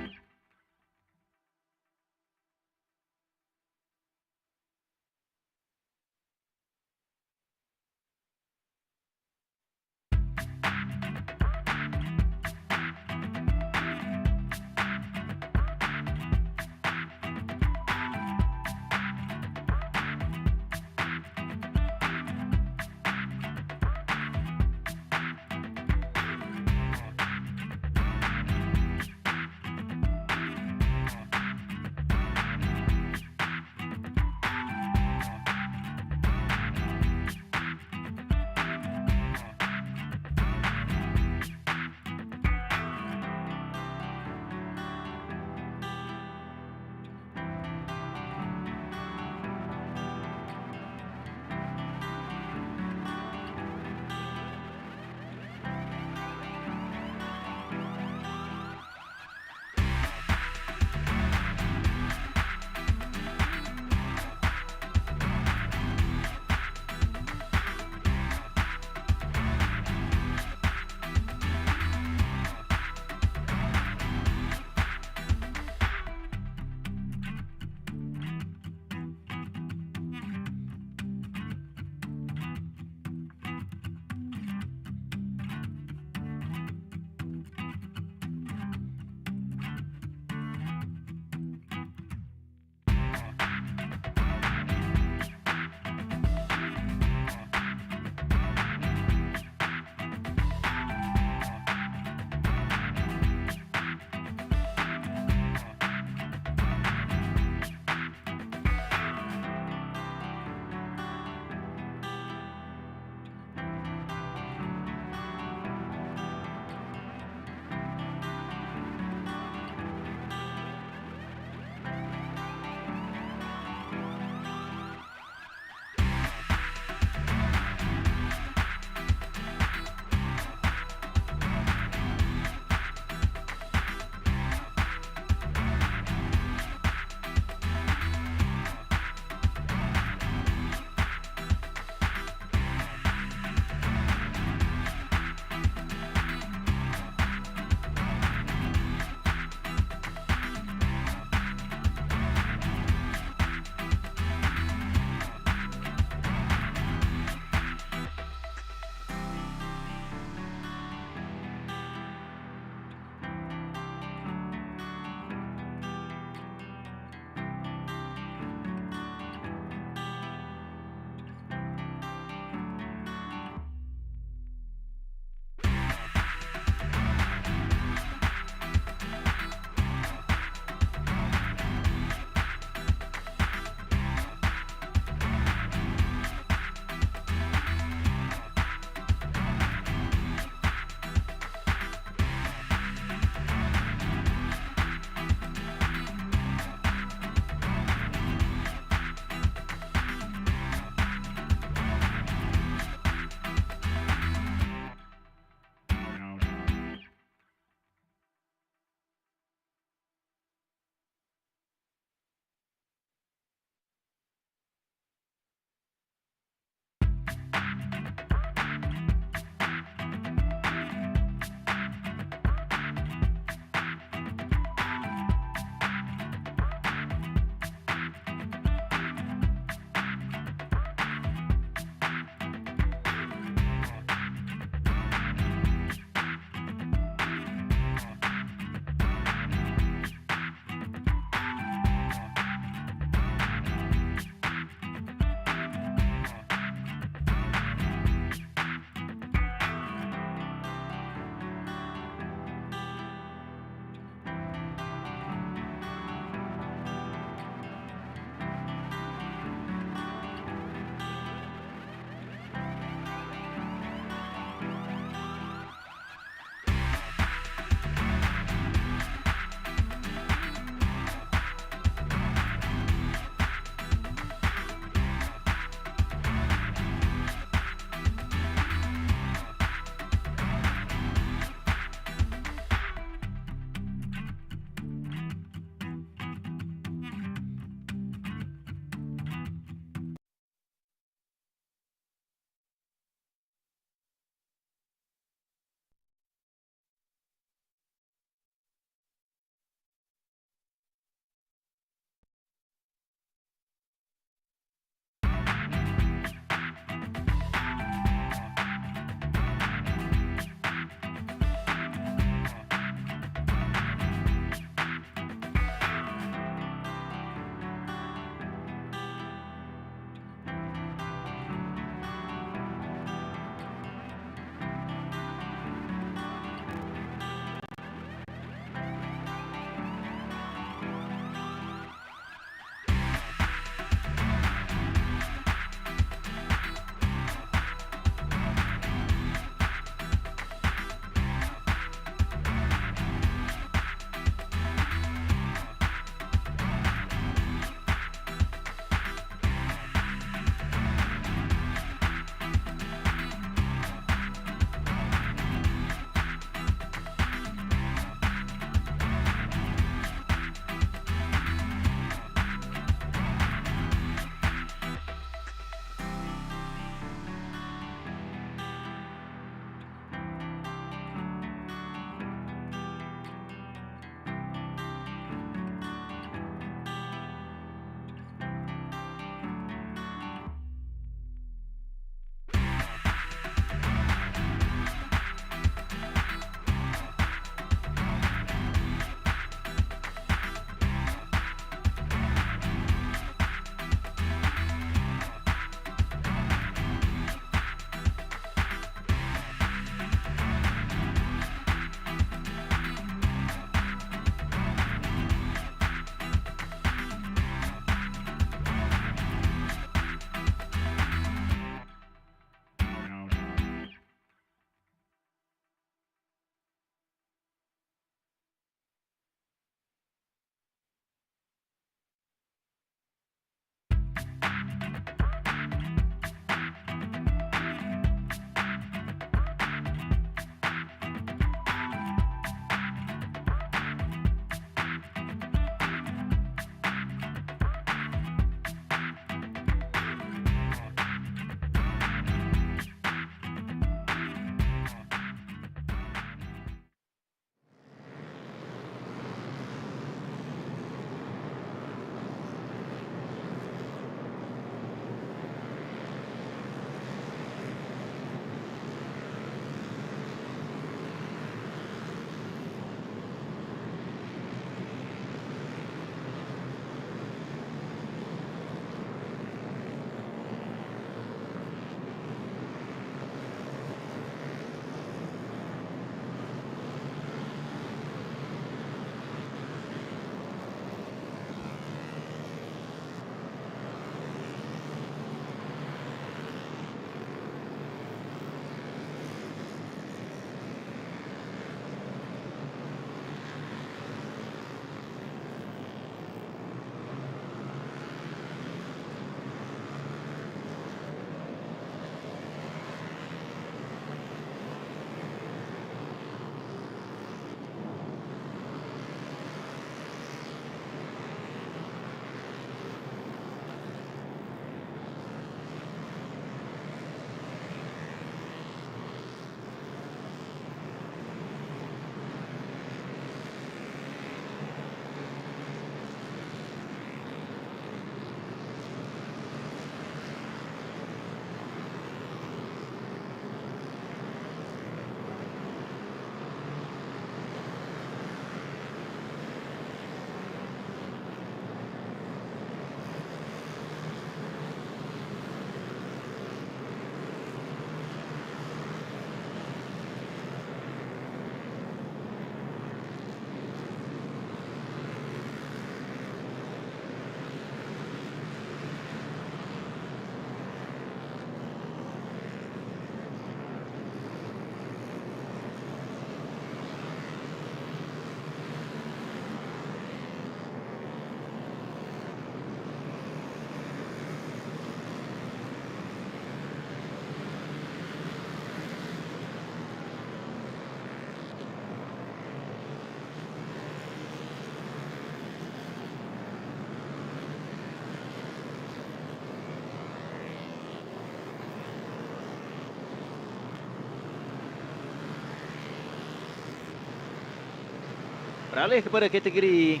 Beralih kepada kategori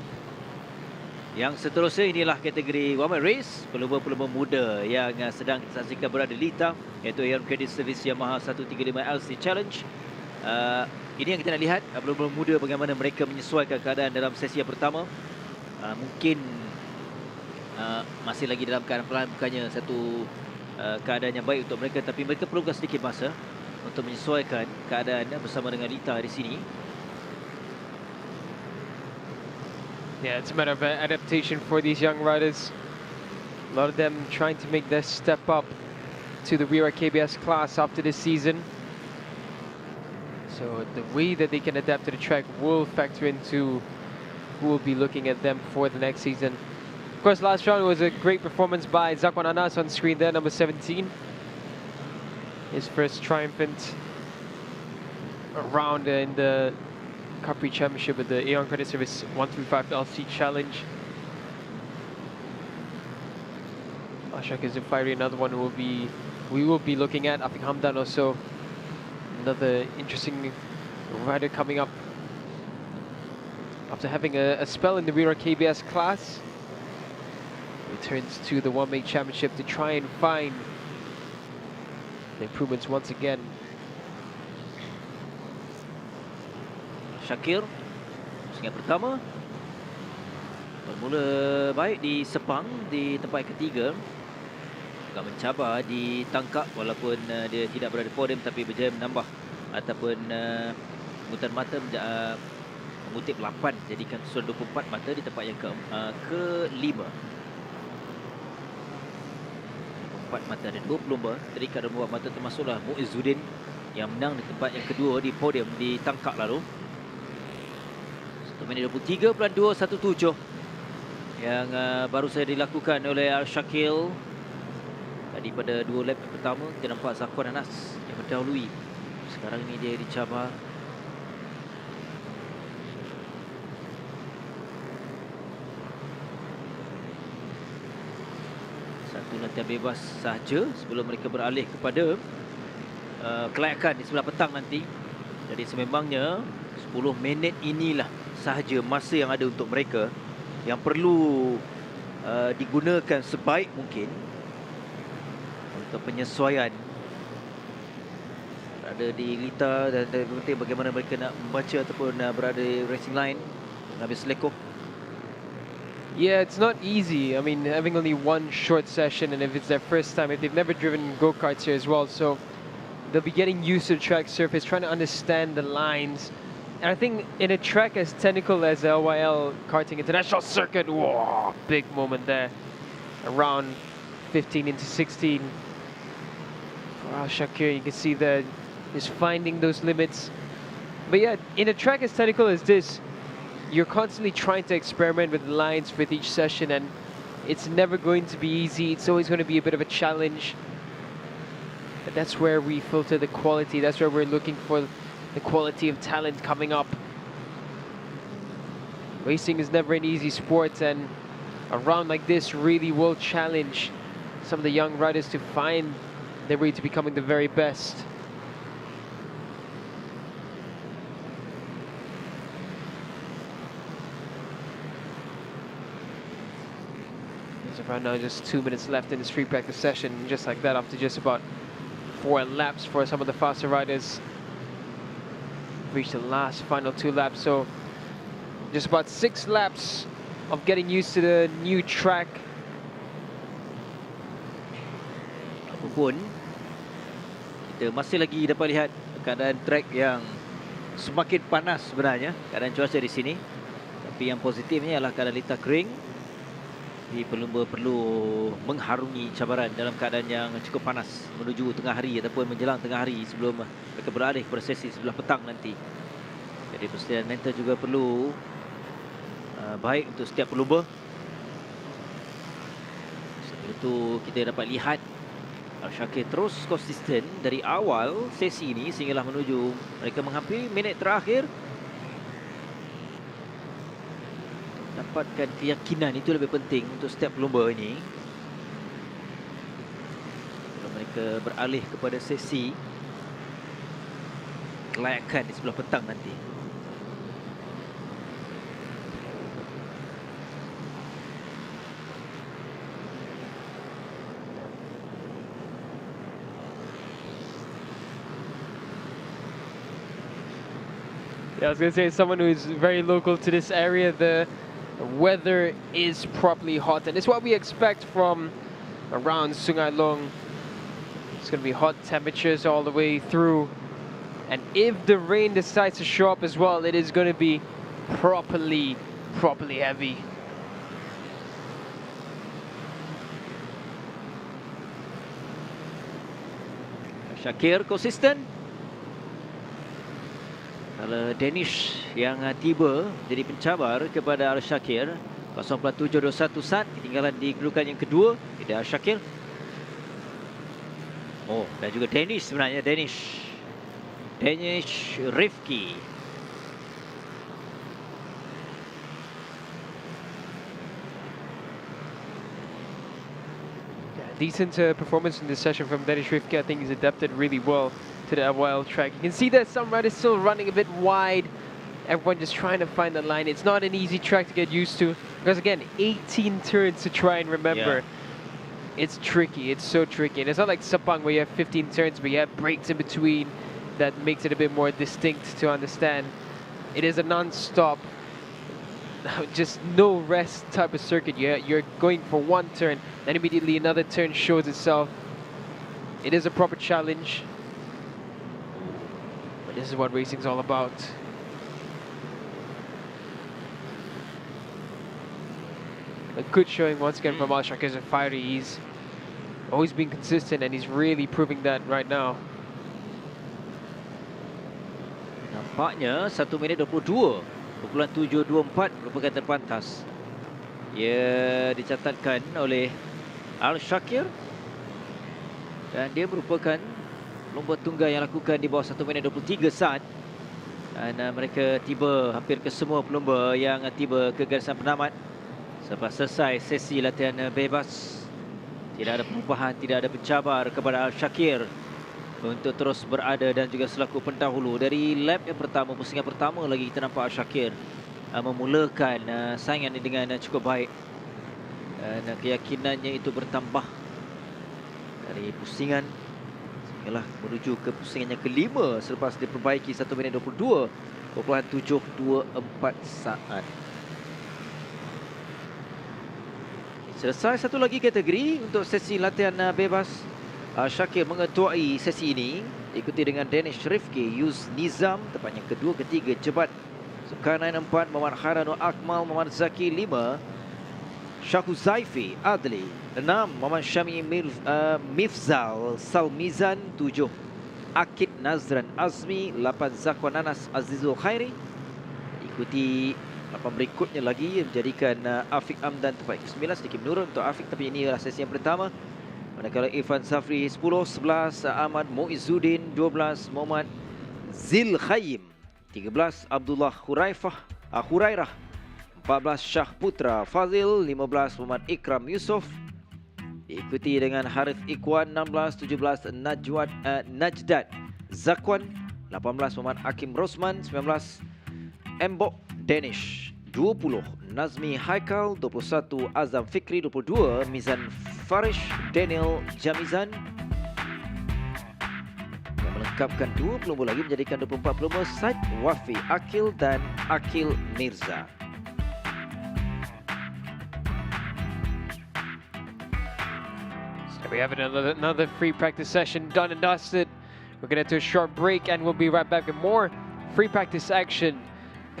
yang seterusnya, inilah kategori Women Race, pelumba-pelumba muda yang sedang kita saksikan berada di Lita, iaitu Aeon Credit Service Yamaha 135LC Challenge. Ini yang kita nak lihat, pelumba muda bagaimana mereka menyesuaikan keadaan dalam sesi yang pertama. Mungkin masih lagi dalam keadaan pelan, bukannya satu keadaan yang baik untuk mereka, tapi mereka perlukan sedikit masa untuk menyesuaikan keadaan bersama dengan Lita di sini. Yeah, it's a matter of adaptation for these young riders. A lot of them trying to make their step up to the Wira KBS class after this season. So the way that they can adapt to the track will factor into who will be looking at them for the next season. Of course, last round was a great performance by Zakwan Anas on screen there, number 17. His first triumphant round in the Cubprix Championship with the Aeon Credit Service 135 LC Challenge. Ashak is Zufairi, another one we will be looking at. Afiq Hamdan also, another interesting rider coming up after having a spell in the Wira KBS class. Returns to the One Make Championship to try and find the improvements once again. Syakir, pusingan pertama bermula baik di Sepang di tempat ketiga, agak mencabar ditangkap walaupun dia tidak berada di podium, tapi berjaya menambah ataupun mutan mata mengutip 8, jadikan keseluruhan 24 mata di tempat yang ke-5. 4 mata dan 2 pelumba terikat dalam 4 mata, termasuklah Muizzuddin yang menang di tempat yang kedua di podium ditangkap lalu. 1 minit 23.217 yang baru saja dilakukan oleh Al-Shakil. Tadi pada 2 lap pertama kita nampak Zakwan Anas yang mendahului. Sekarang ini dia dicabar. Satu latihan bebas sahaja sebelum mereka beralih kepada kelayakan di sebelah petang nanti. Jadi sememangnya 10 minit inilah sahaja masa yang ada untuk mereka, yang perlu digunakan sebaik mungkin untuk penyesuaian berada di Lita, dan penting bagaimana mereka nak membaca ataupun berada di racing line mengambil selekoh. Yeah, it's not easy. I mean, having only one short session, and if it's their first time, if they've never driven go-karts here as well, so they'll be getting used to the track surface, trying to understand the lines. And I think in a track as technical as the LYL Karting International Circuit, whoa, big moment there. Around 15 into 16. Wow, Shakir, you can see there, is finding those limits. But yeah, in a track as technical as this, you're constantly trying to experiment with lines with each session, and it's never going to be easy. It's always going to be a bit of a challenge. But that's where we filter the quality. That's where we're looking for the quality of talent coming up. Racing is never an easy sport, and a round like this really will challenge some of the young riders to find their way to becoming the very best. As of right now, just 2 minutes left in the street practice session, just like that, after just about 4 laps for some of the faster riders. Reached the last final 2 laps, so just about 6 laps of getting used to the new track. Apapun, kita masih lagi dapat lihat keadaan track yang semakin panas sebenarnya, keadaan cuaca di sini. Tapi yang positifnya ialah keadaan Lita kering. Jadi pelumba perlu mengharungi cabaran dalam keadaan yang cukup panas menuju tengah hari ataupun menjelang tengah hari sebelum mereka beralih kepada sesi sebelah petang nanti. Jadi persediaan mental juga perlu baik untuk setiap pelumba. Sebab itu kita dapat lihat Al-Shakir terus konsisten dari awal sesi ini sehinggalah menuju mereka menghampiri minit terakhir. Dapatkan keyakinan itu lebih penting untuk setiap pelumba ini. Kalau mereka beralih kepada sesi kelayakan di sebelah petang nanti. Yeah, I was going to say, someone who is very local to this area, the weather is properly hot, and it's what we expect from around Sungai Long. It's going to be hot temperatures all the way through, and if the rain decides to show up as well, it is going to be properly heavy. Shakir konsisten. Kalau Danish yang tiba jadi pencabar kepada Al-Shakir. 0.721 saat ketinggalan di kedudukan yang kedua. Tidak Al-Shakir. Oh, dan juga Danish sebenarnya. Danish Rifki. Decent performance in this session from Danish Rifki. I think he's adapted really well to the wild track. You can see that some riders still running a bit wide. Everyone just trying to find the line. It's not an easy track to get used to because again, 18 turns to try and remember. Yeah. It's tricky. It's so tricky. And it's not like Sepang where you have 15 turns, but you have breaks in between that makes it a bit more distinct to understand. It is a non-stop, just no rest type of circuit. You're going for one turn, then immediately another turn shows itself. It is a proper challenge. But this is what racing's all about. A good showing once again from Al-Shakir as a fighter. He's always been consistent and he's really proving that right now. Nampaknya 1 minit 22.724 merupakan terpantas. Ia dicatatkan oleh Al-Shakir dan dia merupakan lomba tunggal yang lakukan di bawah 1 minit 23 saat. Dan mereka tiba hampir ke semua pelumba yang tiba ke garisan penamat selepas selesai sesi latihan bebas. Tidak ada perubahan, tidak ada pencabar kepada Al-Shakir untuk terus berada dan juga selaku pendahulu. Dari lap yang pertama, pusingan pertama lagi kita nampak Al-Shakir memulakan saingan ini dengan cukup baik. Dan keyakinannya itu bertambah dari pusingan sehinggalah menuju ke pusingan yang kelima selepas diperbaiki 1 minit 22.724 saat. Selesai satu lagi kategori untuk sesi latihan bebas. Shakir mengetuai sesi ini, diikuti dengan Danish Rifki, Yus Nizam, tepatnya kedua, ketiga, Jebat Zulkarnain 4, Muhammad Khairanul Akmal, Muhammad Zaki 5, Syaku Zaifi Adli 6, Muhammad Syami Mifzal Salmizan 7, Akid Nazran Azmi 8, Zakwan Anas Azizul Khairi. Ikuti 8 berikutnya lagi menjadikan Afiq Amdan tempat ke-9, sedikit menurun untuk Afiq, tapi ini adalah sesi yang pertama. Manakala Irfan Safri 10, 11 Ahmad Muizzuddin, 12 Muhammad Zil Khayyim, 13 Abdullah Hurairah, 14 Syah Putra Fazil, 15 Muhammad Ikram Yusof, diikuti dengan Harith Ikwan 16, 17 Najdad Zakwan, 18 Muhammad Hakim Rosman, 19 Mbok Danish, 20 Nazmi Haikal, 21 Azam Fikri, 22 Mizan Farish Daniel Jamizan, yang melengkapkan 2 pelumba lagi menjadikan 24 pelumba, Said Wafi Akil dan Akil Mirza. So we have another free practice session done and dusted. We're going to do a short break and we'll be right back with more free practice action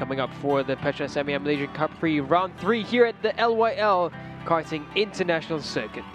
coming up for the Petronas Mam Malaysian Cub Prix round 3 here at the LYL Karting International Circuit.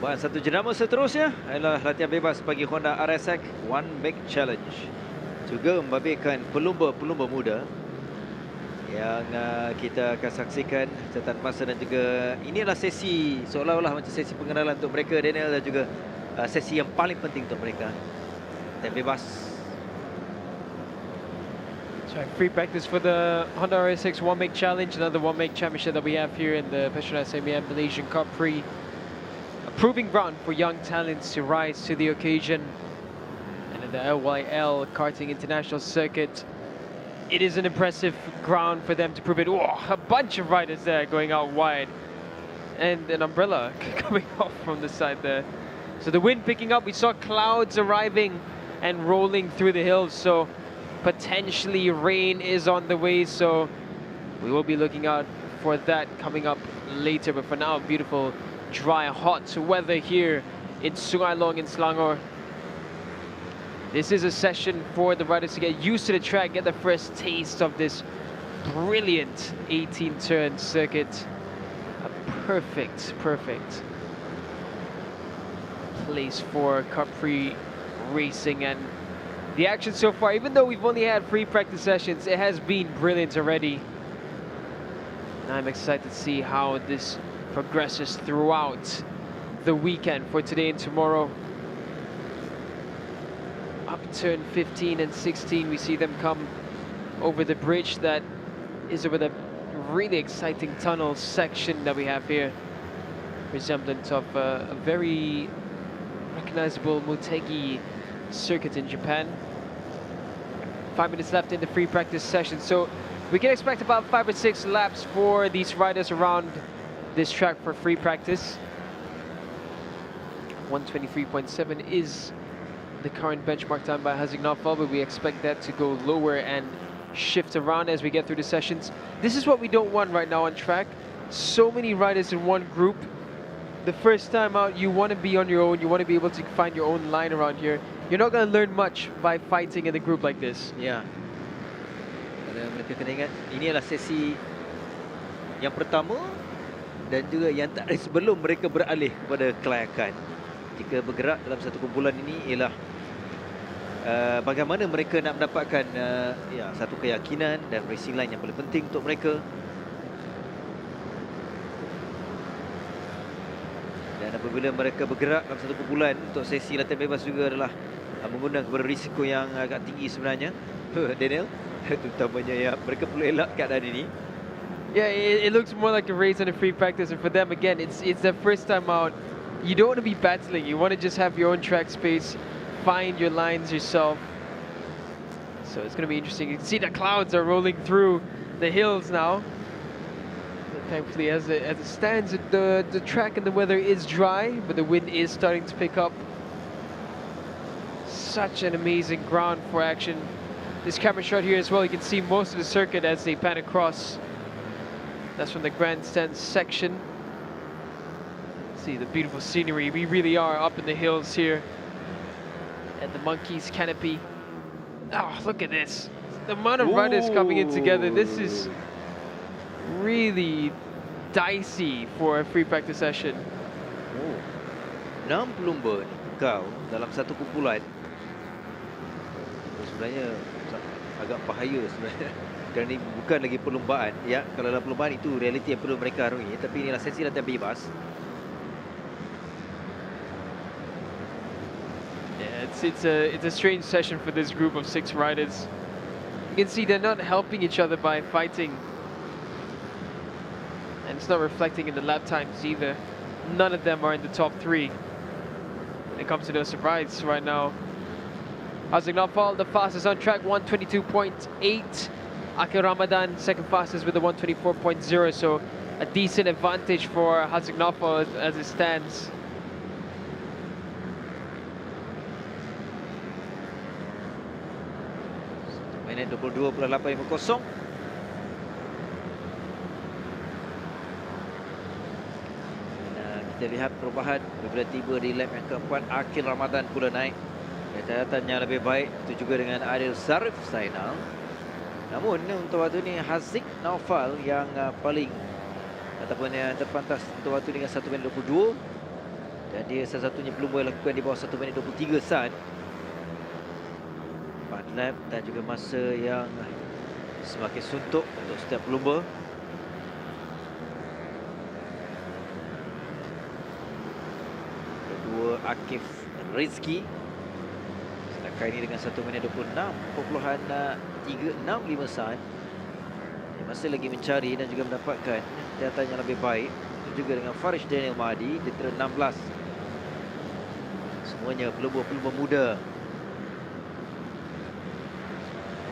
Perlombaan satu jenama seterusnya adalah latihan bebas bagi Honda RSX One Make Challenge. Juga membabitkan pelumba-pelumba muda yang kita akan saksikan catatan masa dan juga inilah sesi seolah-olah macam sesi pengenalan untuk mereka, Daniel, dan juga sesi yang paling penting untuk mereka. Latihan bebas. Free practice for the Honda RSX One Make Challenge, another One Make Championship that we have here in the Petronas Mam Malaysian Cub Prix. A proving ground for young talents to rise to the occasion. And in the LYL Karting International Circuit, it is an impressive ground for them to prove it. Oh, a bunch of riders there going out wide. And an umbrella coming off from the side there. So the wind picking up, we saw clouds arriving and rolling through the hills. So potentially rain is on the way, so we will be looking out for that coming up later. But for now, beautiful, dry, hot weather here in Sungai Long in Selangor. This is a session for the riders to get used to the track, get the first taste of this brilliant 18-turn circuit. A perfect place for Cubprix racing, and the action so far, even though we've only had 3 practice sessions, it has been brilliant already. And I'm excited to see how this progresses throughout the weekend for today and tomorrow. Up turn 15 and 16, we see them come over the bridge that is over the really exciting tunnel section that we have here. Resemblance of a very recognizable Motegi circuit in Japan. 5 minutes left in the free practice session, so we can expect about 5 or 6 laps for these riders around this track for free practice. 123.7 is the current benchmark time by Haziq Naufal, but we expect that to go lower and shift around as we get through the sessions. This is what we don't want right now on track. So many riders in one group. The first time out, you want to be on your own, you want to be able to find your own line around here. You're not going to learn much by fighting in a group like this. Ya. Kerana mereka kena ingat, ini adalah sesi yang pertama dan juga yang terakhir sebelum mereka beralih kepada kelayakan. Jika bergerak dalam satu kumpulan ini ialah bagaimana mereka nak mendapatkan satu keyakinan dan racing line yang paling penting untuk mereka. Dan apabila mereka bergerak dalam satu kumpulan untuk sesi latihan bebas juga adalah mengundang kepada risiko yang agak tinggi sebenarnya, Daniel, terutamanya ya mereka perlu elak keadaan ini. Yeah, it looks more like a race than a free practice, and for them again, it's their first time out. You don't want to be battling. You want to just have your own track space, find your lines yourself. So it's going to be interesting. You can see the clouds are rolling through the hills now. But thankfully, as it stands, the track and the weather is dry, but the wind is starting to pick up. Such an amazing ground for action. This camera shot here as well, you can see most of the circuit as they pan across. That's from the grandstand section. See the beautiful scenery. We really are up in the hills here at the Monkey's Canopy. Oh, look at this. The amount of riders coming in together. This is really dicey for a free practice session. 6 pelumba kau dalam satu kumpulan. Sebenarnya agak bahaya sebenarnya. Kerana ini bukan lagi perlombaan. Ya, kalau dalam perlombaan itu realiti yang perlu mereka harui. Tapi inilah sesi latihan bebas. Yeah, it's a strange session for this group of 6 riders. You can see they're not helping each other by fighting. And it's not reflecting in the lap times either. None of them are in the top 3. When it comes to no surprise right now. Haziq Naufal, the fastest on track, 122.8. Akhil Ramadan, second fastest with a 124.0. So a decent advantage for Haziq Naufal as it stands. Minit 22.850. Kita lihat perubahan bila tiba di lap yang keempat. Akhil Ramadan pula naik. Catatan yang lebih baik itu juga dengan Adil Sarif Zainal. Namun untuk waktu ini Haziq Naufal yang paling ataupun yang terpantas untuk waktu dengan 1 minit 22. Dan dia salah satunya pelumba yang lakukan di bawah 1 minit 23 saat. 4 lap dan juga masa yang semakin suntuk untuk setiap pelumba. Kedua Akif Rizki. Setakat ini dengan 1 minit 26.365 saat. Dia masih lagi mencari dan juga mendapatkan data yang lebih baik. Itu juga dengan Farish Daniel Mahdi, dia tera 16. Semuanya pelumba-pelumba muda.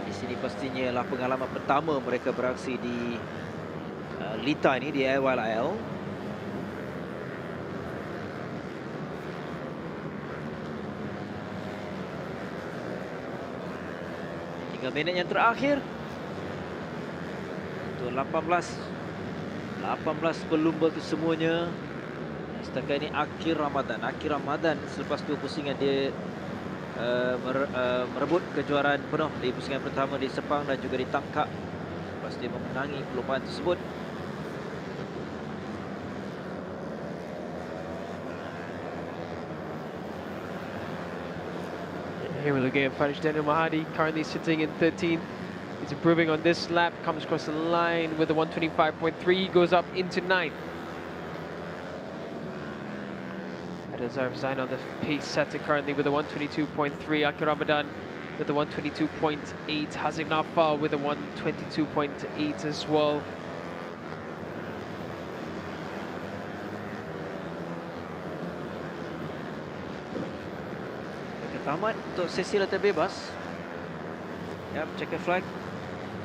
Di sini pastinya adalah pengalaman pertama mereka beraksi di Lita ini, di AYL. Tiga minit yang terakhir untuk 18 pelumba itu semuanya. Setakat ini akhir Ramadan selepas 2 pusingan dia merebut kejuaraan penuh di pusingan pertama di Sepang dan juga ditangkap. Lepas dia memenangi perlombaan tersebut. Here we look at Farish Daniel Mahdi, currently sitting in 13th. He's improving on this lap, comes across the line with a 125.3, goes up into 9th. Adazar Zainal, the pace setter, currently with a 122.3. Akir Ramadan with a 122.8. Haziq Nafal with a 122.8 as well. Tamat untuk sesi latihan bebas. Yap, checker flag.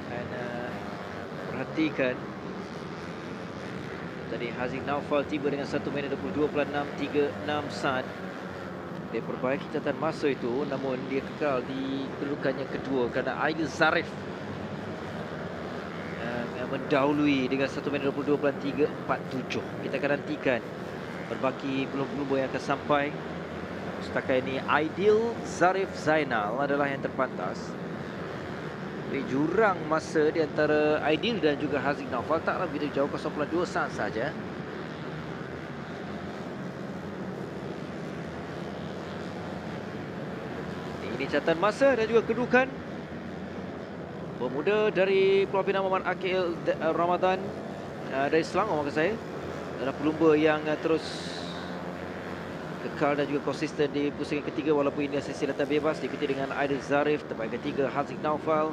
Dan perhatikan tadi Haziq Naufal tiba dengan 1 minit 22.636 saat. Dia perbaiki catatan masa itu, namun dia kekal di kedudukan yang kedua kerana Aidil Zarif yang mendahului dengan 1 minit 22.347. Kita akan nantikan berbaki pelumba yang akan sampai. Setakat ini Aidil Zarif Zainal adalah yang terpantas. Di jurang masa di antara Aidil dan juga Haziq Naufal taklah begitu jauh, 0.2 saat saja. Ini catatan masa dan juga kedudukan. Pemuda dari Pulau Pinang Muhammad Akil Ramadan dari Selangor, maksud saya, adalah pelumba yang terus kekal dan juga konsisten di pusingan ketiga walaupun ini sesi latihan bebas. Diikuti dengan Aidil Zarif, tempat ketiga Haziq Naufal,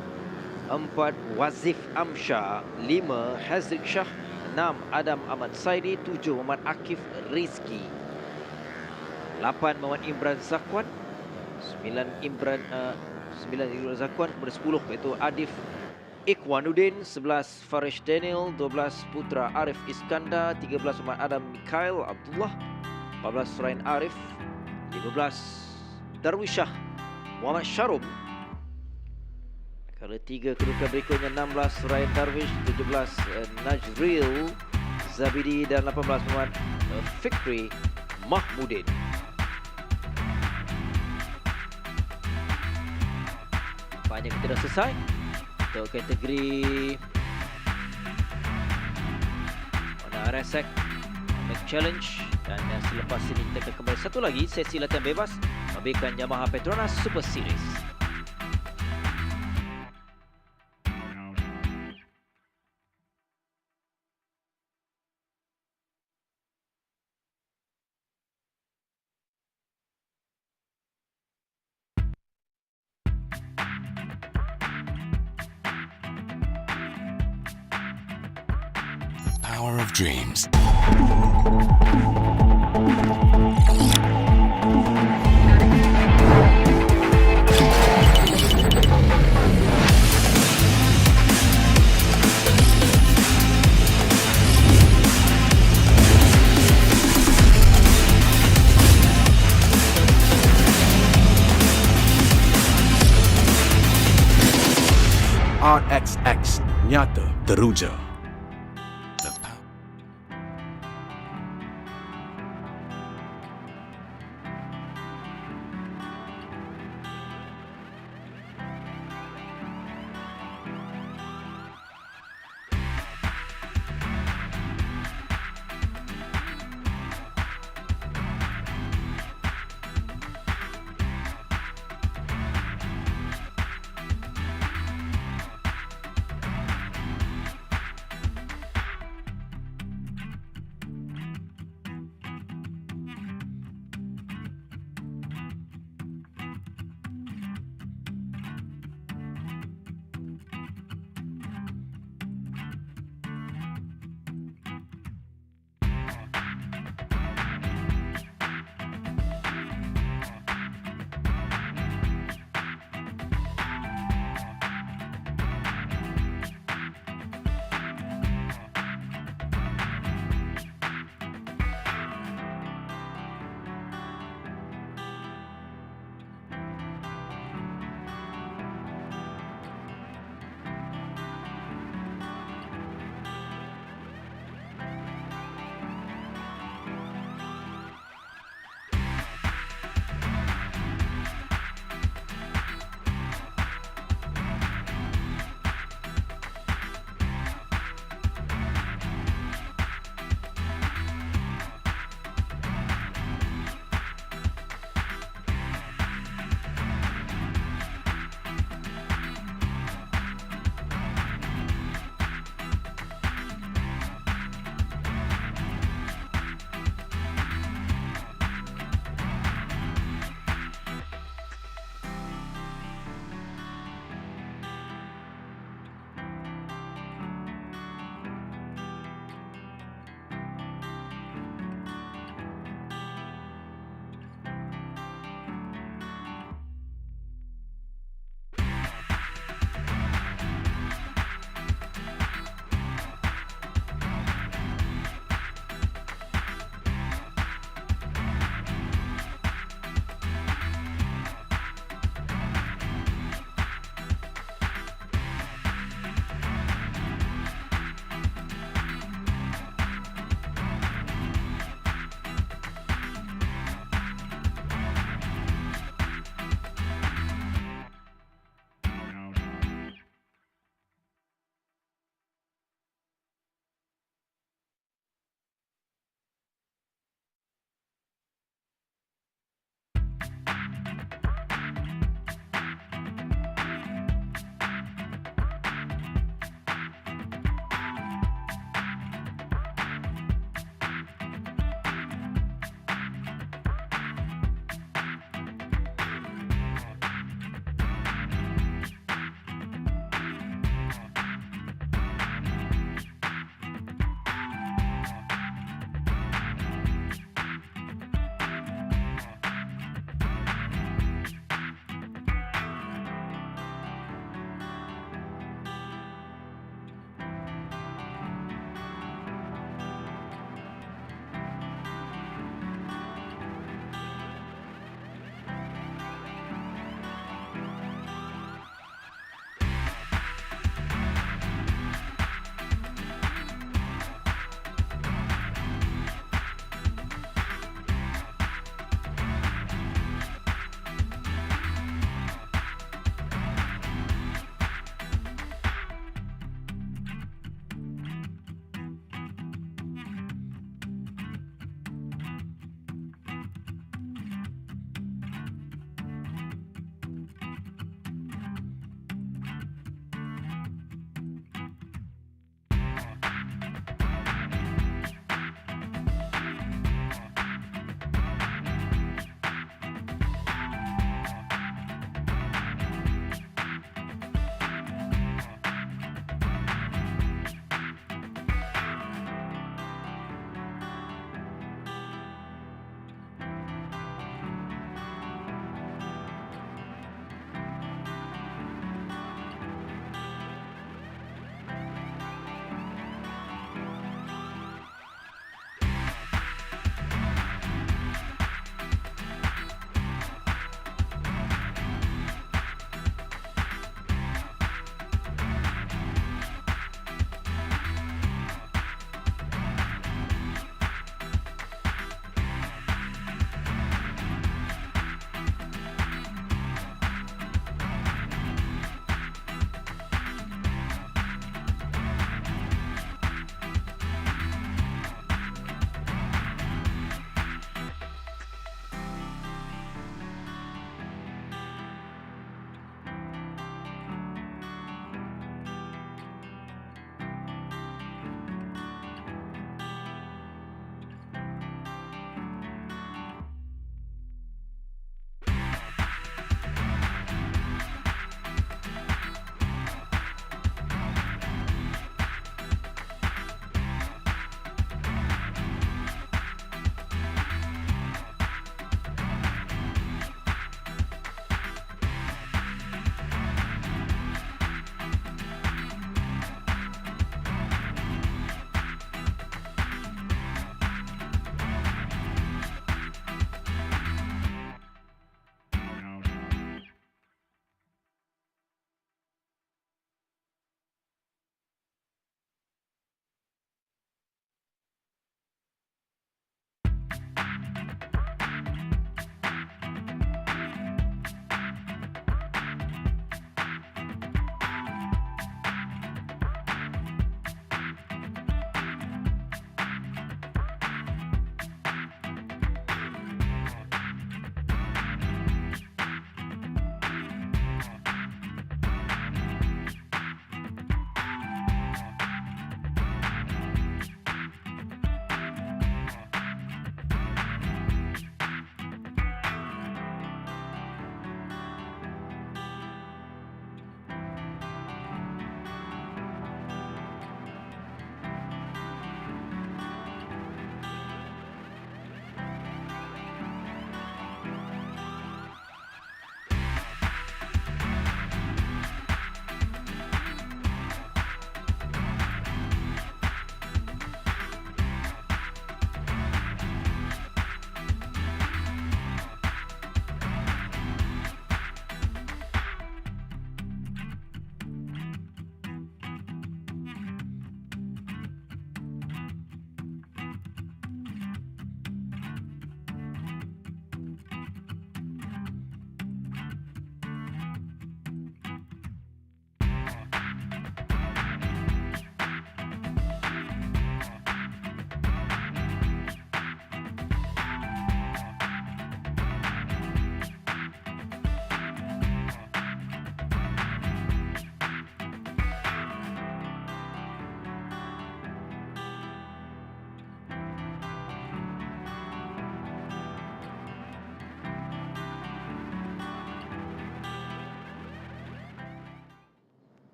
4 Wazif Amsha, 5 Hazrik Shah, 6 Adam Ahmad Saidi, 7 Muhammad Akif Rizki, 8 Muhammad Imran Zakwan, 9 Imran Zakwan, kemudian 10 iaitu Adif Ikwanuddin, 11 Farish Daniel, 12 Putra Arif Iskandar, 13 Muhammad Adam Mikhail Abdullah, 14 Surain Arif, 15 Darwishah Muhammad Syarum. Kalau 3 kedudukan berikutnya 16 Surain Darwish, 17 Najril Zabidi dan 18 Muhammad Fikri Mahmudin. Nampaknya kita dah selesai untuk kategori warna RSX Make Challenge. Dan selepas ini kita akan kembali satu lagi sesi latihan bebas memberikan Yamaha Petronas Super Series. Power of dreams. RXX nyata teruja.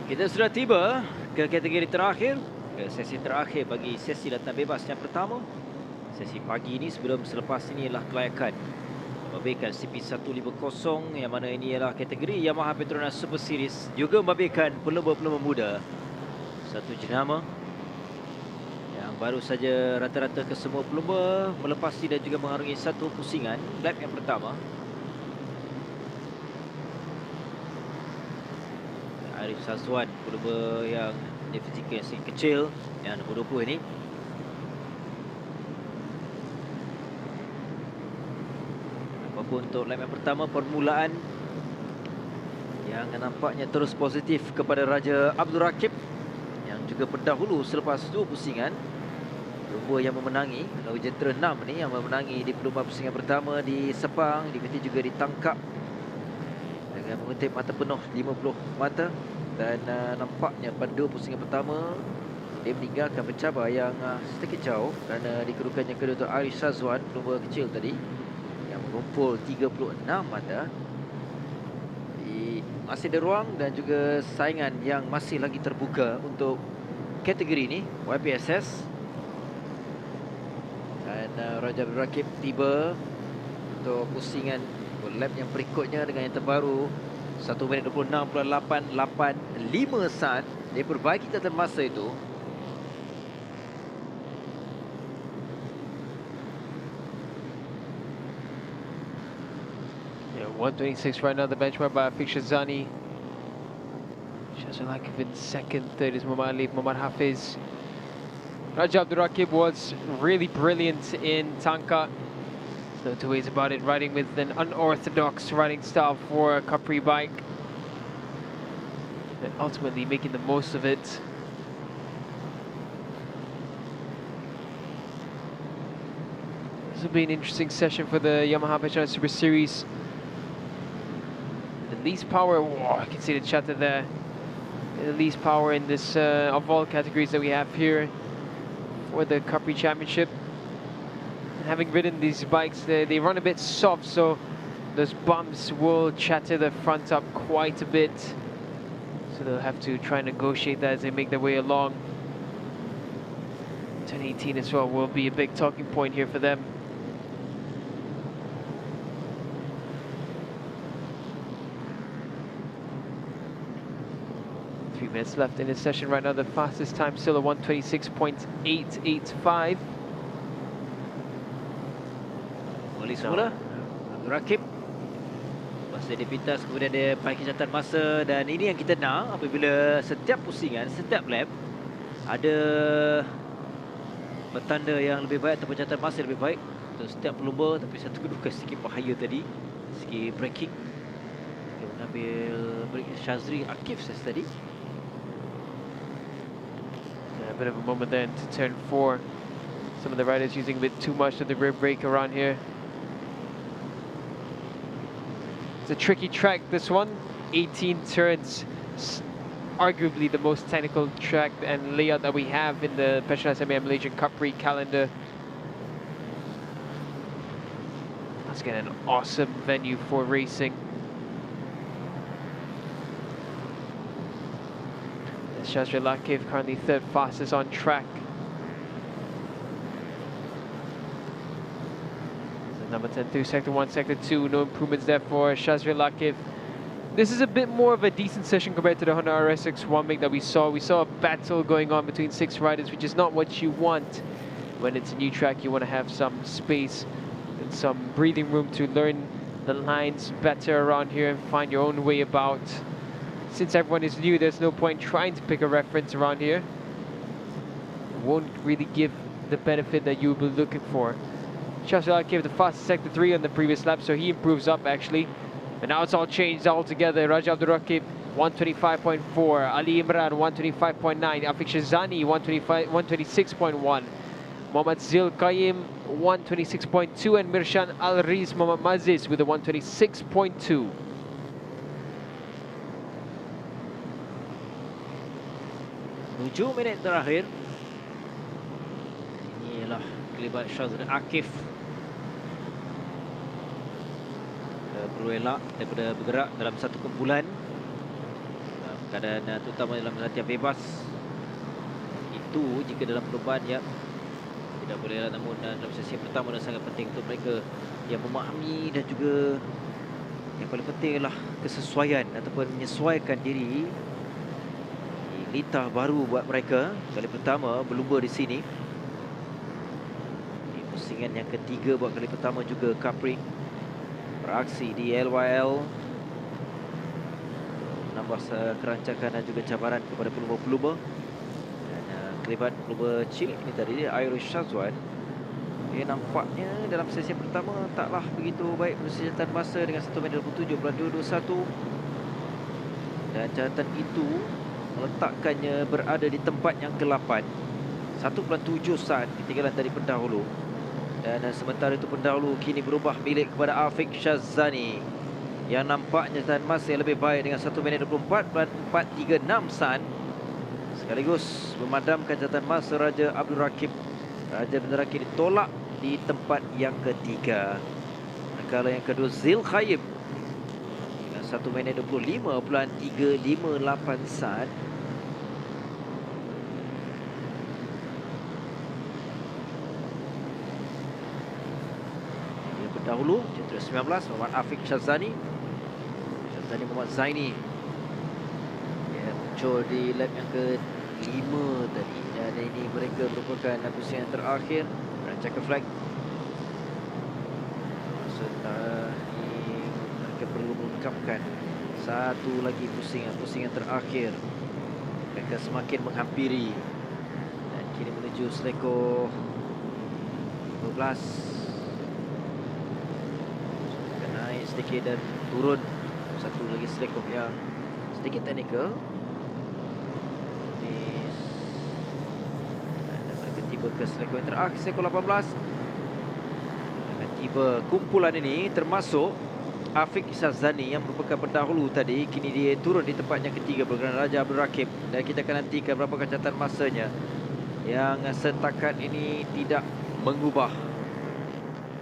Kita sudah tiba ke kategori terakhir, ke sesi terakhir bagi sesi latihan bebas yang pertama. Sesi pagi ini selepas ini ialah kelayakan membabitkan CP150 yang mana ini ialah kategori Yamaha Petronas Super Series, juga membabitkan pelumba-pelumba muda satu jenama yang baru saja rata-rata kesemua pelumba melepasi dan juga mengarungi satu pusingan lap yang pertama. Arif Sazwan, pelumba yang dia fizikal yang sedikit kecil, yang nombor 20 ini. Apapun untuk lap yang pertama, permulaan yang nampaknya terus positif kepada Raja Abdul Rakib yang juga pendahulu selepas 2 pusingan. Pelumba yang memenangi, Jentera 6 ni yang memenangi di pelumba pusingan pertama di Sepang, diikuti juga ditangkap dengan mengutip mata penuh 50 mata. Dan nampaknya pada 2 pusingan pertama dia meninggalkan pencabar yang sedikit jauh kerana dikedudukan yang kedua untuk Arif Sazwan, pelumba kecil tadi yang mengumpul 36 mata. Masih ada ruang dan juga saingan yang masih lagi terbuka untuk kategori ini YPSS. Dan Raja Abdul Rakib tiba untuk pusingan lap yang berikutnya dengan yang terbaru 1 minit 26.885 saat. Dia perbaiki catatan masa itu. Yeah, 126 right now, the benchmark by Afik Shazani. Shazalakif in second, third is Muhammad Ali, Muhammad Hafiz. Raja Abdul Rakib was really brilliant in Tanka. No two ways about it, riding with an unorthodox riding style for a Cubprix bike. And ultimately making the most of it. This will be an interesting session for the Yamaha Petronas Super Series. The least power, oh, I can see the chatter there. The least power in this of all categories that we have here for the Cubprix Championship. Having ridden these bikes, they run a bit soft, so those bumps will chatter the front up quite a bit. So they'll have to try and negotiate that as they make their way along. 1018 as well will be a big talking point here for them. Three minutes left in this session right now. The fastest time still a 126.885. Mula semula Abdul Rakib masa dia pintas, kemudian dia pakai catatan masa. Dan ini yang kita nak apabila setiap pusingan, setiap lap ada bertanda yang lebih baik ataupun catatan masa yang lebih baik untuk setiap pelumba. Tapi satu kedudukan sedikit bahaya tadi, sikit braking. Dia mengambil break Shazri Akif tadi. A bit of a moment then to turn 4. Some of the riders using a bit too much of the rear brake around here. It's a tricky track, this one. 18 turns, arguably the most technical track and layout that we have in the Petronas Mam Malaysian Cub Prix calendar. Let's get an awesome venue for racing. Shazri Lakiv currently third fastest on track. Number 10 through sector 1, sector 2, no improvements there for Shazri Lakiv. This is a bit more of a decent session compared to the Honda RSX 1 that we saw. We saw a battle going on between 6 riders, which is not what you want. When it's a new track, you want to have some space and some breathing room to learn the lines better around here and find your own way about. Since everyone is new, there's no point trying to pick a reference around here. It won't really give the benefit that you'll be looking for. Shazri gave the fastest sector 3 on the previous lap, so he improves up actually. And now it's all changed altogether. Raja Abdul Rakib 125.4, Ali Imran 125.9, Afik Shazani 126.1, Mohammad Zil Qayyim 126.2, and Mirshan Al Riz Mohammad Maziz with a 126.2. Tujuh minit terakhir. Inilah kelibat Shazri Akif. Perlu elak daripada bergerak dalam satu kumpulan. keadaan terutama dalam latihan bebas. Itu jika dalam perlombaan ya tidak boleh, namun dalam sesi pertama dah sangat penting untuk mereka yang memahami, dan juga yang paling penting adalah kesesuaian ataupun menyesuaikan diri di litah baru buat mereka. Kali pertama berlumba di sini. Di pusingan yang ketiga buat kali pertama juga Cubprix beraksi di LYL. Menambah kerancakan dan juga cabaran kepada pelumba-pelumba. Kelibat pelumba cilik ini tadi, Irish Shazwan. Dia nampaknya dalam sesi pertama taklah begitu baik bersih catatan masa dengan 1 minit 27.221. Dan catatan itu meletakkannya berada di tempat yang ke-8, 1.7 saat ketinggalan dari pendahulu. Dan sementara itu pendahulu kini berubah milik kepada Afiq Shazani yang nampaknya catatan masa yang lebih baik dengan 1 minit 24.436 saat, sekaligus memadamkan catatan masa Raja Abdul Rakib. Raja Abdul Rakib ditolak di tempat yang ketiga. Manakala yang kedua Zil Khayyim dengan 1 minit 25.358 saat. Yang berdahulu jentera 19 Muhammad Afiq Shazani. Shazani Muhammad Zaini muncul di lap yang ke-5 tadi, dan ini mereka merupakan pusingan terakhir rancangan flag. Maksud ini mereka perlu melengkapkan satu lagi pusingan terakhir. Mereka semakin menghampiri dan kini menuju selekor 12. Akan naik sedikit dan turun satu lagi selekor yang sedikit teknikal. Ke selekor yang terakhir, selekor 18. Dan tiba kumpulan ini termasuk Afiq Shazani yang merupakan pendahulu tadi. Kini dia turun di tempat yang ketiga bergerak Raja Abdul Rakib. Dan kita akan nantikan berapa catatan masanya yang setakat ini tidak mengubah,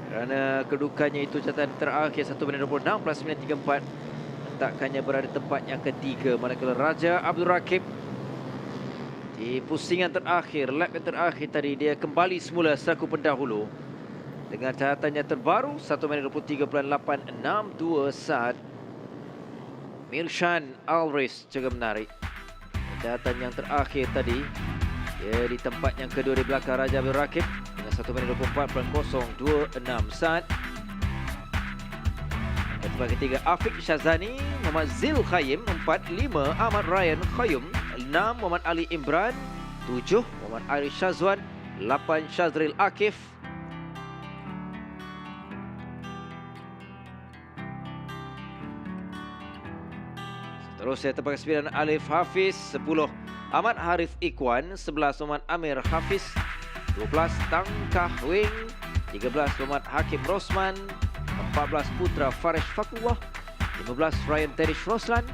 kerana kedudukannya itu catatan terakhir 1 minit 26.934, letakkannya berada di tempat yang ketiga. Manakala Raja Abdul Rakib di pusingan terakhir, lap yang terakhir tadi, dia kembali semula selaku pendahulu dengan catatannya terbaru 1 minit 23.862 saat. Mirshan Alris juga menarik. Catatan yang terakhir tadi, dia di tempat yang kedua di belakang Raja Abdul Rakib dengan 1 minit 24.026 saat. Tempat ketiga Afiq Shazani, Muhammad Zil Khayyim 4, 5 Ahmad Ryan Khayyum, 6 Muhammad Ali Imran, 7 Muhammad Irish Shazwan, 8 Shazril Akif, seterusnya tempat ke-9 Alif Hafiz, 10 Ahmad Harith Ikwan, 11 Muhammad Amir Hafiz, 12 Tangkah Wing, 13 Muhammad Hakim Rosman, 14 Putra Farish Fakullah, 15 Ryan Terish Roslan.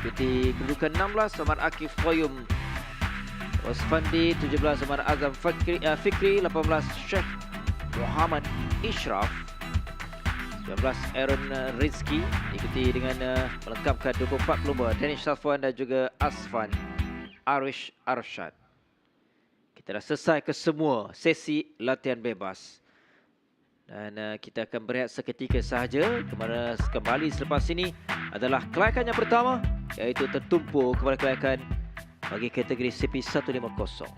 Ikuti kedudukan 16 Muhammad Akif Qayyum Osfandi, 17 Muhammad Azam Fikri, 18 Sheikh Muhammad Ishraf, 19 Aaron Rizki. Ikuti dengan melengkapkan 24 pelumba Danish Safwan dan juga Asfan Arish Arshad. Kita dah selesai ke semua sesi latihan bebas. Dan kita akan berehat seketika sahaja. Kembali selepas ini adalah kelayakan yang pertama, iaitu tertumpu kepada kelayakan bagi kategori CP150.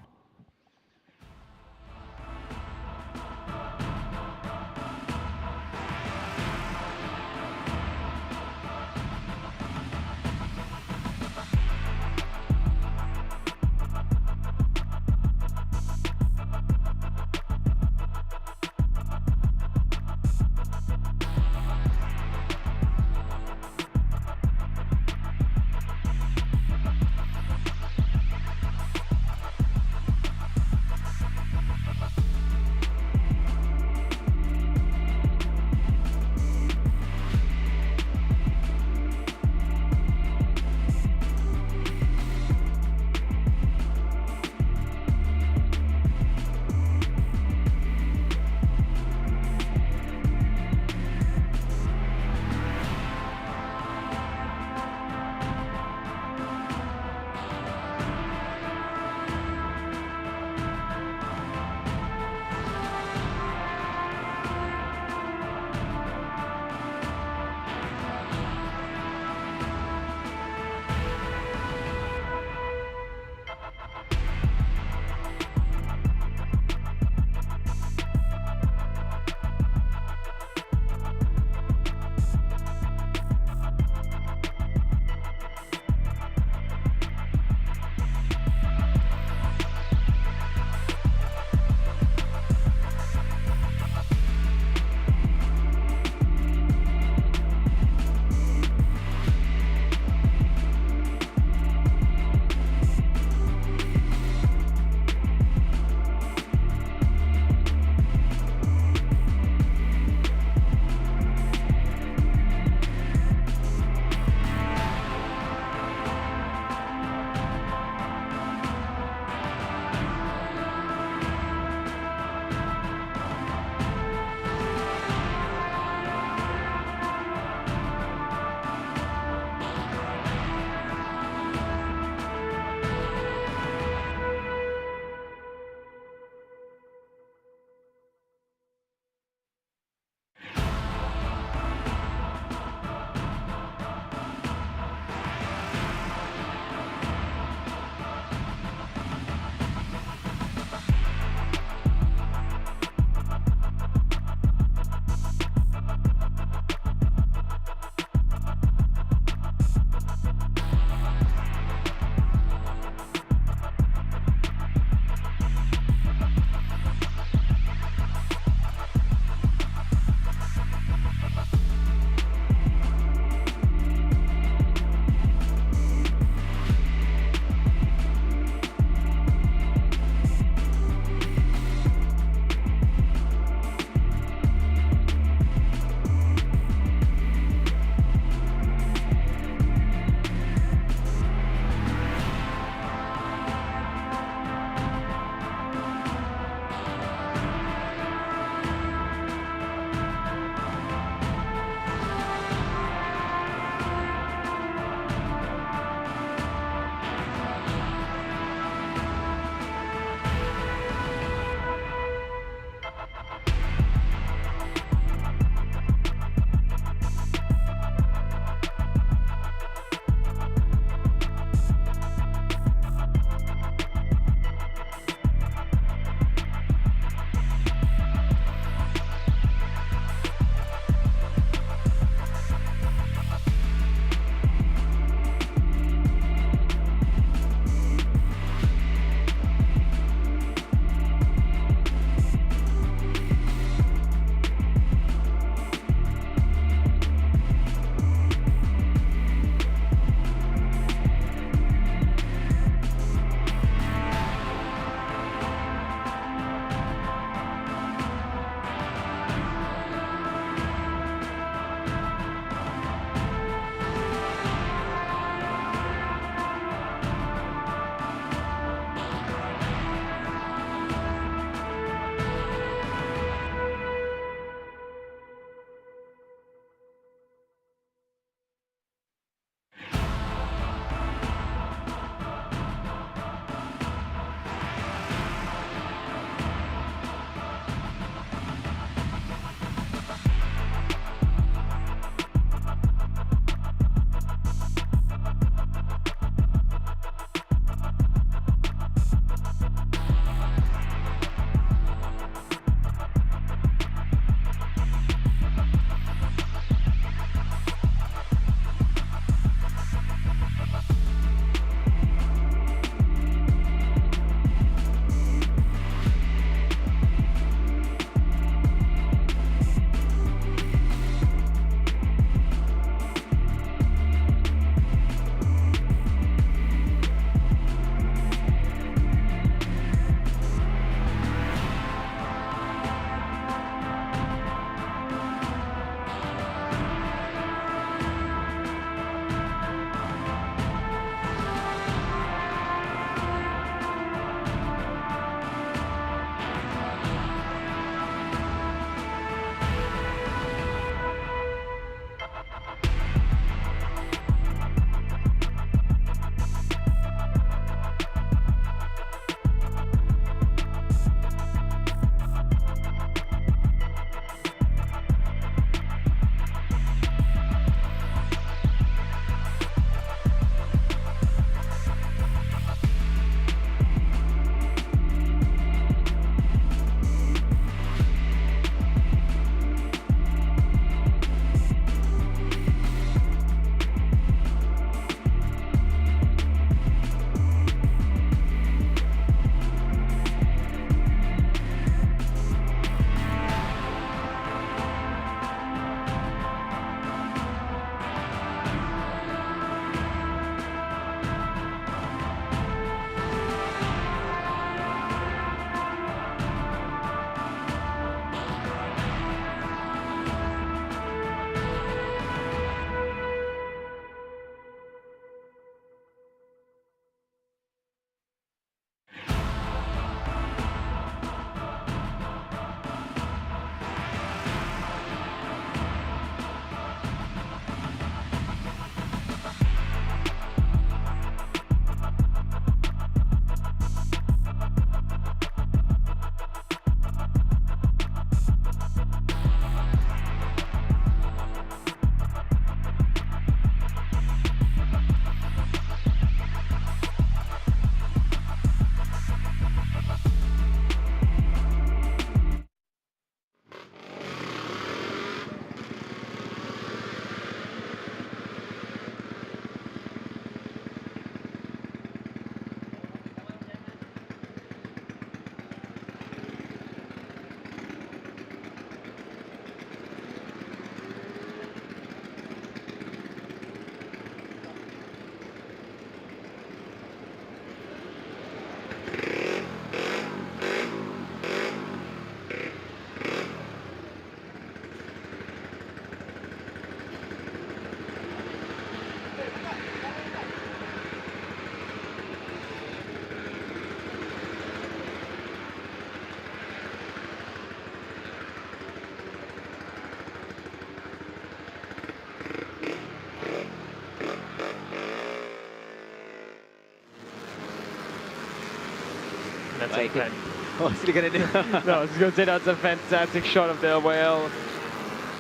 That's Baik. a fan. Oh, silakan ada. No, I was going to say that's a fantastic shot of the LYL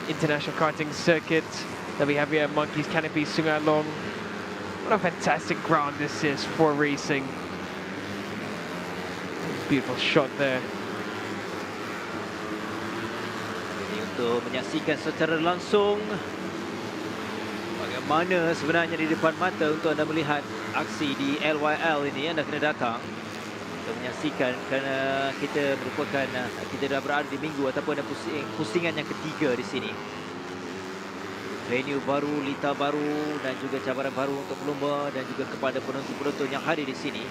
International Karting Circuit that we have here at Monkey's Canopy, Sungai Long. What a fantastic ground this is for racing. Beautiful shot there. Ini untuk menyaksikan secara langsung bagaimana sebenarnya di depan mata untuk anda melihat aksi di LYL ini. Anda kena datang untuk menyaksikan kerana kita merupakan kita dah berada di minggu ataupun ada pusingan yang ketiga di sini. Venue baru, lita baru dan juga cabaran baru untuk pelumba dan juga kepada penonton-penonton yang hadir di sini.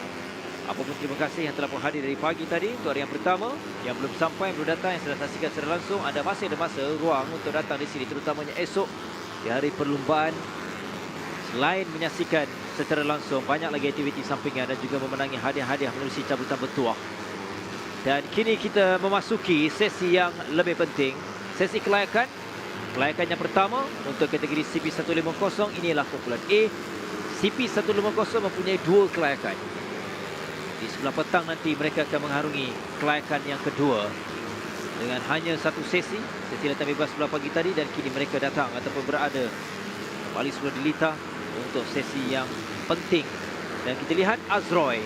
Apapun terima kasih yang telah pun hadir dari pagi tadi untuk hari yang pertama, yang belum sampai, belum datang, yang sudah saksikan secara langsung. Anda masih ada masa, ruang untuk datang di sini, terutamanya esok di hari perlumbaan. Selain menyaksikan secara langsung, banyak lagi aktiviti sampingan dan juga memenangi hadiah-hadiah melalui cabutan bertuah. Dan kini kita memasuki sesi yang lebih penting, sesi kelayakan. Kelayakan yang pertama untuk kategori CP150 inilah kumpulan A. CP150 mempunyai 2 kelayakan. Di sebelah petang nanti mereka akan mengharungi kelayakan yang kedua dengan hanya satu sesi. Sesi latihan bebas sebelah pagi tadi dan kini mereka datang ataupun berada kembali sebelah di Lita untuk sesi yang penting. Dan kita lihat Azroy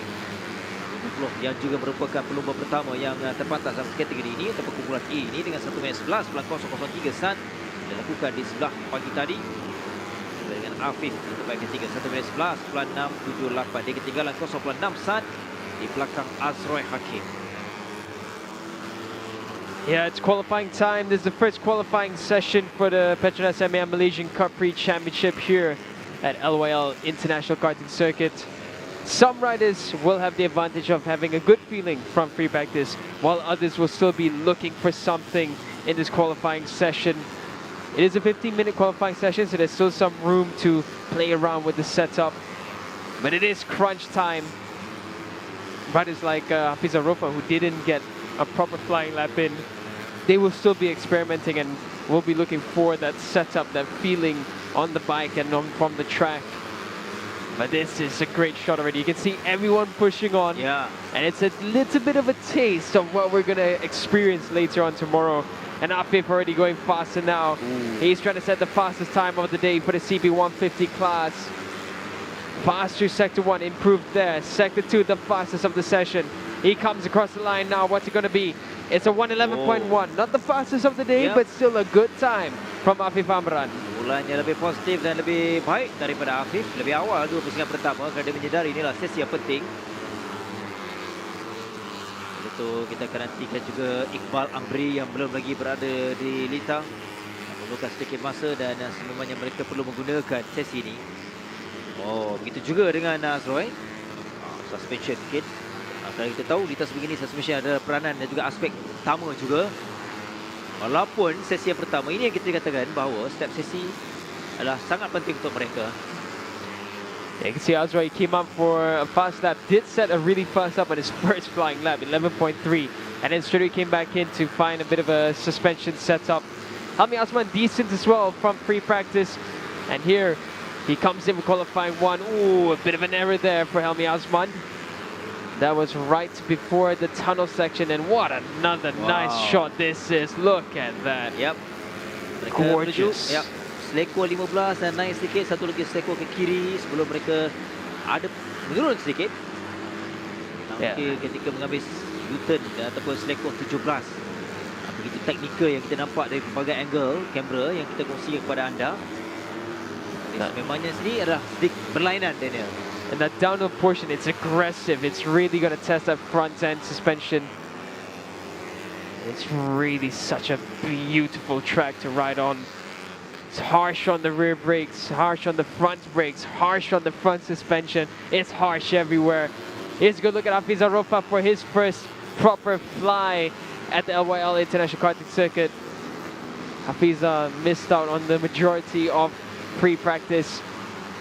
yang juga merupakan pelumba pertama yang terpantas dalam kategori ini ataupun kumpulan A ini dengan 1 minit 11.003 saat dilakukan di sebelah pagi tadi dengan Afif untuk baik ketiga 1 minit 11.678. Dia ketinggalan 0.6 saat di belakang Azroy Hakim. Yeah, it's qualifying time. This is the first qualifying session for the Petronas Mam Malaysian Cub Prix Championship here at LYL International Karting Circuit. Some riders will have the advantage of having a good feeling from free practice, while others will still be looking for something in this qualifying session. It is a 15-minute qualifying session, so there's still some room to play around with the setup. But it is crunch time. Riders like Hafiz Arofa, who didn't get a proper flying lap in, they will still be experimenting and will be looking for that setup, that feeling on the bike and from the track. But this is a great shot already. You can see everyone pushing on. Yeah. And it's a little bit of a taste of what we're going to experience later on tomorrow. And Afif already going faster now. He's trying to set the fastest time of the day for the CP150 class. Faster Sector 1 improved there. Sector 2 the fastest of the session. He comes across the line now. What's it going to be? It's a 111.1. Not the fastest of the day, but still a good time from Afif Amran. Mulanya lebih positif dan lebih baik daripada Afif. Lebih awal 2 pusingan pertama kerana dia menyedari inilah sesi yang penting. Itu kita akan nantikan juga Iqbal Amri yang belum lagi berada di Lita. Memerlukan sedikit masa dan sememangnya mereka perlu menggunakan sesi ini. Oh, begitu juga dengan Azroy. Suspension kit. Kalau kita tahu Lita sebegini, suspension ada peranan dan juga aspek utama juga. Walaupun sesi yang pertama ini yang kita katakan bahawa setiap sesi adalah sangat penting untuk mereka. Yeah, you can see Azroy came up for a fast lap, did set a really fast up on his first flying lap, 11.3, and then straight away came back in to find a bit of a suspension setup. Helmi Osman decent as well from free practice, and here he comes in for qualifying 1. Ooh, a bit of an error there for Helmi Osman. That was right before the tunnel section, and what another nice shot this is. Look at that. Yep. Gorgeous. Yep. Seleko 15 dan naik sedikit, satu lagi seleko ke kiri sebelum mereka ada menurun sedikit. Nanti ketika mengambil U-turn ataupun seleko 17. Begitu teknikal yang kita nampak dari pelbagai angle kamera yang kita kongsi kepada anda. Memangnya sendiri adalah sedikit berlainan, Daniel. And that downhill portion, it's aggressive. It's really going to test that front end suspension. It's really such a beautiful track to ride on. It's harsh on the rear brakes, harsh on the front brakes, harsh on the front suspension. It's harsh everywhere. Here's a good look at Hafiz Arofa for his first proper fly at the LYL International Karting Circuit. Hafiz missed out on the majority of pre-practice.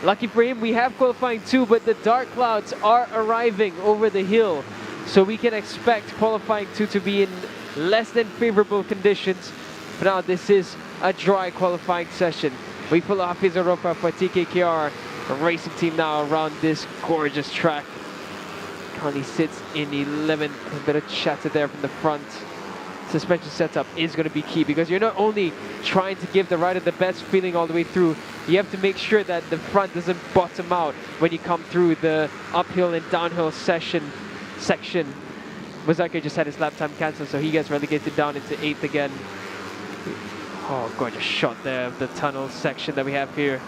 Lucky for him, we have qualifying 2, but the dark clouds are arriving over the hill. So we can expect qualifying 2 to be in less than favorable conditions. But now this is a dry qualifying session. We follow Hafiz Arofa for TKKR, a racing team now around this gorgeous track. currently sits in 11th. A bit of chatter there from the front. Suspension setup is going to be key because you're not only trying to give the rider the best feeling all the way through, you have to make sure that the front doesn't bottom out when you come through the uphill and downhill section. Muzakir just had his lap time cancelled, so he gets relegated down into 8th again. Oh, gorgeous shot there of the tunnel section that we have here.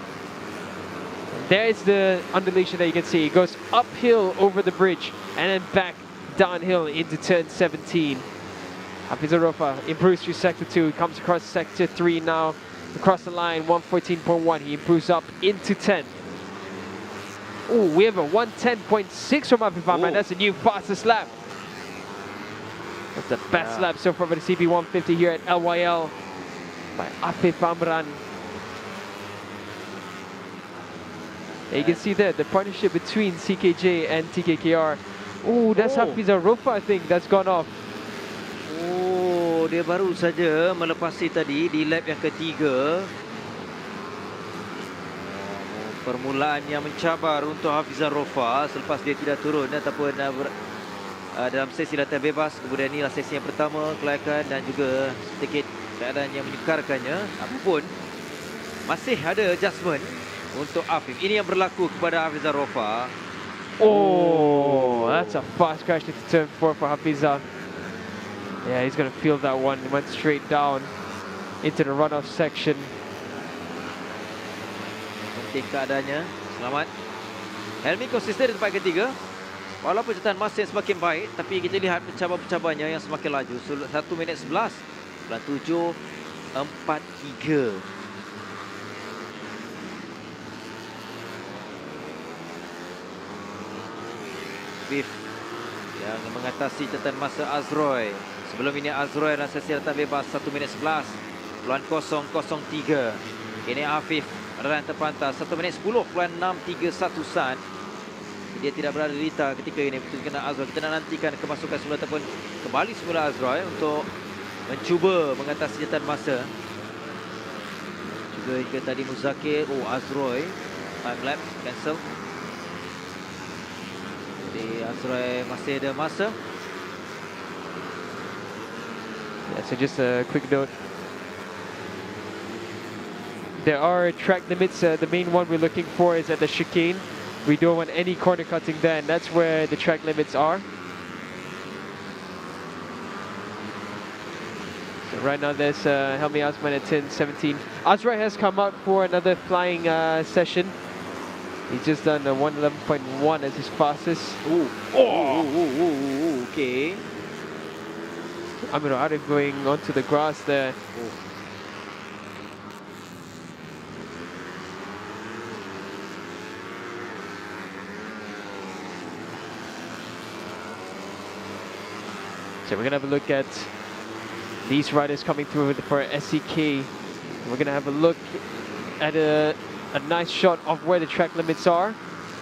There's the undulation that you can see. It goes uphill over the bridge and then back downhill into turn 17. Hafizarova improves through sector 2, comes across sector 3 now, across the line, 114.1. He improves up into 10th. Oh, we have a 110.6 from Afif. That's a new fastest lap. That's the best lap so far for the CB150 here at LYL by Afif Amran. You can see there the partnership between CKJ and TKKR. Oh, that's Hafizarova, I think, that's gone off. Oh, dia baru saja melepasi tadi di lap yang ketiga. Permulaan yang mencabar untuk Hafizarova selepas dia tidak turun ataupun dalam sesi latihan bebas. Kemudian inilah sesi yang pertama, kelayakan dan juga sedikit keadaan yang menyukarkannya. Apapun, masih ada adjustment untuk Afif. Ini yang berlaku kepada Hafizarova. Oh, that's a fast crash into turn 4 for Hafiza. Yeah, he's going to feel that one. He went straight down into the runoff section. Penting keadaannya. Selamat. Helmi konsisten di tempat ketiga. Walaupun catatan masa yang semakin baik, tapi kita lihat pencabar-pencabarnya yang semakin laju. 1 minit 11. 7.43. Biff yang mengatasi catatan masa Azroy. Sebelum ini Azroy dalam sesi latihan bebas 1 minit 11.003. Ini Afif adalah yang terpantas 1 minit 10.631. Dia tidak berada di Rita ketika ini. Betul kena Azroy. Kita nak nantikan kemasukan semula ataupun kembali semula Azroy untuk mencuba mengatasi catatan masa. Juga hingga tadi Muzakir. Oh, Azroy time lapse cancel. Jadi Azroy masih ada masa. Yeah, so just a quick note. There are track limits. The main one we're looking for is at the chicane. We don't want any corner cutting there, and that's where the track limits are. So right now there's Helmi Asman at 10:17. Azrai has come out for another flying session. He's just done a 111.1 as his fastest. Ooh. Oh. Okay. Amir Arif going onto the grass there. Oh. So we're going to have a look at these riders coming through for SEK. We're going to have a look at a nice shot of where the track limits are.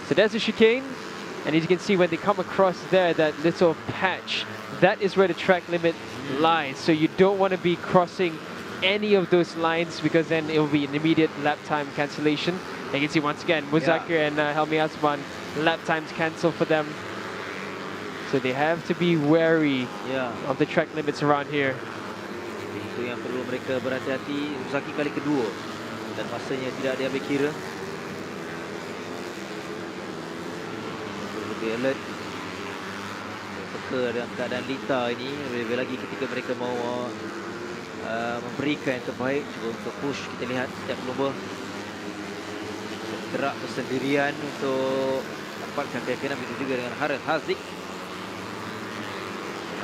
So there's the chicane, and as you can see when they come across there, that little patch, that is where the track limit lies. So you don't want to be crossing any of those lines because then it will be an immediate lap time cancellation. And you can see once again, Muzakir and Helmi Asman, lap times cancel for them. So they have to be wary of the track limits around here. Itu yang perlu mereka berhati-hati. Muzakir kali kedua dan masanya tidak diambil kira. Perlu lebih alert. Peka dalam keadaan Lita ini, lebih lagi ketika mereka mau memberikan yang terbaik. Cuba untuk push, kita lihat setiap pelumba gerak bersendirian untuk dapatkan keyakinan. Begitu juga dengan Harith Haziq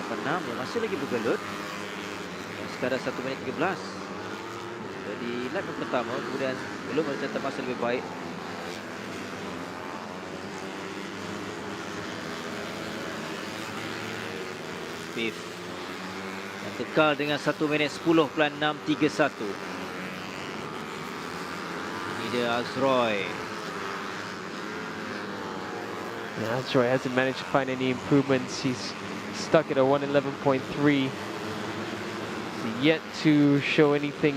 86 yang masih lagi bergelut. Sekadar 1 minit 13. Jadi lap yang pertama, kemudian belum mencatat masa lebih baik. Fifth yang kekal dengan 1 minit 10.631. Ini dia Azroy. Yeah, Azroy hasn't managed to find any improvements. He's stuck at a 111.3. Yet to show anything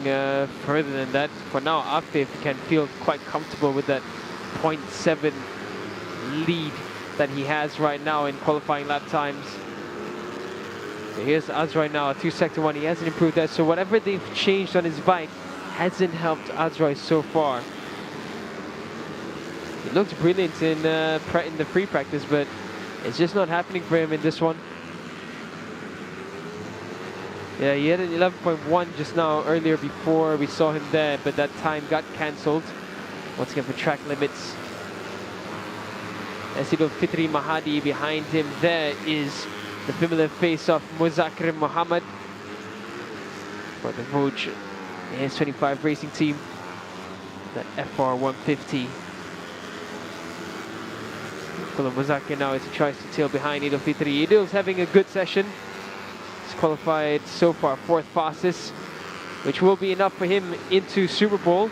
further than that. For now, Afif can feel quite comfortable with that 0.7 lead that he has right now in qualifying lap times. So here's Azroy now, 2 sector 1. He hasn't improved that, so whatever they've changed on his bike hasn't helped Azroy so far. He looked brilliant in the free practice, but it's just not happening for him in this one. Yeah, he had an 11.1 just now earlier before we saw him there, but that time got cancelled. Once again for track limits. Idul Fitri Mahadi behind him. There is the familiar face of Muzakir Muhammad for the Voj AS25 racing team. That FR 150. Nicola Muzakir now as he tries to tail behind Idul Fitri. Idul's having a good session. He's qualified so far 4th fastest, which will be enough for him into Super Bowl.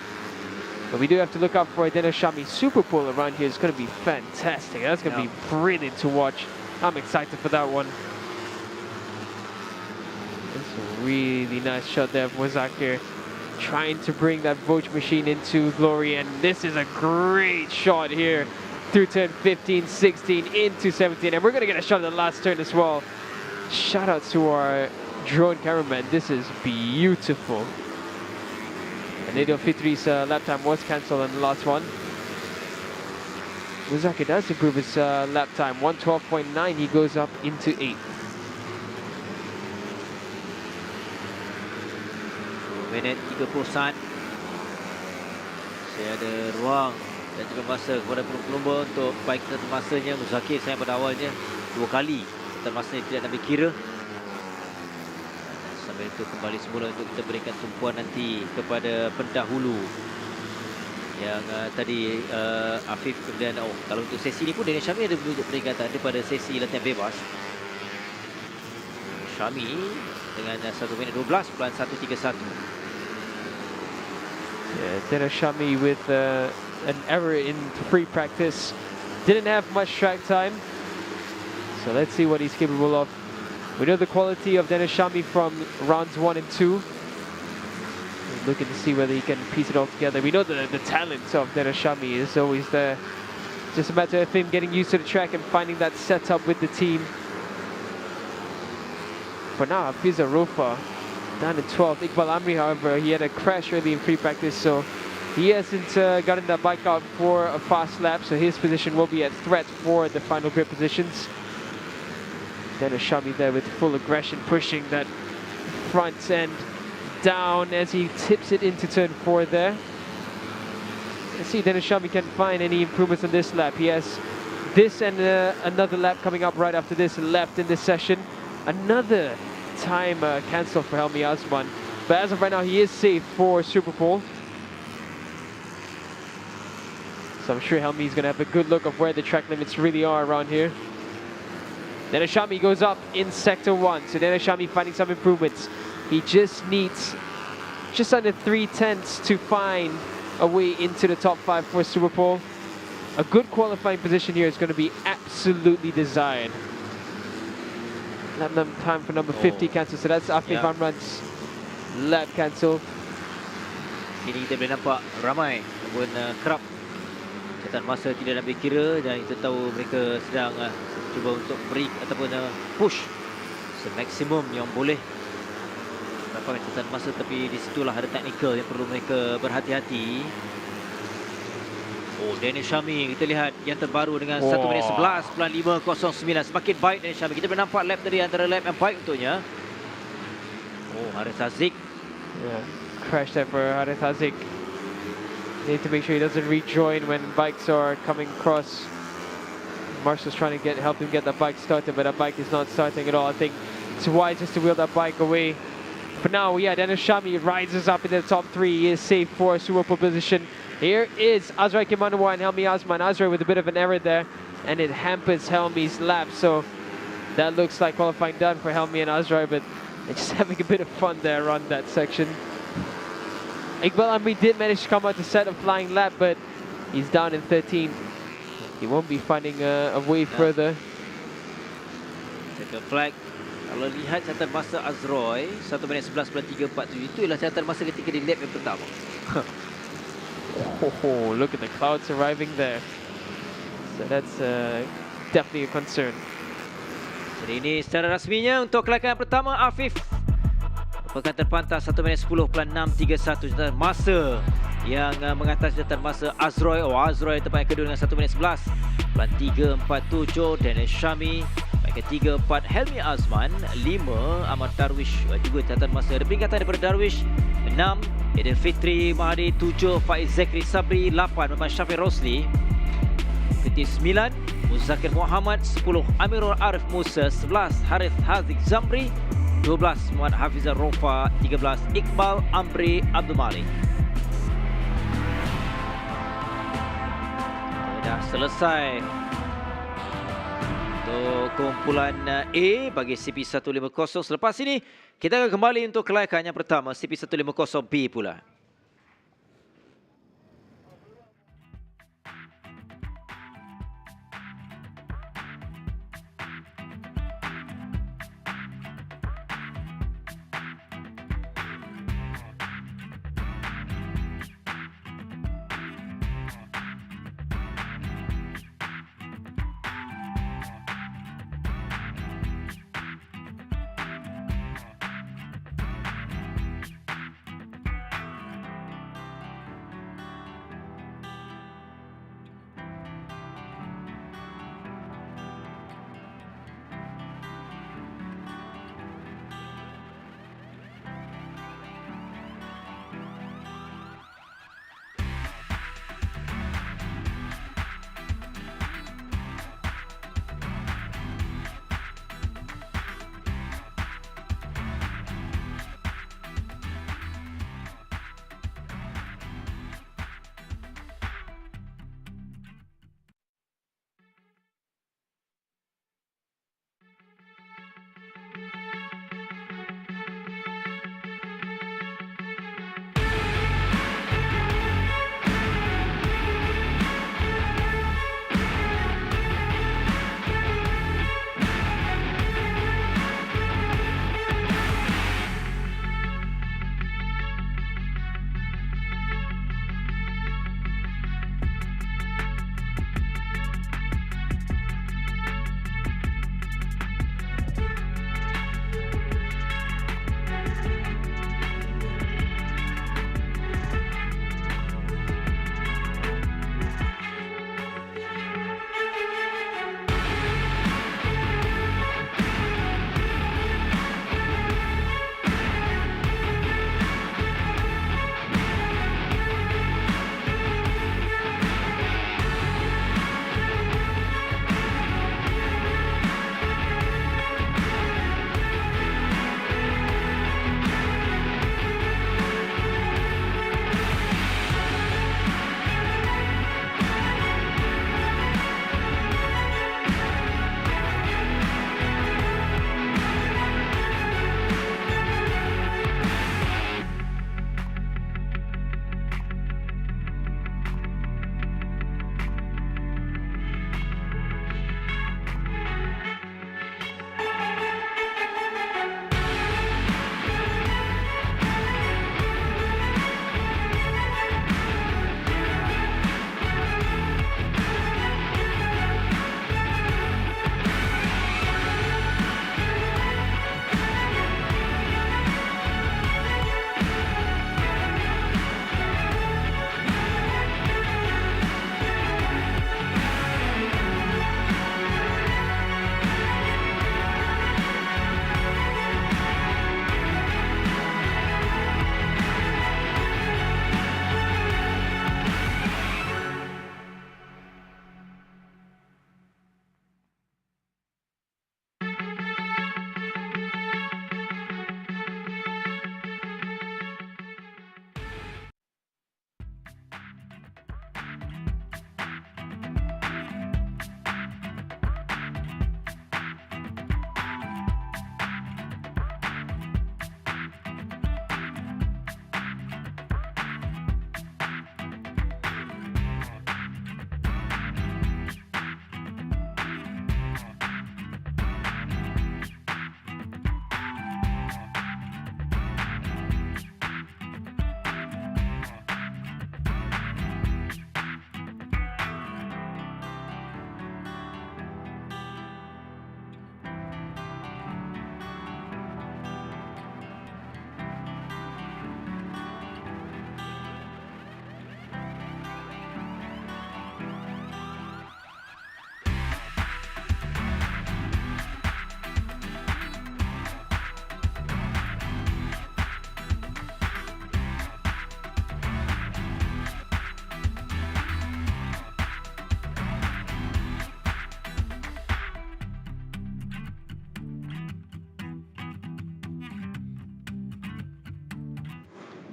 But we do have to look out for a Dennis Shami Super Bowl around here. It's going to be fantastic. That's going to be brilliant to watch. I'm excited for that one. It's a really nice shot there of Muzakir, trying to bring that Voj machine into glory. And this is a great shot here through turn 15, 16, into 17. And we're going to get a shot at the last turn as well. Shout out to our drone cameraman. This is beautiful. And Idul Fitri's lap time was cancelled on the last one. Muzakir does improve his lap time. 112.9, he goes up into 8th. Minit 30 Saya ada ruang dan juga masa kepada pelumba untuk baik tentang masanya. Muzakir saya pada awalnya 2 kali tentang masanya tidak ambil kira. Sambil itu kembali semula untuk kita berikan tumpuan nanti kepada pendahulu yang tadi Afif. Kemudian kalau untuk sesi ini pun Daniel Syami ada menunjuk peringatan daripada sesi latihan bebas. Syami dengan 1 minit 12.131. Yeah, Dennis Shami with an error in free practice. Didn't have much track time. So let's see what he's capable of. We know the quality of Dennis Shami from rounds 1 and 2. We're looking to see whether he can piece it all together. We know the talent of Dennis Shami is always there. Just a matter of him getting used to the track and finding that setup with the team. For now, Fiza Rofa down to 12th. Iqbal Amri, however, he had a crash early in free practice, so he hasn't gotten that bike out for a fast lap, so his position will be at threat for the final grip positions. Dennis Shami there with full aggression, pushing that front end down as he tips it into turn 4 there. Let's see if Dennis Shami can find any improvements on this lap. He has this and another lap coming up right after this left in this session. Another time cancel for Helmi Osman, but as of right now he is safe for Super Bowl. So I'm sure Helmi is going to have a good look of where the track limits really are around here. Dennis Shami goes up in sector 1, so Dennis Shami finding some improvements. He just needs just under 3/10 to find a way into the top 5 for Super Bowl. A good qualifying position here is going to be absolutely desired. Lap time for number 50 cancelled, so that's Afif Amran's lap cancelled. Ini kita boleh nampak ramai ataupun kerap catatan masa tidak ambil kira, dan kita tahu mereka sedang cuba untuk break ataupun push semaksimum yang boleh dapatkan catatan masa, tapi di situlah ada teknikal yang perlu mereka berhati-hati. Oh, Daniel Shami, kita lihat yang terbaru dengan 1 minit 11.509. Semakin baik Daniel Shami. Kita boleh nampak lap tadi antara lap yang baik untuknya. Oh, Harith Haziq. Yeah, crash there for Harith Haziq. Need to make sure he doesn't rejoin when bikes are coming across. Marshall's trying to help him get that bike started, but that bike is not starting at all. I think it's wise just to wheel that bike away. For now, yeah, Dennis Shami rises up in the top 3. He is safe for a Super Bowl position. Here is Azrai Kimanwa and Helmi Osman. Azrai with a bit of an error there, and it hampers Helmi's lap. So that looks like qualifying done for Helmi and Azrai, but they're just having a bit of fun there on that section. Iqbal Amri did manage to come out to set a flying lap, but he's down in 13th. He won't be finding a way further. Second flag. Kalau lihat catatan masa Azroy 1 minit 11.347, itu ialah catatan masa ketika di lap yang pertama. Oh, look at the clouds arriving there. So that's definitely a concern. Jadi ini secara rasminya untuk kelayakan pertama Afif merupakan terpantas 1 minit 10.631 catatan masa yang mengatas catatan masa Azroy. Azroy tempat yang kedua dengan 1 minit 11.347. Daniel Syami tempat ketiga 4 Helmi Azman, 5 Ahmad Darwish juga catatan masa. Ada peringatan daripada Darwish 6 Aidil Fitri Mahdi, 7 Faiz Zakri Sabri, 8 Muhammad Syafiq Rosli, ketika 9 Muzakir Muhammad, 10 Amirul Arif Musa, 11 Harith Haziq Zamri, 12 Muhammad Hafizah Rofa, 13 Iqbal Amri Abdul Malik. Dah selesai untuk kumpulan A bagi CP150. Selepas ini kita akan kembali untuk kelayakan yang pertama CP150B pula.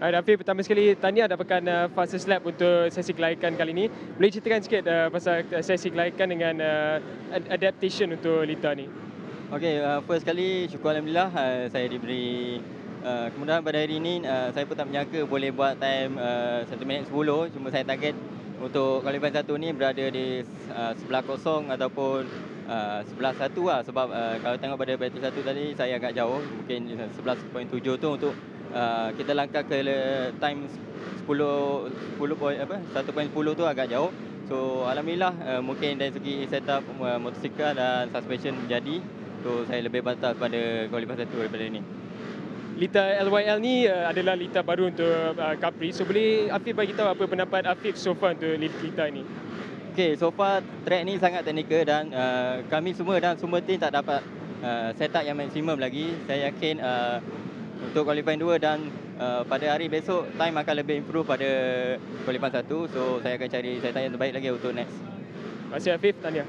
Afif, pertama sekali tahniah dapatkan fastest lap untuk sesi kelayakan kali ini. Boleh ceritakan sikit pasal sesi kelayakan dengan adaptation untuk Lita ni? Okey, first kali syukur Alhamdulillah saya diberi kemudahan pada hari ini. Saya pun tak menyangka boleh buat time 1 minit 10. Cuma saya target untuk qualifying 1 ni berada di sebelah kosong ataupun sebelah 1 lah. Sebab kalau tengok pada battle 1 tadi saya agak jauh. Mungkin 11.7 tu untuk kita langkah ke time 1.10 tu agak jauh. So Alhamdulillah mungkin dari segi setup motosikal dan suspension jadi. So saya lebih pantas pada qualifying 1 daripada ini. Lita LYL ni adalah Lita baru untuk Cubprix. So boleh Afif bagi tahu apa pendapat Afif so far untuk Lita ni? Okay, so far track ni sangat teknikal dan kami semua dan semua team tak dapat setup yang maksimum lagi. Saya yakin untuk qualifying 2 dan pada hari besok time akan lebih improve pada qualifying 1. So saya akan cari setup yang terbaik lagi untuk next. Terima kasih Afif, tahniah.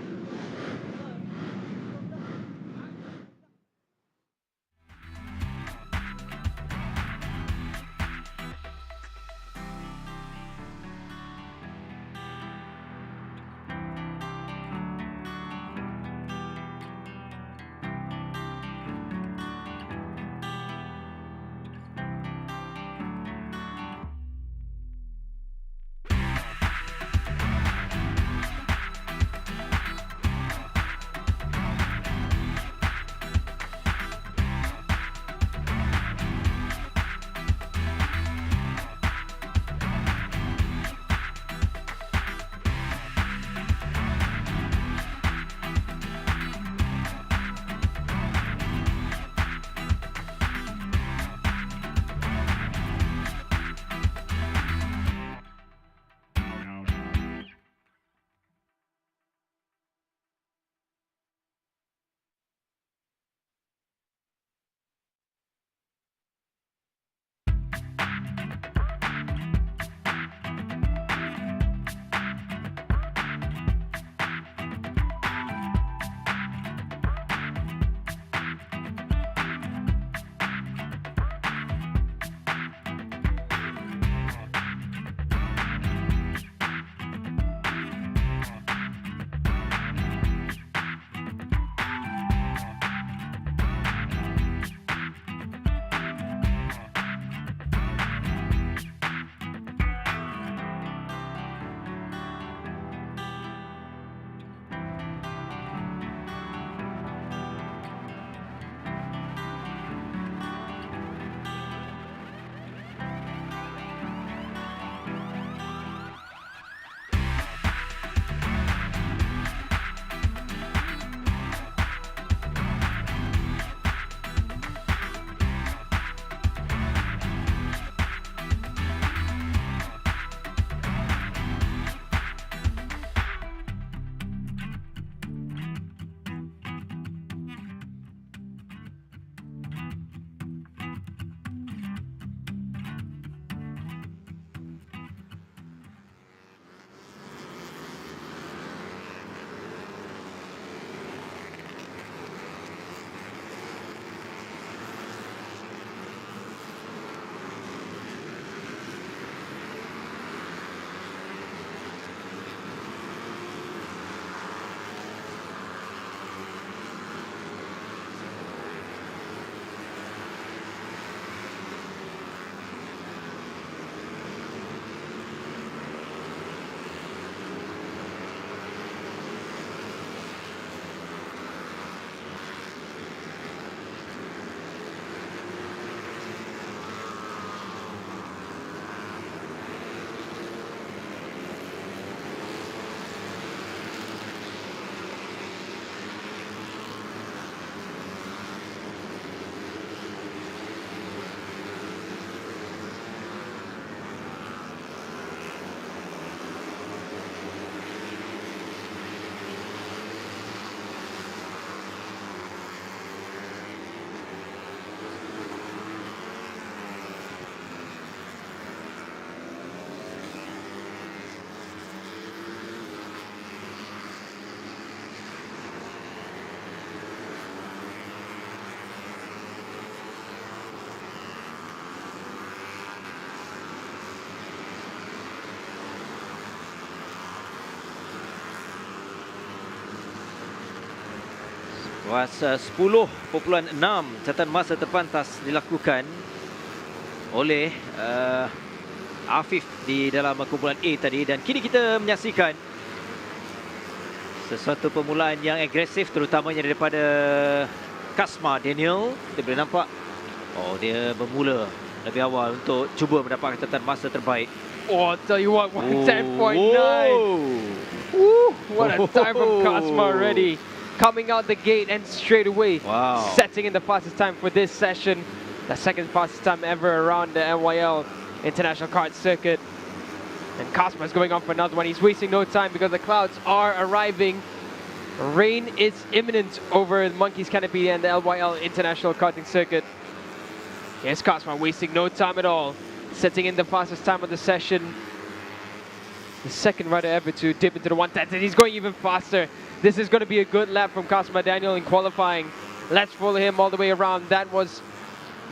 Was 10.6 catatan masa terpantas dilakukan oleh Afif di dalam kumpulan A tadi, dan kini kita menyaksikan sesuatu permulaan yang agresif terutamanya daripada Kasma Daniel. Kita boleh nampak dia bermula lebih awal untuk cuba mendapatkan catatan masa terbaik. Oh, I'll tell you what, 110.9. Woo, what a time from Kasma already. Coming out the gate and straight away setting in the fastest time for this session. The second fastest time ever around the NYL International Kart Circuit. And Kasma is going on for another one. He's wasting no time because the clouds are arriving. Rain is imminent over the Monkey's Canopy and the LYL International Karting Circuit. Here's Kasma wasting no time at all. Setting in the fastest time of the session. The second rider ever to dip into the 110, and he's going even faster. This is going to be a good lap from Kasma Daniel in qualifying. Let's follow him all the way around. That was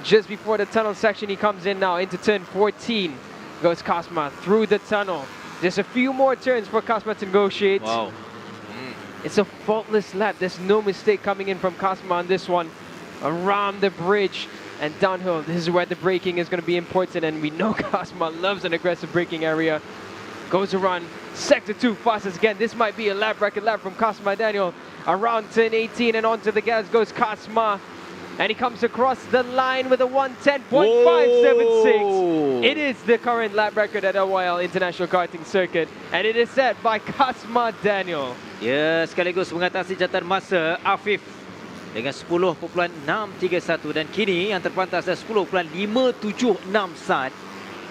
just before the tunnel section. He comes in now into turn 14. Goes Kasma through the tunnel. Just a few more turns for Kasma to negotiate. Wow. It's a faultless lap. There's no mistake coming in from Kasma on this one. Around the bridge and downhill. This is where the braking is going to be important, and we know Kasma loves an aggressive braking area. Goes around sector 2 fastest again. This might be a lap record lap from Kasma Daniel. Around turn 18 and onto the gas goes Kasma. And he comes across the line with a 110.576. It is the current lap record at LYL International Karting Circuit. And it is set by Kasma Daniel. Ya, sekaligus mengatasi catatan masa Afif dengan 10.631, dan kini yang terpantas adalah 10.576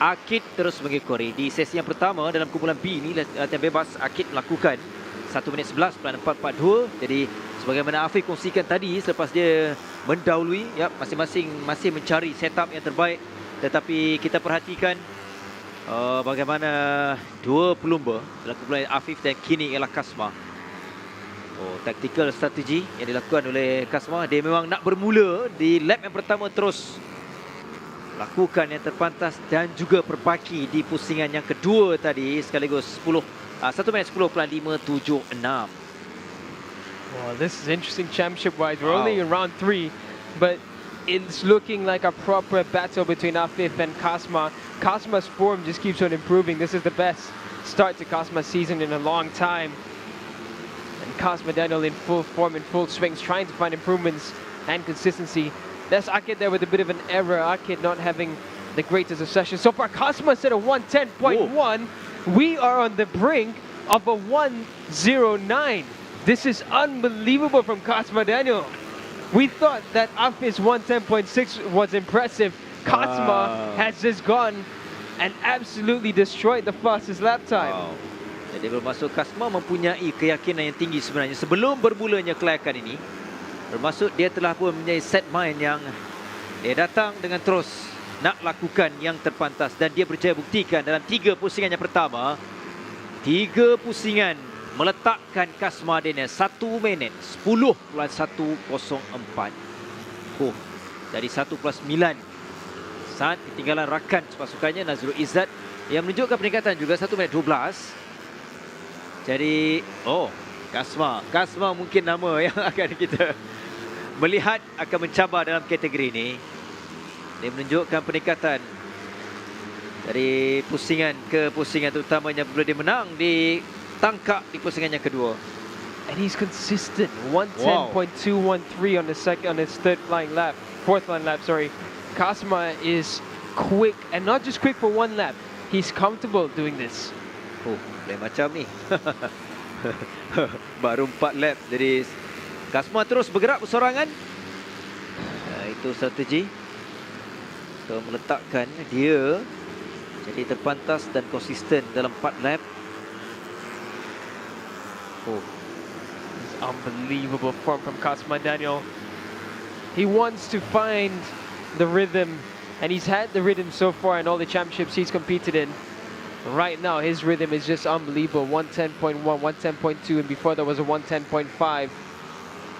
Akid terus mengekori. Di sesi yang pertama dalam kumpulan B ini, latihan bebas, Akid melakukan 1 minit 11.442. Jadi sebagaimana Afif kongsikan tadi, selepas dia mendahului, masing-masing masih mencari setup yang terbaik. Tetapi kita perhatikan bagaimana dua pelumba dalam kumpulan Afif dan kini ialah Kasma. Tactical strategi yang dilakukan oleh Kasma. Dia memang nak bermula di lap yang pertama, terus lakukan yang terpantas dan juga perbaiki di pusingan yang kedua tadi, sekaligus 1 minit 10.576. Well, this is interesting championship wise. We're only in round 3, but it's looking like a proper battle between Afif and Kasma. Kasma's form just keeps on improving. This is the best start to Kasma's season in a long time. And Kasma Daniel in full form, in full swings, trying to find improvements and consistency. That's Akid there with a bit of an error. Akid not having the greatest of sessions. So far, Kasma set a 110.1. We are on the brink of a 109. This is unbelievable from Kasma Daniel. We thought that Afif's 110.6 was impressive. Kasma has just gone and absolutely destroyed the fastest lap time. Jadi bermaksud Kasma mempunyai keyakinan yang tinggi sebenarnya sebelum bermulanya kelayakan ini. Bermaksud dia telah pun mempunyai set mind yang dia datang dengan terus nak lakukan yang terpantas, dan dia berjaya buktikan dalam 3 pusingan yang pertama. 3 pusingan meletakkan Kasma Daniel 1 minit 10.104. Dari 1+9. Saat ketinggalan rakan sepasukannya Nazrul Izzat yang menunjukkan peningkatan juga 1 minit 12. Jadi Kasma mungkin nama yang akan kita melihat akan mencabar dalam kategori ini. Dia menunjukkan peningkatan dari pusingan ke pusingan, terutamanya bila dia menang di tangkap di pusingan yang kedua. And he's consistent. 110.213 on his fourth line lap, sorry. Kasma is quick, and not just quick for one lap. He's comfortable doing this. Lain macam ni. Baru 4 lap. Jadi Kasma terus bergerak bersorangan. Itu strategi untuk meletakkan dia jadi terpantas dan konsisten dalam 4 lap. It's unbelievable form from Kasma Daniel. He wants to find the rhythm, and he's had the rhythm so far in all the championships he's competed in. Right now, his rhythm is just unbelievable. 110.1, 110.2, and before there was a 110.5.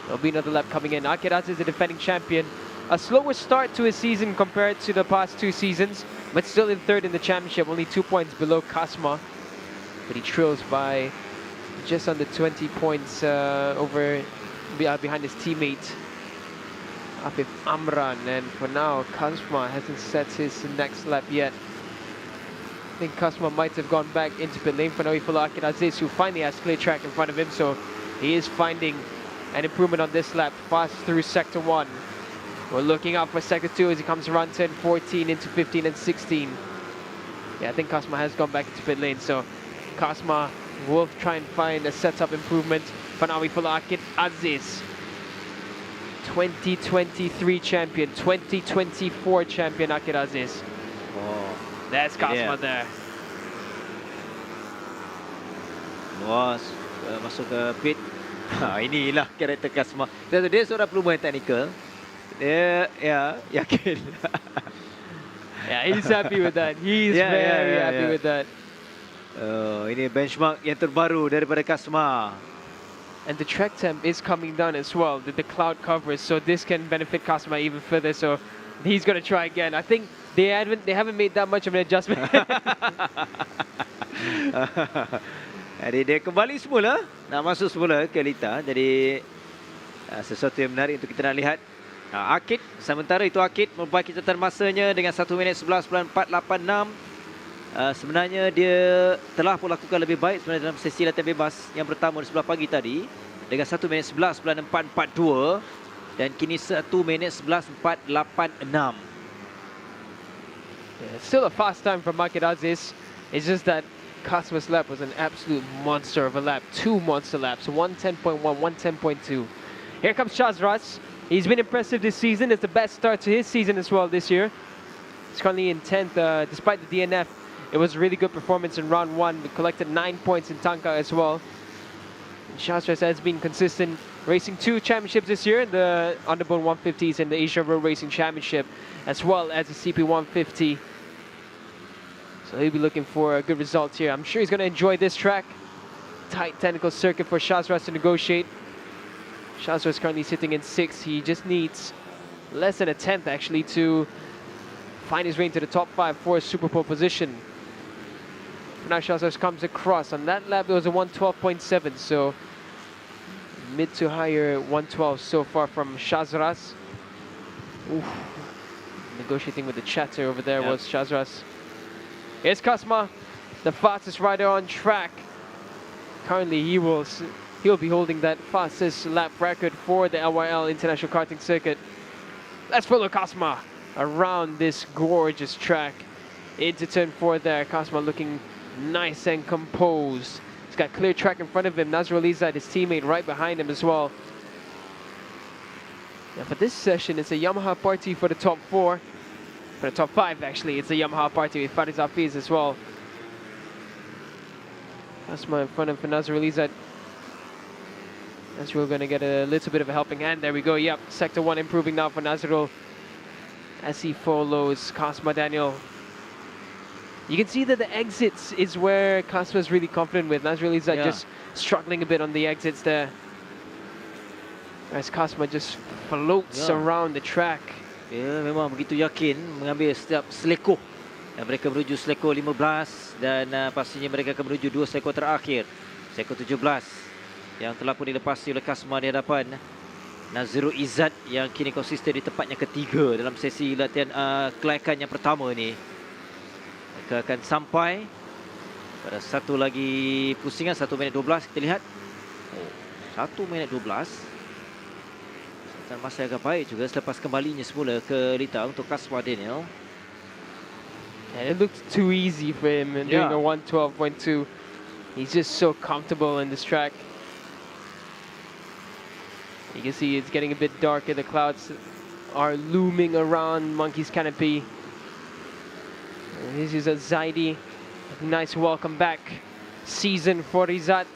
There'll be another lap coming in. Akiraz is the defending champion. A slower start to his season compared to the past 2 seasons, but still in 3rd in the championship, only 2 points below Kasma. But he trails by just under 20 points over behind his teammate Afif Amran, and for now Kasma hasn't set his next lap yet. I think Kasma might have gone back into pit lane. For now we follow Akid Aziz, who finally has clear track in front of him, so he is finding an improvement on this lap, fast through sector 1. We're looking out for sector 2 as he comes around 10, 14 into 15 and 16. Yeah, I think Kasma has gone back into pit lane, so Kasma will try and find a setup improvement. For now we follow Akid Aziz, 2023 champion, 2024 champion Akid Aziz. Oh. There's Kasma there. Luas masuk ke pit. Inilah karakter Kasma. Dia seorang pelumba yang teknikal. Dia yakin. Yeah, he's happy with that. He's very happy with that. Ini benchmark yang terbaru daripada Kasma. And the track temp is coming down as well, the cloud covers, so this can benefit Kasma even further. So he's going to try again. I think they haven't made that much of an adjustment. Jadi dia kembali semula, nak masuk semula ke Lita. Jadi sesuatu yang menarik untuk kita nak lihat. Akid, sementara itu Akid memperbaiki catatan masanya dengan 1 minit 11.486. Sebenarnya dia telah pun lakukan lebih baik sebenarnya dalam sesi latihan bebas yang pertama di sebelah pagi tadi dengan 1 minit 11.442 dan kini 1 minit 11.486. Still a fast time from Akid Aziz. It's just that Kasma's lap was an absolute monster of a lap. 2 monster laps, 110.1, 110.2. Here comes Shazras. He's been impressive this season. It's the best start to his season as well this year. He's currently in 10th despite the DNF. It was a really good performance in round 1. We collected 9 points in Tanka as well. Shazras has been consistent, racing 2 championships this year, the Underbone 150s and the Asia Road Racing Championship, as well as the CP 150. So he'll be looking for a good result here. I'm sure he's going to enjoy this track. Tight technical circuit for Shazras to negotiate. Shazras currently sitting in 6th. He just needs less than a 10th actually to find his way into the top 5 for a Super Pole position. Now Shazras comes across. On that lap it was a 112.7, so mid to higher 112 so far from Shazras. Oof. Negotiating with the chatter over there was Shazras. Here's Kasma, the fastest rider on track. Currently he'll be holding that fastest lap record for the LYL International Karting Circuit. Let's follow Kasma around this gorgeous track. Into turn 4 there, Kasma looking nice and composed. He's got clear track in front of him. Nazrul Izzat, his teammate, right behind him as well. Yeah, for this session, it's a Yamaha party for the top 4. For the top 5, actually, it's a Yamaha party with Faris Hafiz as well. Kasma in front of Nazrul Izzat. Nazrul going to get a little bit of a helping hand. There we go. Yep, sector 1 improving now for Nazrul as he follows Kasma Daniel. You can see that the exits is where Kasma is really confident with. Nazrul Izzat just struggling a bit on the exits there. As Kasma just floats around the track. Dia memang begitu yakin mengambil setiap selekoh. Dan mereka menuju selekoh 15 dan pastinya mereka akan menuju 2 selekoh terakhir. Selekoh 17 yang telah pun dilepasi oleh Kasma di hadapan Nazrul Izzat yang kini konsisten di tempatnya ketiga dalam sesi latihan kelayakan yang pertama ni. Mereka akan sampai pada satu lagi pusingan, 1 minit 12 kita lihat. 1 minit 12. Dan masa agak baik juga selepas kembalinya semula ke Lita untuk Kasma Daniel. And it looks too easy for him doing a 112.2. He's just so comfortable in this track. You can see it's getting a bit darker. The clouds are looming around Monkey's canopy. And this is a Zaidi. Nice welcome back season for Izzat.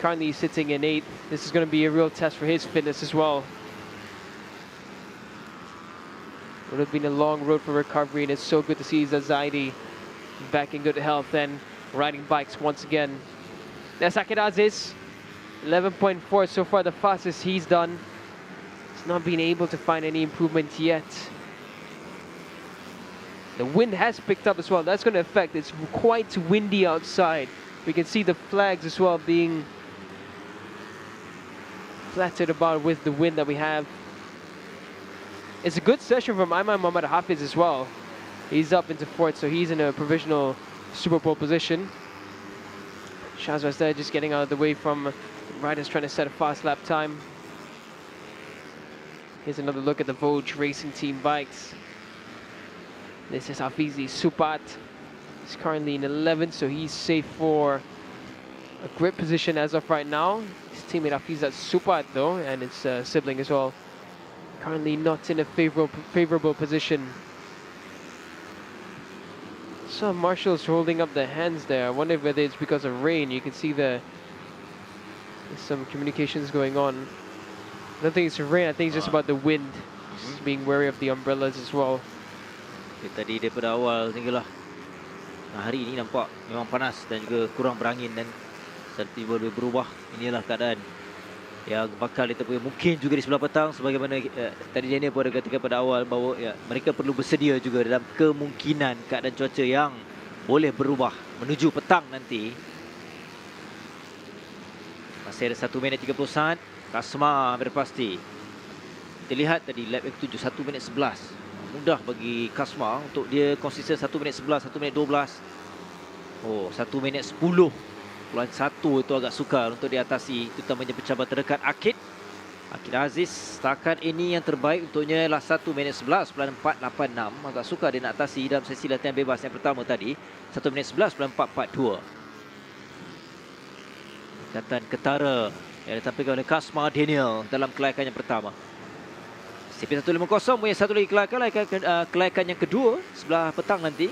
Currently sitting in 8th. This is going to be a real test for his fitness as well. It would have been a long road for recovery, and it's so good to see Zaidi back in good health and riding bikes once again. That's Akid Aziz, 11.4 so far, the fastest he's done. He's not been able to find any improvement yet. The wind has picked up as well. That's going to affect. It's quite windy outside. We can see the flags as well being flattered about with the wind that we have. It's a good session from Ayman Muhammad Hafiz as well. He's up into fourth, so he's in a provisional Super Pole position. Shazras there just getting out of the way from riders trying to set a fast lap time. Here's another look at the Vosges Racing Team bikes. This is Hafizi Supat. He's currently in 11th, so he's safe for a grip position as of right now. His teammate Hafizat Supat though, and his sibling as well, currently not in a favorable position. So Marshall's holding up the hands there. I wonder whether it's because of rain. You can see there's some communications going on. I don't think it's rain, I think it's just about the wind. Just being wary of the umbrellas as well. Tadi daripada awal sehinggalah hari ini nampak memang panas dan juga kurang berangin dan tiba-tiba berubah. Inilah keadaan yang bakal ditemui mungkin juga di sebelah petang, sebagaimana tadi Daniel pun ada katakan pada awal bahawa mereka perlu bersedia juga dalam kemungkinan keadaan cuaca yang boleh berubah menuju petang nanti. Masih ada 1 minit 30 saat. Kasma hampir pasti. Kita lihat tadi lap yang ke-7 1 minit 11. Mudah bagi Kasma untuk dia konsisten 1 minit 11, 1 minit 12. Oh, 1 minit 10. Peluang 1 itu agak sukar untuk diatasi, terutamanya pencabar terdekat Akid Aziz. Setakat ini yang terbaik untuknya ialah 1 minit 11.486. Agak sukar dia nak atasi dalam sesi latihan bebas yang pertama tadi. 1 minit 11.442. Ikatan ketara yang ditampilkan oleh Kasma Daniel dalam kelayakan yang pertama. CP150 punya satu lagi kelayakan yang kedua sebelah petang nanti.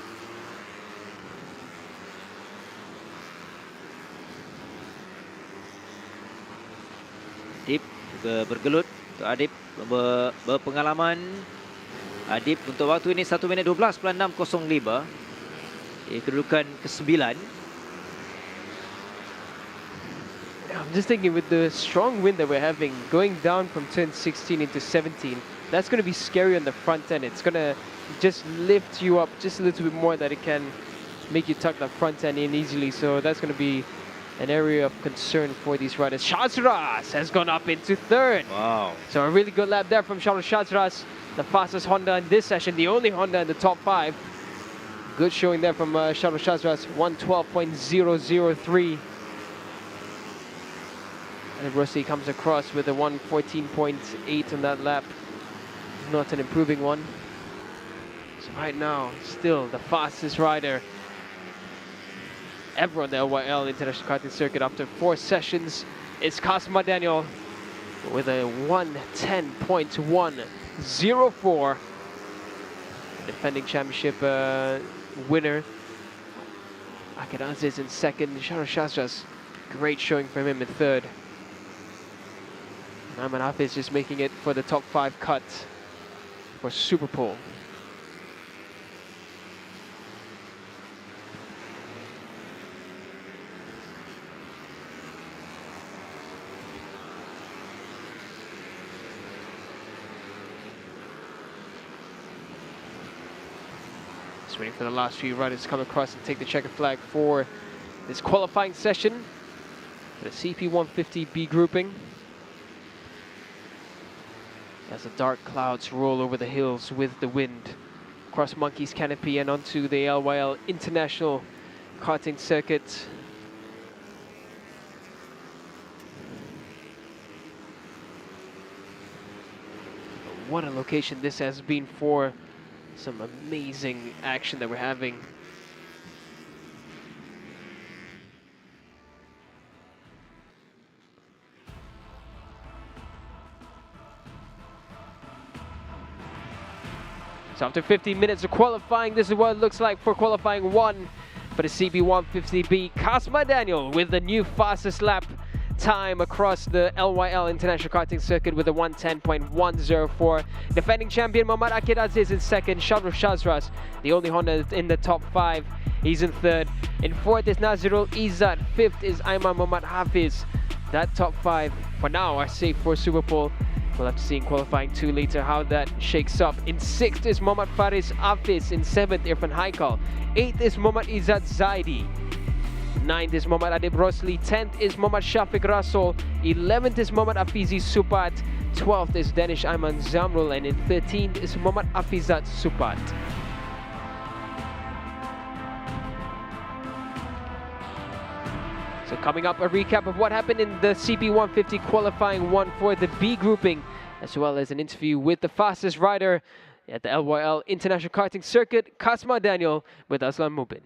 Adib juga bergelut untuk Adib berpengalaman. Adib untuk waktu ini 1 minit 12.605. Di kedudukan ke-9. I'm just thinking with the strong wind that we're having, going down from turn 16 into 17, that's going to be scary on the front end. It's going to just lift you up just a little bit more, that it can make you tuck the front end in easily. So that's going to be an area of concern for these riders. Shazras has gone up into third. Wow. So a really good lap there from Charles Shazras, the fastest Honda in this session, the only Honda in the top 5. Good showing there from Charles Shazras, 112.003. And Rossi comes across with a 114.8 on that lap. Not an improving one. So right now, still the fastest rider ever on the LYL International Karting Circuit after 4 sessions. It's Kasma Daniel with a 110.104. Defending championship winner. Akid Aziz in second. Shara Shastras, great showing from him in third. Ayman Hafiz just making it for the top 5 cut for Super Pole. Just waiting for the last few riders to come across and take the checkered flag for this qualifying session for the CP150B grouping. As the dark clouds roll over the hills with the wind, across Monkey's Canopy and onto the LYL International Karting Circuit. What a location this has been for some amazing action that we're having. So after 15 minutes of qualifying, this is what it looks like for qualifying 1 for the CB150B. Kasma Daniel with the new fastest lap time across the LYL International Karting Circuit with a 110.104. Defending champion Muhammad Akid Aziz in second. Shadruf Shazras, the only Honda in the top 5. He's in third. In fourth is Nazirul Izzat. Fifth is Ayman Muhammad Hafiz. That top 5 for now are safe for Super Pole. We'll have to see in qualifying 2 later how that shakes up. In 6th is Muhammad Faris Hafiz. In 7th, Irfan Haikal. 8th is Muhammad Izzat Zaidi. 9th is Muhammad Adib Rosli. 10th is Muhammad Shafiq Rasul. 11th is Muhammad Afizi Supat. 12th is Danish Aiman Zamrul. And in 13th is Muhammad Afizat Supat. So coming up, a recap of what happened in the CP150 qualifying one for the B grouping, as well as an interview with the fastest rider at the LYL International Karting Circuit, Kasma Daniel, with Aslan Mubin.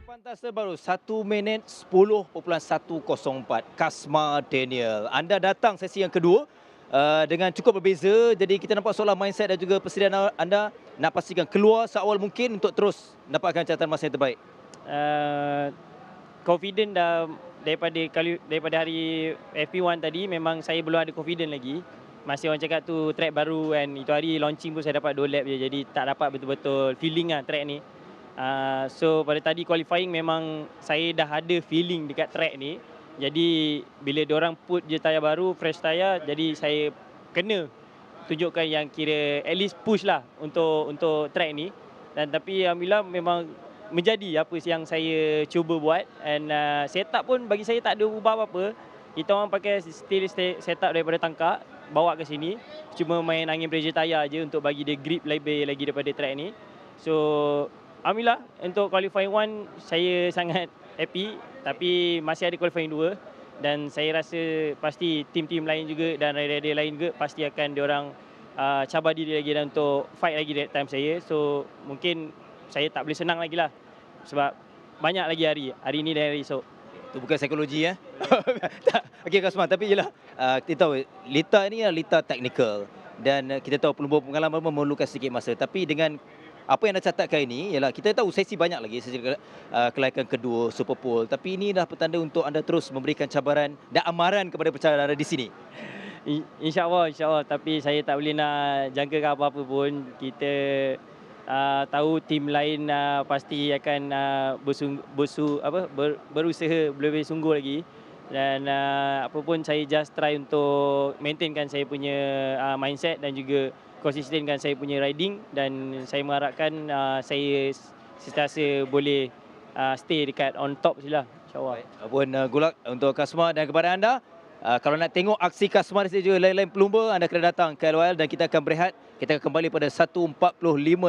Pantas terbaru 1 minit 10.104 Kasma Daniel. Anda datang sesi yang kedua dengan cukup berbeza. Jadi kita nampak soalan mindset dan juga persediaan anda nak pastikan keluar seawal mungkin untuk terus dapatkan catatan masa yang terbaik. Confident dah daripada hari FP1 tadi, memang saya belum ada confident lagi. Masih orang cakap tu track baru, and itu hari launching pun saya dapat 2 lap je, jadi tak dapat betul-betul feeling lah track ni. So pada tadi qualifying memang saya dah ada feeling dekat track ni. Jadi bila diorang put je tayar baru, fresh tayar, jadi saya kena tunjukkan yang kira at least push lah untuk track ni. Dan tapi alhamdulillah memang menjadi apa yang saya cuba buat, and setup pun bagi saya tak ada ubah apa-apa. Kita orang pakai still setup daripada tangkak bawa ke sini, cuma main angin pressure tayar je untuk bagi dia grip lebih lagi daripada track ni. So alhamdulillah untuk qualifying 1 saya sangat happy, tapi masih ada qualifying 2 dan saya rasa pasti tim-tim lain juga dan rider-rider lain juga pasti akan diorang cabar diri lagi dan untuk fight lagi that time saya. So mungkin saya tak boleh senang lagi lah sebab banyak lagi hari ni dan hari esok. Itu bukan psikologi ya. Okey Kasman, tapi jelah kita tahu litar ni adalah litar teknikal dan kita tahu pelumba pengalaman memerlukan sedikit masa, tapi dengan apa yang anda catatkan ini ialah kita tahu sesi banyak lagi, sesi kelayakan kedua Super Pole, tapi ini dah petanda untuk anda terus memberikan cabaran dan amaran kepada pecahan anda di sini. InsyaAllah, tapi saya tak boleh nak jangkakan apa-apa pun. Kita tahu tim lain pasti akan berusaha lebih sungguh lagi. Dan apa pun saya just try untuk maintainkan saya punya mindset dan juga konsistenkan saya punya riding, dan saya mengharapkan saya sentiasa boleh stay dekat on top je lah, insyaAllah. Pun good luck untuk Kasma, dan kepada anda, kalau nak tengok aksi Kasma dan juga lain-lain pelumba, anda kena datang ke LYL dan kita akan berehat. Kita akan kembali pada 1.45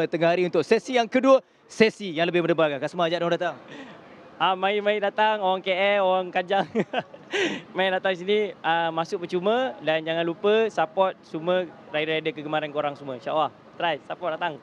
tengah hari untuk sesi yang kedua, sesi yang lebih mendebarkan. Kasma, ajak diorang datang. Mari datang, orang KL, orang Kajang. Mari datang sini, masuk percuma, dan jangan lupa support semua rider-rider kegemaran korang semua. InsyaAllah, try, support, datang.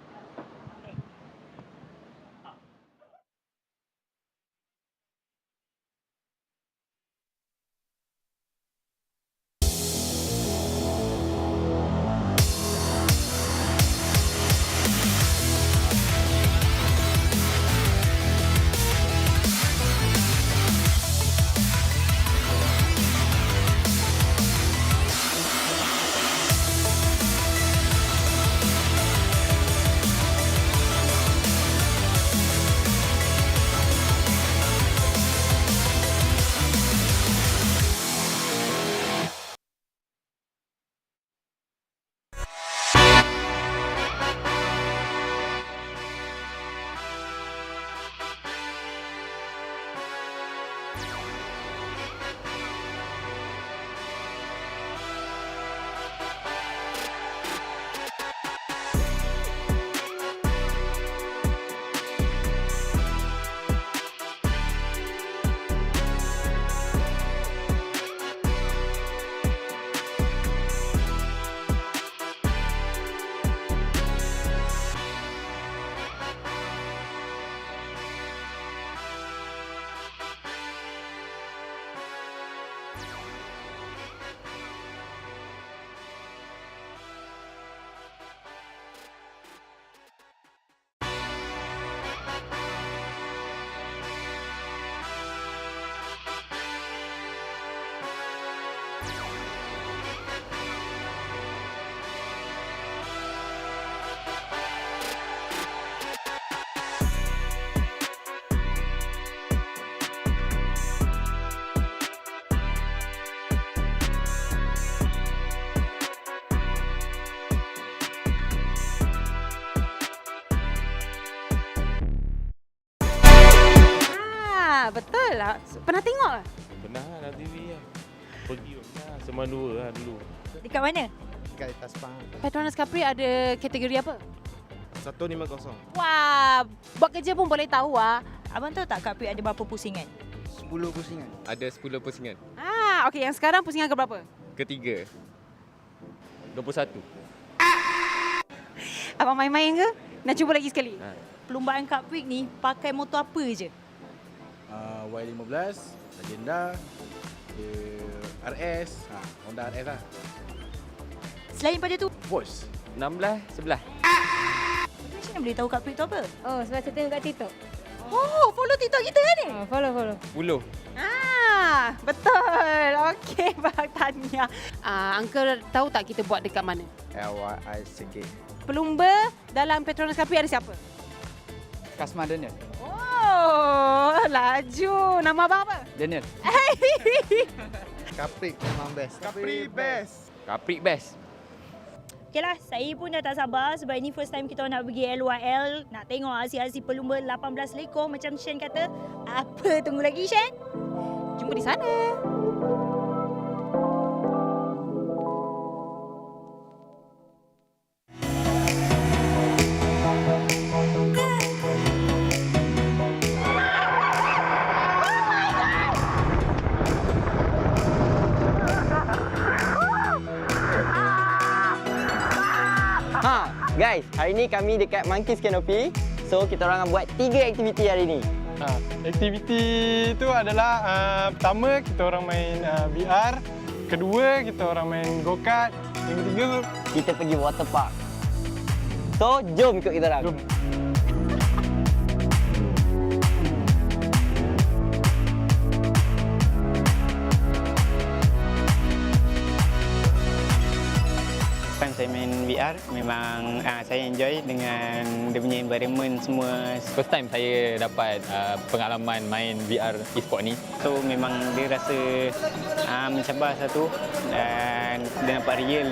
Betul lah. Pernah tengok lah? Pernah lah TV lah. Pergi lah Seman 2 lah dulu. Dekat mana? Dekat atas pang. Petronas Cub Prix ada kategori apa? 150. Wah, buat kerja pun boleh tahu ah. Abang tahu tak Cub Prix ada berapa pusingan? 10 pusingan. Ada 10 pusingan. Okey, yang sekarang pusingan ke berapa? Ketiga. 21. Abang main-main ke? Nak cuba lagi sekali? Perlumbaan Cub Prix ni pakai motor apa je? Y15, Legenda, RS, Honda RS lah. Selain pada tu, Force. 16, 11. macam mana boleh tahu Cub Prix tu apa? Oh, sebab saya tengok kat TikTok. Oh, follow TikTok kita kan ni? Follow. 10. Betul. Okey, bang tanya. Uncle tahu tak kita buat dekat mana? LYI sikit. Pelumba dalam Petronas Cub Prix ada siapa? Kasma Daniel. Oh, laju. Nama abang apa? Daniel. Cubprix memang best. Cubprix best. Cubprix best. Okeylah, saya pun dah tak sabar sebab ini first time kita nak pergi LYL. Nak tengok aksi-aksi pelumba 18 lekor macam Shen kata. Apa tunggu lagi, Shen? Jumpa di sana. Guys, hari ni kami dekat Monkey's Canopy. So, kita orang buat 3 aktiviti hari ni. Aktiviti itu adalah pertama kita orang main VR, kedua kita orang main go-kart, yang ketiga kita pergi water park. So, jom ikut kita orang. Jom. Time saya main VR, memang saya enjoy dengan dia punya environment semua. First time saya dapat pengalaman main VR e-sport ni. So memang dia rasa mencabar satu dan dia nampak real.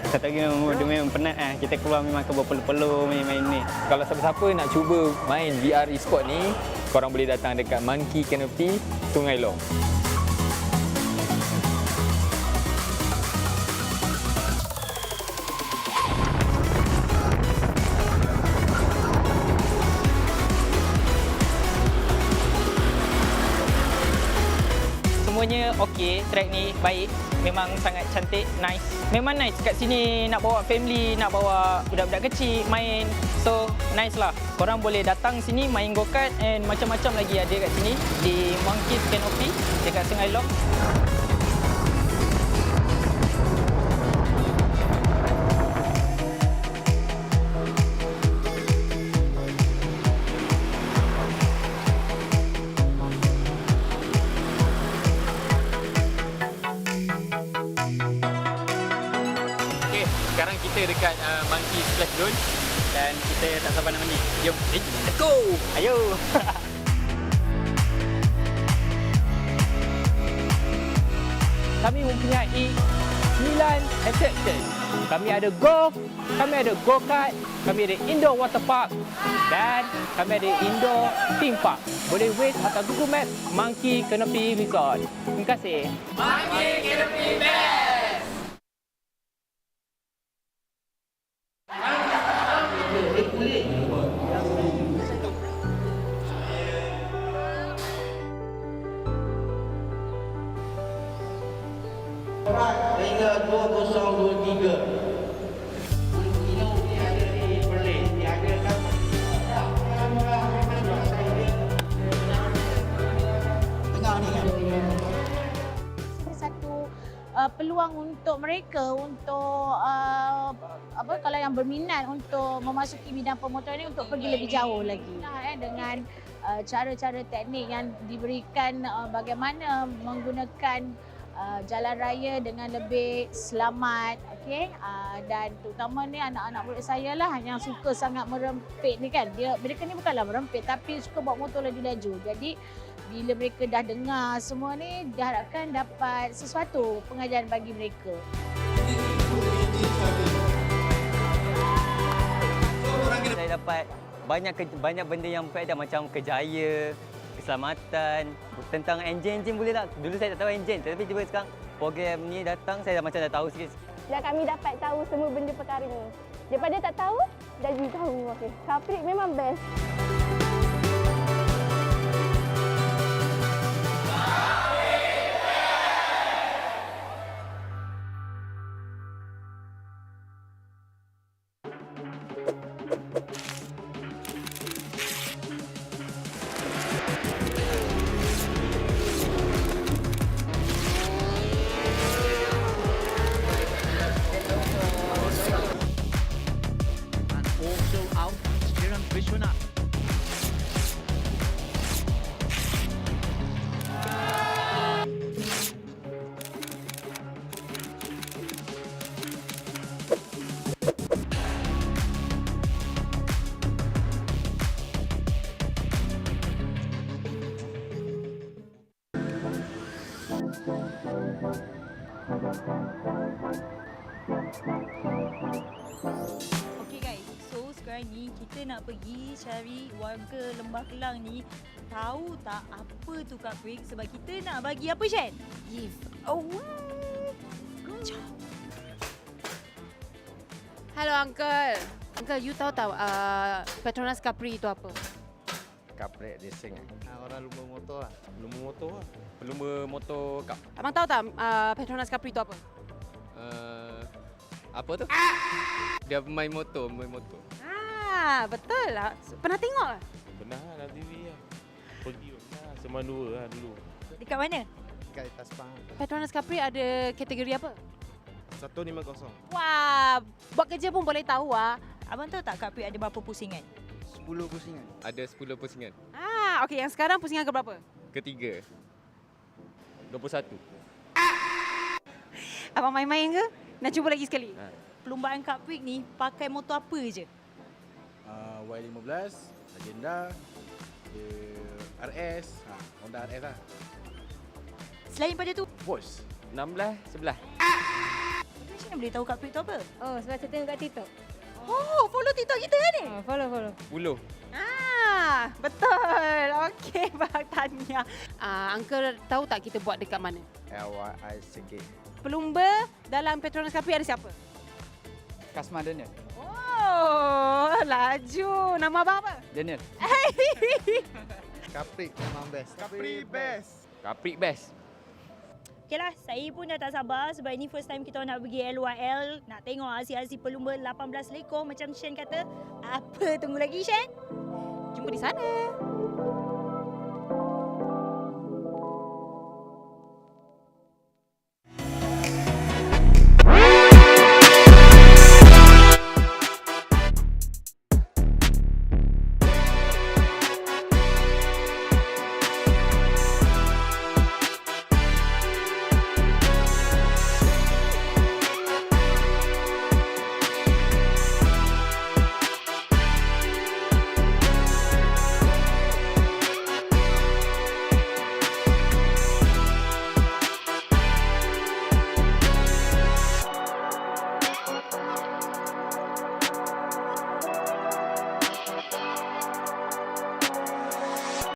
Satu lagi dia memang penat. Kita keluar memang ke berpeluh-peluh main-main ni. Kalau siapa-siapa nak cuba main VR e-sport ni, korang boleh datang dekat Monkey Canopy, Sungai Long. Semuanya okey, track ni baik, memang sangat cantik, nice. Memang nice kat sini nak bawa family, nak bawa budak-budak kecil main. So, nice lah. Korang boleh datang sini main go-kart and macam-macam lagi ada kat sini di Monkey Canopy dekat Sungai Long. Sekarang kita dekat Monkey Splash Zone dan kita tak sabar nak mandi. Jom, let's go! Ayo! Kami mempunyai 9 attraction. Kami ada golf, kami ada go-kart, kami ada indoor water park dan kami ada indoor theme park. Boleh wait atau Google Map Monkey Canopy Resort. Terima kasih. Monkey Canopy Best! Hingga 2023. Peluang untuk mereka untuk kalau yang berminat untuk memasuki bidang pemotoran ini untuk pergi lebih jauh lagi dengan cara-cara teknik yang diberikan bagaimana menggunakan jalan raya dengan lebih selamat, okey, dan terutama ni anak-anak murid saya lah yang suka sangat merempit ni kan. Mereka ni bukanlah merempit tapi suka bawa motor laju-laju. Jadi bila mereka dah dengar semua ni, diharapkan dapat sesuatu pengajaran bagi mereka. Saya dapat banyak benda yang faedah macam kejaya, keselamatan, tentang enjin boleh tak? Dulu saya tak tahu enjin, tapi tiba sekarang program ni datang, saya macam dah tahu sikit. Dan kami dapat tahu semua benda perkara ni. Daripada tak tahu, jadi tahu. Okey, Cubprix memang best. Okey guys, so sekarang ni kita nak pergi cari warga Lembah Kelang ni tahu tak apa tu Cubprix sebab kita nak bagi apa Shen? Gift away. Jom. Hello Uncle. Uncle, you tahu tak Petronas Cubprix itu apa? Cubprix racing. Orang lumba motor lah. Lumba motor lah. Lumba motor cup. Abang tahu tak Petronas Cubprix itu apa? Apa tu? Dia main motor. Betul lah. Pernah tengok lah? Pernah lah dalam TV lah. Pergi lah. Semandua lah dulu. Dekat mana? Dekat atas pang. Petronas Cubprix ada kategori apa? 150. Wah, buat kerja pun boleh tahu ah. Abang tahu tak Cubprix ada berapa pusingan? 10 pusingan. Ada 10 pusingan. Okey, yang sekarang pusingan ke berapa? Ketiga. 21. Abang main-main ke? Nak cuba lagi sekali? perlumbaan Cubprix ni pakai motor apa je? Y15, Agenda, RS, Honda RS lah. Selain pada tu, Bos. 16, 11. macam mana boleh tahu Cubprix tu apa? Oh, sebab saya tengok kat TikTok. Oh, follow TikTok kita kan ni? Follow. 10. Betul. Okey, bang tanya. Uncle tahu tak kita buat dekat mana? LYI sikit. Pelumba dalam Petronas Cub Prix ada siapa? Kasman Daniel. Oh, laju. Nama abang apa? Daniel. Cubprix memang best. Cubprix best. Cubprix best. Okeylah, saya pun dah tak sabar sebab ini first time kita nak pergi LYL. Nak tengok aksi-aksi pelumba 18 lekor macam Shen kata. Apa tunggu lagi, Shen? Jumpa di sana.